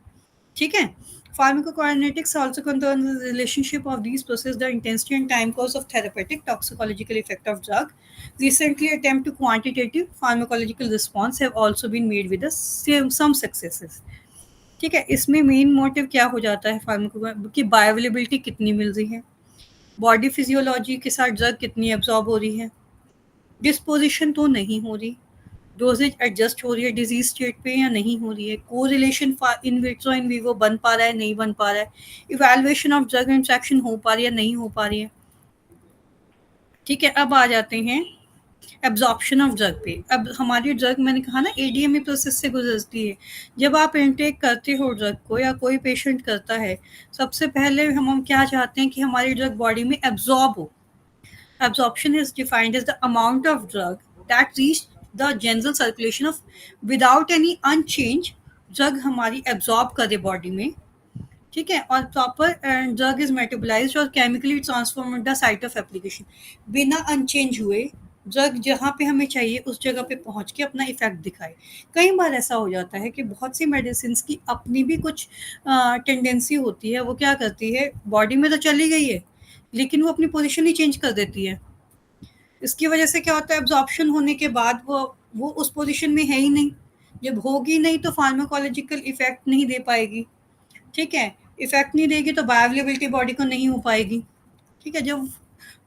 ठीक है, pharmacokinetics also concerns the relationship of these processes, the intensity and time course of therapeutic toxicological effect of drug. Recently, attempts to quantitative pharmacological response have also been made with the some successes. ठीक है, इसमें main motive क्या हो जाता है pharmaco की bioavailability कितनी मिल रही है, बॉडी फिजियोलॉजी के साथ ड्रग कितनी एब्जॉर्ब हो रही है, डिस्पोजिशन तो नहीं हो रही, डोजेज एडजस्ट हो रही है डिजीज स्टेट पे या नहीं हो रही है, को relation in vitro in vivo बन पा रहा है नहीं बन पा रहा है, इवैल्यूएशन ऑफ ड्रग इंट्रैक्शन हो पा रही है नहीं हो पा रही है। ठीक है, अब आ जाते हैं एब्जॉर्प्शन ऑफ ड्रग पे। अब हमारी ड्रग मैंने कहा ना एडीएमई प्रोसेस से गुजरती है। जब आप इनटेक करते हो ड्रग को या कोई पेशेंट करता है, सबसे पहले हम क्या चाहते हैं कि हमारी ड्रग बॉडी में एब्जॉर्ब हो। Absorption is defined as the amount of drug that reach the general circulation of without any unchange drug हमारी absorb करे बॉडी में। ठीक है, और प्रॉपर ड्रग इज मेटाबोलाइज्ड और chemically transform the site of application. बिना unchange हुए drug जहाँ पे हमें चाहिए उस जगह पे पहुँच के अपना इफेक्ट दिखाए। कई बार ऐसा हो जाता है कि बहुत सी मेडिसिन की अपनी भी कुछ टेंडेंसी होती है, वो क्या करती है बॉडी में तो चली गई है लेकिन वो अपनी पोजीशन ही चेंज कर देती है। इसकी वजह से क्या होता है, एब्जॉर्प्शन होने के बाद वो उस पोजीशन में है ही नहीं। जब होगी नहीं तो फार्माकोलॉजिकल इफेक्ट नहीं दे पाएगी। ठीक है, इफेक्ट नहीं देगी तो बायोअवेलेबिलिटी बॉडी को नहीं हो पाएगी। ठीक है, जब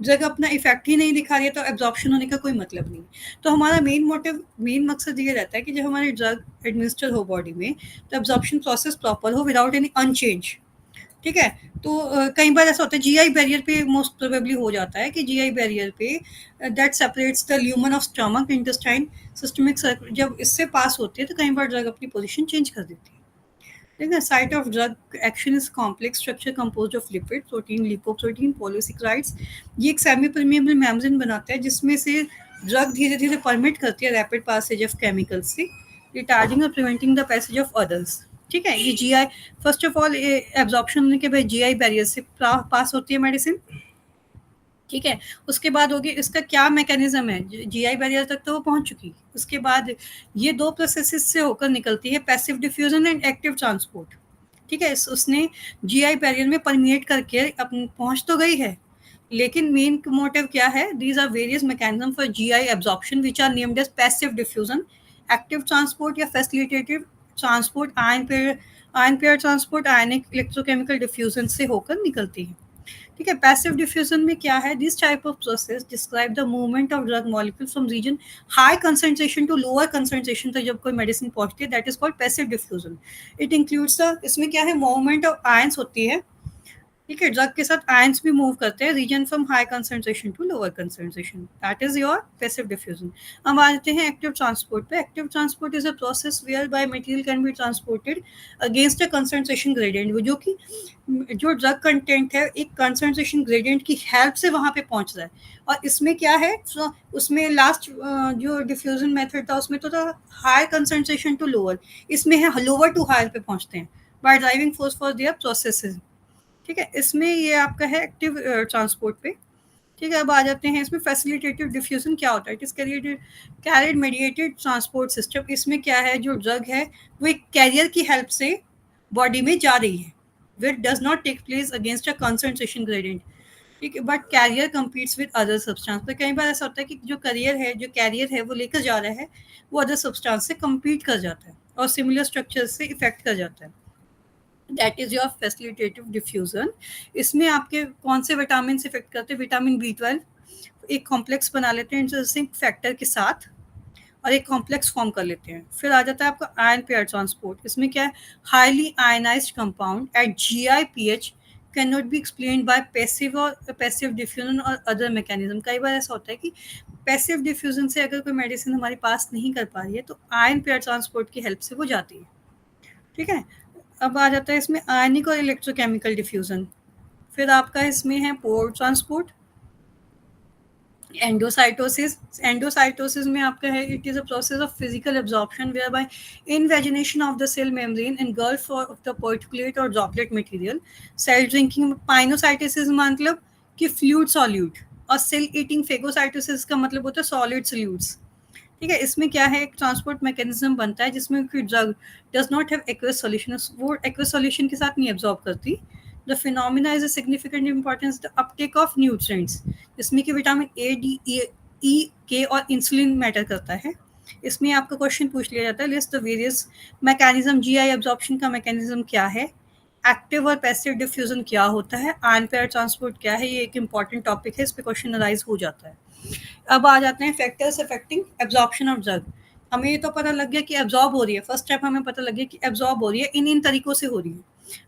ड्रग अपना इफेक्ट ही नहीं दिखा रही है तो एब्जॉर्प्शन होने का कोई मतलब नहीं। तो हमारा मेन मकसद ये रहता है कि जब हमारी ड्रग एडमिनिस्टर हो बॉडी में तो एब्जॉर्प्शन प्रोसेस प्रॉपर हो विदाउट एनी अनचेंज। ठीक है, तो कई बार ऐसा होता है जीआई बैरियर पे मोस्ट प्रोबेबली हो जाता है कि जीआई बैरियर पे that separates the lumen of stomach intestine systemic circular, जब इससे पास होती है तो कई बार ड्रग अपनी पोजीशन चेंज कर देती है। ठीक है, site of drug action is complex structure composed of lipid, protein, lipoprotein, polysaccharides. ये एक सेमी परमिएबल मेम्ब्रेन बनाता है जिसमें से ड्रग धीरे धीरे परमिट करती है रैपिड पासेज ऑफ केमिकल्स से, रिटार्डिंग और preventing the passage of others. ठीक है, ये GI first of all absorption होने के बाद जीआई बैरियर से पास होती है मेडिसिन। ठीक है, उसके बाद होगी इसका क्या मैकेनिज्म है, जीआई बैरियर तक तो वो पहुंच चुकी। उसके बाद ये दो प्रोसेसेस से होकर निकलती है, passive diffusion and active transport. ठीक है, उसने जीआई बैरियर में परमिएट करके अपन पहुंच तो गई है, लेकिन मेन मोटिव क्या है, these are various mechanism for GI absorption which are named as passive diffusion, active transport या facilitative transport, ion pair transport, ionic electrochemical diffusion से होकर निकलती है। ठीक है, पैसिव डिफ्यूजन में क्या है, this type of process describe the movement of drug molecule from region high concentration to lower concentration तक जब कोई मेडिसिन पहुंचती है, that is called passive diffusion. It includes the, इसमें क्या है, मूवमेंट ऑफ आयंस होती है। ठीक है, ड्रग के साथ आयंस भी मूव करते हैं region from high concentration to lower concentration, that is your passive diffusion. अब आते हैं एक्टिव ट्रांसपोर्ट पे। Active transport is a process whereby material can be transported against a concentration gradient, जो कि जो ड्रग कंटेंट है एक concentration gradient की हेल्प से वहां पे पहुंच रहा है। और इसमें क्या है, उसमें लास्ट जो डिफ्यूजन मेथड था उसमें तो था हाई कंसंट्रेशन टू लोअर, इसमें है लोअर टू हायर पे पहुंचते हैं by driving force for their processes. ठीक है, इसमें ये आपका है एक्टिव ट्रांसपोर्ट पे। ठीक है, अब आ जाते हैं इसमें फैसिलिटेटिव डिफ्यूजन क्या होता है, it is carrier mediated transport system. इसमें क्या है, जो ड्रग है वो एक कैरियर की हेल्प से बॉडी में जा रही है, which does not take place against a concentration gradient. ठीक है, but carrier competes with other substance. तो कई बार ऐसा होता है कि जो कैरियर है वो लेकर जा रहा है वो अदर सब्सटेंस से कम्पीट कर जाता है। और सिमिलर स्ट्रक्चर से इफेक्ट कर जाता है। That is your facilitative diffusion. इसमें आपके कौन से विटामिन इफेक्ट करते हैं? विटामिन B12 एक कॉम्प्लेक्स बना लेते हैं इंटरेस्टिंग फैक्टर के साथ और एक कॉम्प्लेक्स फॉर्म कर लेते हैं। फिर आ जाता है आपका आयन पेयर ट्रांसपोर्ट। इसमें क्या है? Highly ionised compound at GI pH can not be explained by passive diffusion or other mechanism. कई बार ऐसा होता है कि पैसिव डिफ्यूजन से अगर कोई मेडिसिन हमारे पास नहीं कर पा रही है तो आयन पेयर ट्रांसपोर्ट की हेल्प से वो जाती है। ठीक है, अब आ जाता है इसमें आयनिक और इलेक्ट्रोकेमिकल डिफ्यूजन। फिर आपका इसमें है पोर ट्रांसपोर्ट, एंडोसाइटोसिस में आपका है it is a process of physical absorption whereby invagination of the cell membrane engulf of the particulate और droplet material. Cell drinking pinocytosis मतलब कि फ्लूइड सॉल्यूट, और सेल ईटिंग फेगोसाइटोसिस का मतलब होता है सॉलिड सॉल्यूट्स। ठीक है, इसमें क्या है? एक ट्रांसपोर्ट मैकेनिज्म बनता है जिसमें कोई drug does not have aqueous solution, वो एक्वस सॉल्यूशन के साथ नहीं एब्जॉर्ब करती। The phenomena is a significant importance the Uptake of nutrients, जिसमें कि vitamin A, D, E, K और इंसुलिन मैटर करता है। इसमें आपका क्वेश्चन पूछ लिया जाता है list the various mechanism. GI absorption का मैकेनिज्म क्या है, एक्टिव और पैसिव डिफ्यूजन क्या होता है, आयन पेयर ट्रांसपोर्ट क्या है, ये एक इंपॉर्टेंट टॉपिक है, इस पे क्वेश्चन अराइज हो जाता है। अब आ जाते हैं factors affecting absorption of drug. हमें ये तो पता लग गया कि एब्जॉर्ब हो रही है, फर्स्ट स्टेप हमें पता लग गया कि एब्जॉर्ब हो रही है, इन तरीकों से हो रही है।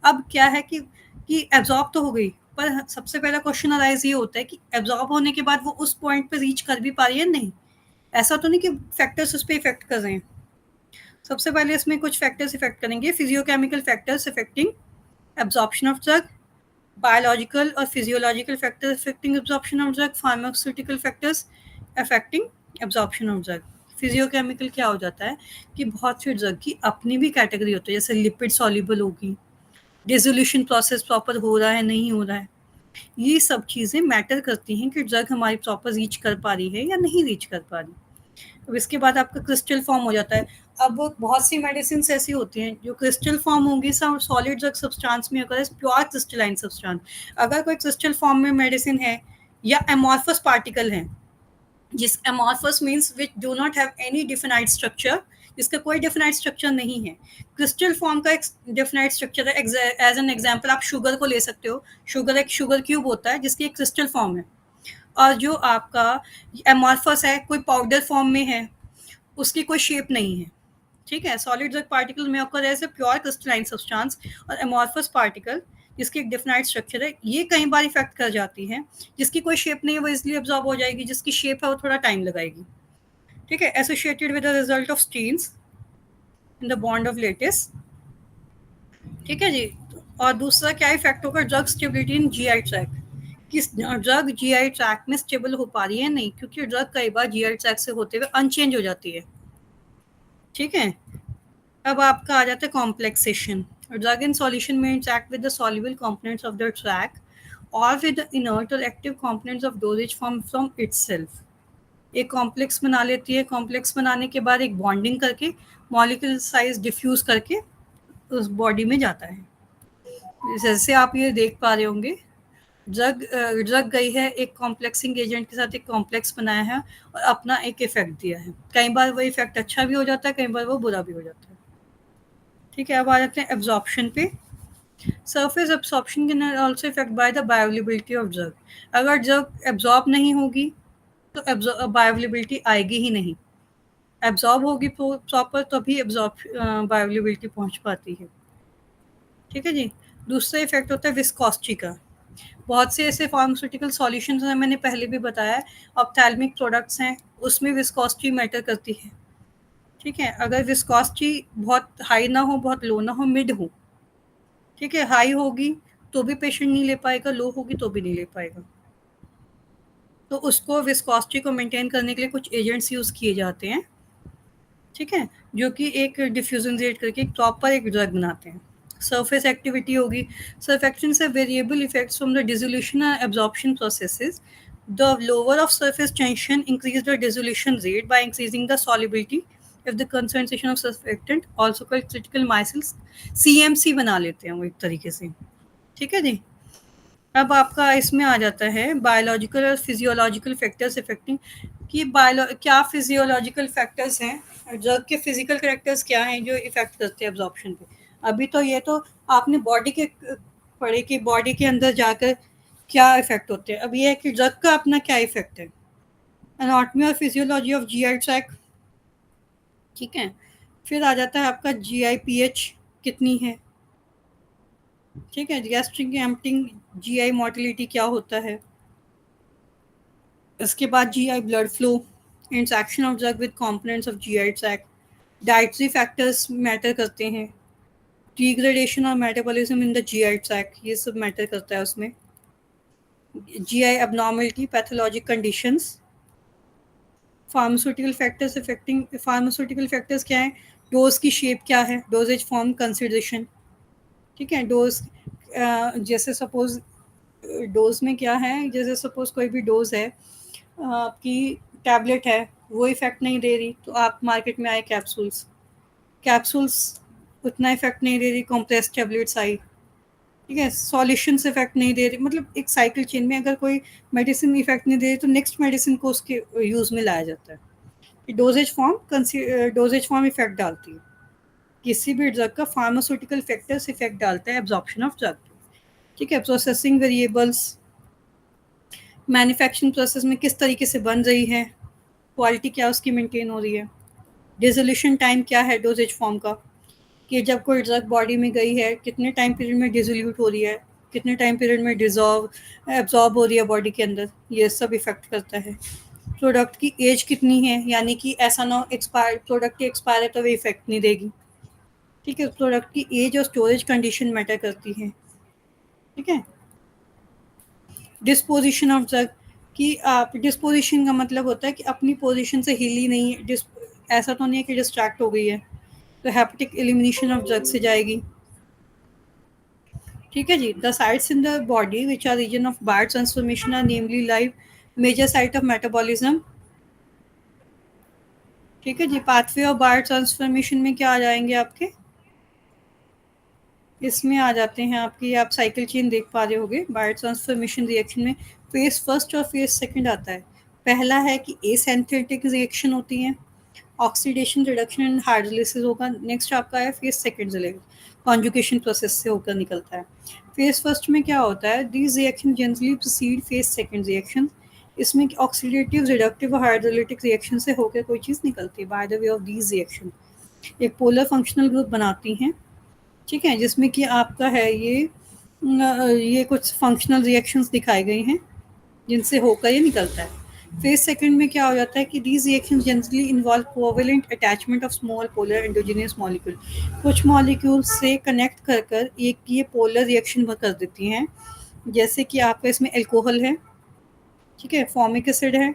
अब क्या है कि एब्जॉर्ब तो हो गई, पर सबसे पहला क्वेश्चन अराइज ये होता है कि एब्जॉर्ब होने के बाद वो उस पॉइंट पे रीच कर भी पा रही है नहीं। ऐसा तो नहीं कि फैक्टर्स उस पर इफेक्ट कर रहे हैं। सबसे पहले इसमें कुछ फैक्टर्स इफेक्ट करेंगे, physiochemical factors affecting absorption of drug, biological or physiological factors affecting absorption of drug, pharmaceutical factors affecting absorption of drug। Physiochemical क्या हो जाता है कि बहुत सी ड्रग की अपनी भी कैटेगरी होती है, जैसे लिपिड सॉल्युबल होगी, डिसोल्यूशन प्रोसेस प्रॉपर हो रहा है नहीं हो रहा है, ये सब चीज़ें मैटर करती हैं कि ड्रग हमारी प्रॉपर रीच कर पा रही है या नहीं रीच कर पा रही। अब इसके बाद आपका क्रिस्टल फॉर्म हो जाता है। अब बहुत सी मेडिसिन ऐसी होती हैं जो क्रिस्टल फॉर्म होंगी सॉलिड ड्रग सब्सटेंस में, अगर प्योर क्रिस्टलाइन सब्सटेंस। अगर कोई क्रिस्टल फॉर्म में मेडिसिन है या एमॉर्फस पार्टिकल है, जिस amorphous means which do not have any definite structure, जिसका कोई डिफिनाइट स्ट्रक्चर नहीं है। क्रिस्टल फॉर्म का एक डिफिनाइट स्ट्रक्चर है। एज एन एग्जाम्पल आप शुगर को ले सकते हो। शुगर एक शुगर क्यूब होता है जिसकी एक क्रिस्टल फॉर्म है, और जो आपका एमॉर्फस है कोई पाउडर फॉर्म में है, उसकी कोई शेप नहीं है। ठीक है, सॉलिड ड्रग पार्टिकल में occur as a pure crystalline substance, और एमॉर्फस पार्टिकल जिसकी एक डिफिनाइट स्ट्रक्चर है, ये कई बार इफेक्ट कर जाती है। जिसकी कोई शेप नहीं है वो इजिली एब्जॉर्ब हो जाएगी, जिसकी शेप है वो थोड़ा टाइम लगाएगी। ठीक है, associated with the result of strains in the bond of lattice. ठीक है जी, और दूसरा क्या इफेक्ट होगा? Drug stability in GI tract, किस ड्रग GI ट्रैक में स्टेबल हो पा रही है नहीं, क्योंकि ड्रग कई बार GI ट्रैक से होते हुए अनचेंज हो जाती है। ठीक है, अब आपका आ जाता है कॉम्प्लेक्सेशन। ड्रग इन सॉल्यूशन में interact with the soluble components of the track और विद द इनर्ट और active components of doses form from itself. एक कॉम्प्लेक्स बना लेती है, कॉम्प्लेक्स बनाने के बाद एक बॉन्डिंग करके मॉलिक्यूलर साइज डिफ्यूज करके उस बॉडी में जाता है। जैसे आप ये देख पा रहे होंगे, ड्रग गई है एक कॉम्प्लेक्सिंग एजेंट के साथ, एक कॉम्प्लेक्स बनाया है और अपना एक इफेक्ट दिया है। कई बार वो इफेक्ट अच्छा भी हो जाता है, कई बार वो बुरा भी हो जाता है। ठीक है, अब आ जाते हैं एब्जॉर्प्शन पे। Surface absorption can also effect by the bioavailability of drug. अगर ड्रग एब्जॉर्ब नहीं होगी तो बायोअवेलेबिलिटी आएगी ही नहीं। एब्जॉर्ब होगी प्रॉपर तभी बायोअवेलेबिलिटी पहुंच पाती है। ठीक है जी, दूसरा इफेक्ट होता है विस्कोसिटी का। बहुत से ऐसे फार्मास्यूटिकल सॉल्यूशंस हैं, मैंने पहले भी बताया, ऑप्थेल्मिक प्रोडक्ट्स हैं, उसमें विस्कोसिटी मैटर करती है। ठीक है, अगर विस्कोसिटी बहुत हाई ना हो, बहुत लो ना हो, मिड हो। ठीक है, हाई होगी तो भी पेशेंट नहीं ले पाएगा, लो होगी तो भी नहीं ले पाएगा। तो उसको विस्कोसिटी को मेंटेन करने के लिए कुछ एजेंट्स यूज़ किए जाते हैं। ठीक है, जो कि एक डिफ्यूजन रेट करके एक प्रॉपर एक ड्रग बनाते हैं। सरफेस एक्टिविटी होगी, surfactants have variable effects from the dissolution and absorption processes. The lower of surface tension increase the dissolution rate by increasing the solubility if the concentration of surfactant, also called critical micelles, CMC बना लेते हैं वो एक तरीके से। ठीक है जी, अब आपका इसमें आ जाता है बायोलॉजिकल और फिजियोलॉजिकल फैक्टर्स अफेक्टिंग कि क्या फिजियोलॉजिकल फैक्टर्स हैं, ड्रग के फिजिकल कैरेक्टर्स क्या हैं जो इफेक्ट करते हैं एब्जॉर्प्शन पे। अभी तो ये तो आपने बॉडी के पढ़े कि बॉडी के अंदर जाकर क्या इफेक्ट होते हैं, अब ये है कि ड्रग का अपना क्या इफेक्ट है। एनाटॉमी और फिजियोलॉजी ऑफ जीआई ट्रैक्ट, ठीक है। फिर आ जाता है आपका जीआई पीएच कितनी है, ठीक है। गैस्ट्रिक एम्पटिंग जीआई मोटिलिटी क्या होता है। इसके बाद GI blood flow, interaction of drug with components of GI tract, dietary factors matter करते हैं, डिग्रेडेशन और metabolism in the GI tract, ये सब मैटर करता है उसमें। GI abnormality, pathologic conditions, pharmaceutical factors affecting, pharmaceutical factors क्या है, डोज की शेप क्या है, डोजेज फॉर्म कंसिडरेशन, ठीक है। डोज जैसे सपोज डोज में क्या है, जैसे सपोज कोई भी डोज है आपकी टैबलेट है, वो इफेक्ट नहीं दे रही तो आप मार्केट में आए कैप्सूल्स, कैप्सूल्स उतना इफेक्ट नहीं दे रही, कॉम्प्रेस टैबलेट्स आई, ठीक है। सॉल्यूशन से इफेक्ट नहीं दे रही, मतलब एक साइकिल चेन में अगर कोई मेडिसिन इफेक्ट नहीं दे रही तो नेक्स्ट मेडिसिन को उसके यूज में लाया जाता है। डोजेज फॉर्म इफेक्ट डालती है, किसी भी ड्रग का फार्मास्यूटिकल फैक्टर्स इफेक्ट डालता है एब्जॉर्प्शन ऑफ ड्रग, ठीक है। प्रोसेसिंग वेरिएबल्स, मैन्युफैक्चरिंग प्रोसेस में किस तरीके से बन रही है, क्वालिटी क्या उसकी मेंटेन हो रही है। डिसोल्यूशन टाइम क्या है डोजेज फॉर्म का, कि जब कोई ड्रग बॉडी में गई है कितने टाइम पीरियड में डिसोल्यूट हो रही है, कितने टाइम पीरियड में एब्जॉर्ब हो रही है बॉडी के अंदर, ये सब इफेक्ट करता है। प्रोडक्ट की एज कितनी है, यानी कि ऐसा ना एक्सपायर प्रोडक्ट की एक्सपायर है तो वो इफेक्ट नहीं देगी, ठीक है। प्रोडक्ट की एज और स्टोरेज कंडीशन मैटर करती है, ठीक है। डिस्पोजिशन ऑफ ड्रग, कि आप डिस्पोजिशन का मतलब होता है कि अपनी पोजीशन से हिली नहीं है, ऐसा तो नहीं है कि डिस्ट्रैक्ट हो गई है, तो हेपेटिक एलिमिनेशन ऑफ ड्रग से जाएगी, ठीक है जी। The sites in the body which are region of bio transformation are namely liver major site of metabolism, ठीक है जी। पाथवे ऑफ बायो ट्रांसफॉर्मेशन में क्या आ जाएंगे आपके, इसमें आ जाते हैं आपकी, आप साइकिल चेन देख पा रहे होगे बायो ट्रांसफॉर्मेशन रिएक्शन में। फेज फर्स्ट और फेज सेकंड आता है। पहला है कि एसिंथेटिक रिएक्शन होती है, ऑक्सीडेशन रिडक्शन एंड हाइड्रोलिसिस होगा। नेक्स्ट आपका है फेज सेकंड चलेगा, कॉन्जुगेशन प्रोसेस से होकर निकलता है। फेज फर्स्ट में क्या होता है, these reaction generally preceded phase second reaction, इसमें ऑक्सीडेटिव रिडक्टिव और हाइड्रोलिटिक रिएक्शन से होकर कोई चीज़ निकलती है। By the way of these reaction एक पोलर फंक्शनल ग्रुप बनाती हैं, ठीक है, जिसमें कि आपका है ये कुछ फंक्शनल रिएक्शंस दिखाए गए हैं जिनसे होकर ये निकलता है। फेज सेकंड में क्या हो जाता है कि these reactions generally involve covalent attachment of small polar endogenous molecule, कुछ मॉलिक्यूल्स से कनेक्ट कर कर एक ये पोलर रिएक्शन कर देती हैं। जैसे कि आपका इसमें एल्कोहल है, ठीक है, फॉर्मिक एसिड है,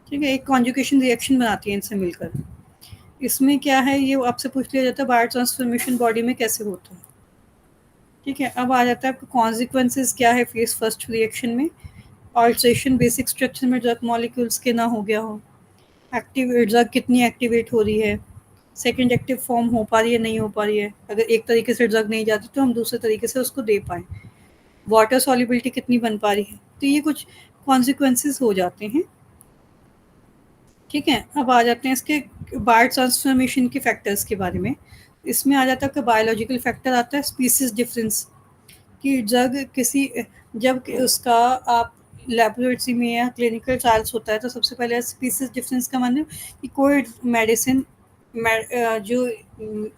ठीक है, एक कॉन्जुगेशन रिएक्शन बनाती है इनसे मिलकर। इसमें क्या है, ये आपसे पूछ लिया जाता है बायो ट्रांसफॉर्मेशन बॉडी में कैसे होता है, ठीक है। अब आ जाता है आपका कॉन्सिक्वेंसेस क्या है फेज फर्स्ट रिएक्शन में, ऑल्ट्रेशन बेसिक स्ट्रक्चर में ड्रग मॉलिक्यूल्स के ना हो गया हो, एक्टिवेट ड्रग कितनी एक्टिवेट हो रही है, सेकंड एक्टिव फॉर्म हो पा रही है नहीं हो पा रही है, अगर एक तरीके से ड्रग नहीं जाती तो हम दूसरे तरीके से उसको दे पाएँ, वाटर सॉल्युबिलिटी कितनी बन पा रही है, तो ये कुछ कॉन्सिक्वेंसेस हो जाते हैं, ठीक है। अब आ जाते हैं इसके बायो ट्रांसफॉर्मेशन के फैक्टर्स के बारे में। इसमें आ जाता है कि बायोलॉजिकल फैक्टर आता है स्पीसीज डिफरेंस, कि ड्रग किसी जब उसका आप लेबोरेटरी में या क्लिनिकल ट्रायल्स होता है तो सबसे पहले स्पीसीज डिफरेंस का मतलब कि कोई मेडिसिन जो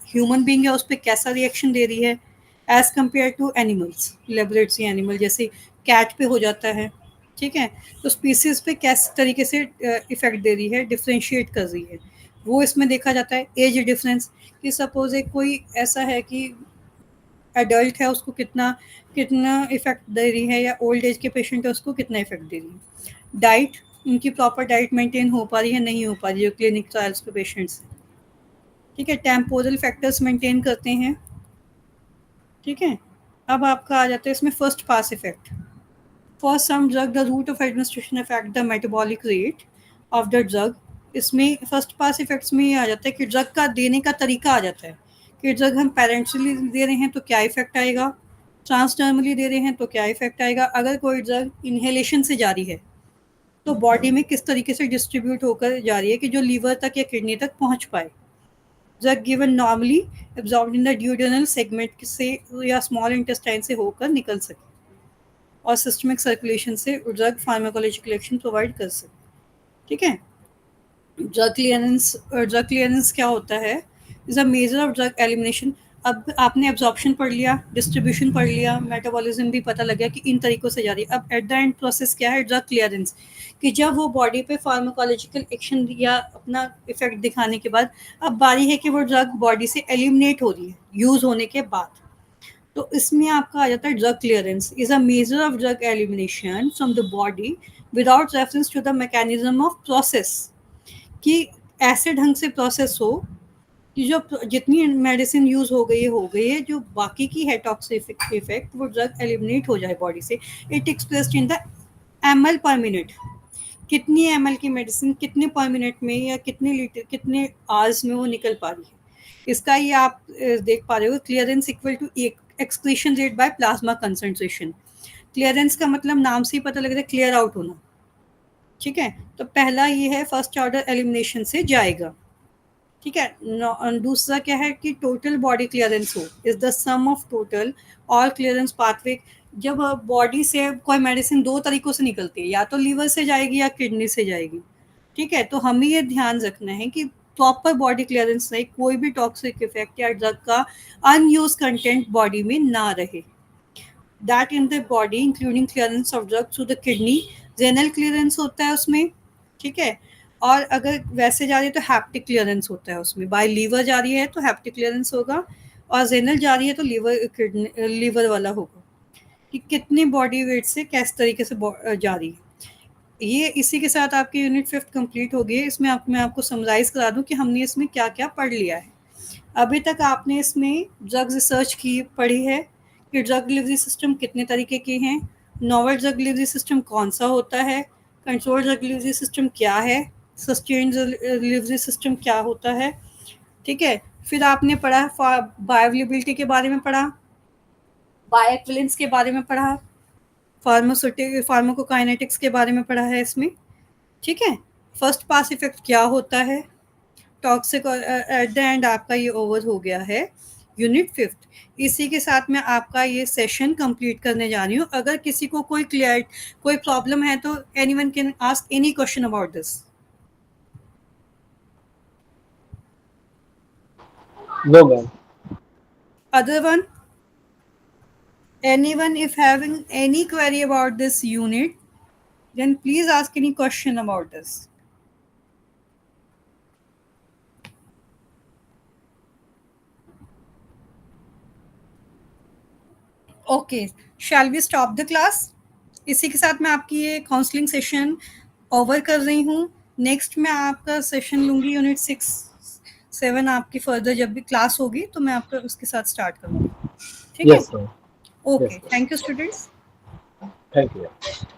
ह्यूमन बींग है उस पर कैसा रिएक्शन दे रही है as compare to animals, laboratory animal जैसे कैट पे हो जाता है, ठीक है, तो स्पीसीज पे किस तरीके से इफेक्ट दे रही है, डिफ्रेंशिएट कर रही है, वो इसमें देखा जाता है। एज डिफरेंस, कि सपोज एक कोई ऐसा है कि एडल्ट है उसको कितना कितना इफेक्ट दे रही है, या ओल्ड एज के पेशेंट है उसको कितना इफेक्ट दे रही है। डाइट, उनकी प्रॉपर डाइट मेंटेन हो पा रही है नहीं हो पा रही है क्लिनिक ट्रायल्स के पेशेंट्स, ठीक है। टेम्पोरल फैक्टर्स मेंटेन करते हैं, ठीक है। अब आपका आ जाता है इसमें first pass effect. For some drug the route of administration affect the metabolic rate of the drug, इसमें फर्स्ट पास इफेक्ट्स में ये आ जाता है कि ड्रग का देने का तरीका आ जाता है, कि ड्रग हम पेरेंटली दे रहे हैं तो क्या इफेक्ट आएगा, ट्रांसडर्मली दे रहे हैं तो क्या इफेक्ट आएगा, अगर कोई ड्रग इन्हेलेशन से जारी है तो बॉडी में किस तरीके से डिस्ट्रीब्यूट होकर जा रही है कि जो लीवर तक या किडनी तक पहुंच पाए। Drug given normally absorbed in the duodenal segment से या स्मॉल इंटेस्टाइन से होकर निकल सके और सिस्टमिक सर्कुलेशन से ड्रग फार्माकोलॉजिकल एक्शन प्रोवाइड कर सके। ठीक है। ड्रग क्लियरेंस क्या होता है? Is a measure of drug elimination. अब आपने एब्जॉर्प्शन पढ़ लिया, डिस्ट्रीब्यूशन पढ़ लिया, मेटाबॉलिज्म भी पता लग गया कि इन तरीकों से जा रही है। अब एट द एंड प्रोसेस क्या है? ड्रग क्लियरेंस, कि जब वो बॉडी पे फार्माकोलॉजिकल एक्शन या अपना इफेक्ट दिखाने के बाद अब बारी है कि वो ड्रग बॉडी से एलिमिनेट हो रही है यूज होने के बाद, तो इसमें आपका आ जाता है drug clearance is a measure of drug elimination from the body without reference to the mechanism of process, कि ऐसे ढंग से प्रोसेस हो कि जो जितनी मेडिसिन यूज हो गई है, जो बाकी की है टॉक्सिक इफेक्ट वो ड्रग एलिमिनेट हो जाए बॉडी से। It expressed in the ml पर मिनट, कितनी ml की मेडिसिन कितने पर मिनट में या कितने लीटर कितने आवर्स में वो निकल पा रही है। इसका ये आप देख पा रहे हो, clearance equal to excretion rate by plasma concentration. Clearance का मतलब नाम से ही पता लग रहा है, क्लियर आउट होना। ठीक है, तो पहला ये है फर्स्ट ऑर्डर एलिमिनेशन से जाएगा। ठीक है। दूसरा क्या है कि टोटल बॉडी क्लियरेंस हो is the sum of total all clearance pathway. जब बॉडी से कोई मेडिसिन दो तरीकों से निकलती है, या तो लीवर से जाएगी या किडनी से जाएगी। ठीक है, तो हमें ये ध्यान रखना है कि प्रॉपर बॉडी क्लियरेंस रहे, कोई भी टॉक्सिक इफेक्ट या ड्रग का अनयूज कंटेंट बॉडी में ना रहे। That in the body including clearance of drug through the kidney, renal clearance होता है उसमें। ठीक है, और अगर वैसे जा रही है तो हैप्टिक क्लियरेंस होता है उसमें। बाय लीवर जा रही है तो हैप्टिक क्लियरेंस होगा, और रेनल जा रही है तो लीवर वाला होगा, कि कितने बॉडी वेट से किस तरीके से जा रही है। ये इसी के साथ आपकी यूनिट 5 कंप्लीट हो गई है। इसमें मैं आपको समराइज करा दूं कि हमने इसमें क्या क्या पढ़ लिया है। अभी तक आपने इसमें ड्रग रिसर्च की पढ़ी है कि ड्रग डिलीवरी सिस्टम कितने तरीके के हैं, नोवेल ड्रग डिलीवरी सिस्टम कौन सा होता है, कंट्रोल ड्रग डिलीवरी सिस्टम क्या है, सस्टेन्ड डिलीवरी सिस्टम क्या होता है। ठीक है, फिर आपने पढ़ा बायोअवेलेबिलिटी के बारे में पढ़ा, बायोइक्विवेलेंस के बारे में पढ़ा, फार्माकोकाइनेटिक्स के बारे में पढ़ा है इसमें। ठीक है, फर्स्ट पास इफेक्ट क्या होता है, टॉक्सिक, और एट द एंड आपका ये ओवर हो गया है यूनिट 5। इसी के साथ मैं आपका ये सेशन कंप्लीट करने जा रही हूँ। अगर किसी को कोई प्रॉब्लम है तो anyone can ask any question about this. No, ma'am. Other one? Anyone if having any query about this unit, then please ask any question about this. Okay, shall we stop the class? इसी के साथ मैं आपकी ये counselling session over कर रही हूँ। Next मैं आपका सेशन लूँगी यूनिट 6, 7 आपकी फर्दर जब भी क्लास होगी तो मैं आपका उसके साथ स्टार्ट करूँगी। ठीक है? Yes, sir. Okay, Yes, sir. Thank you students. Thank you.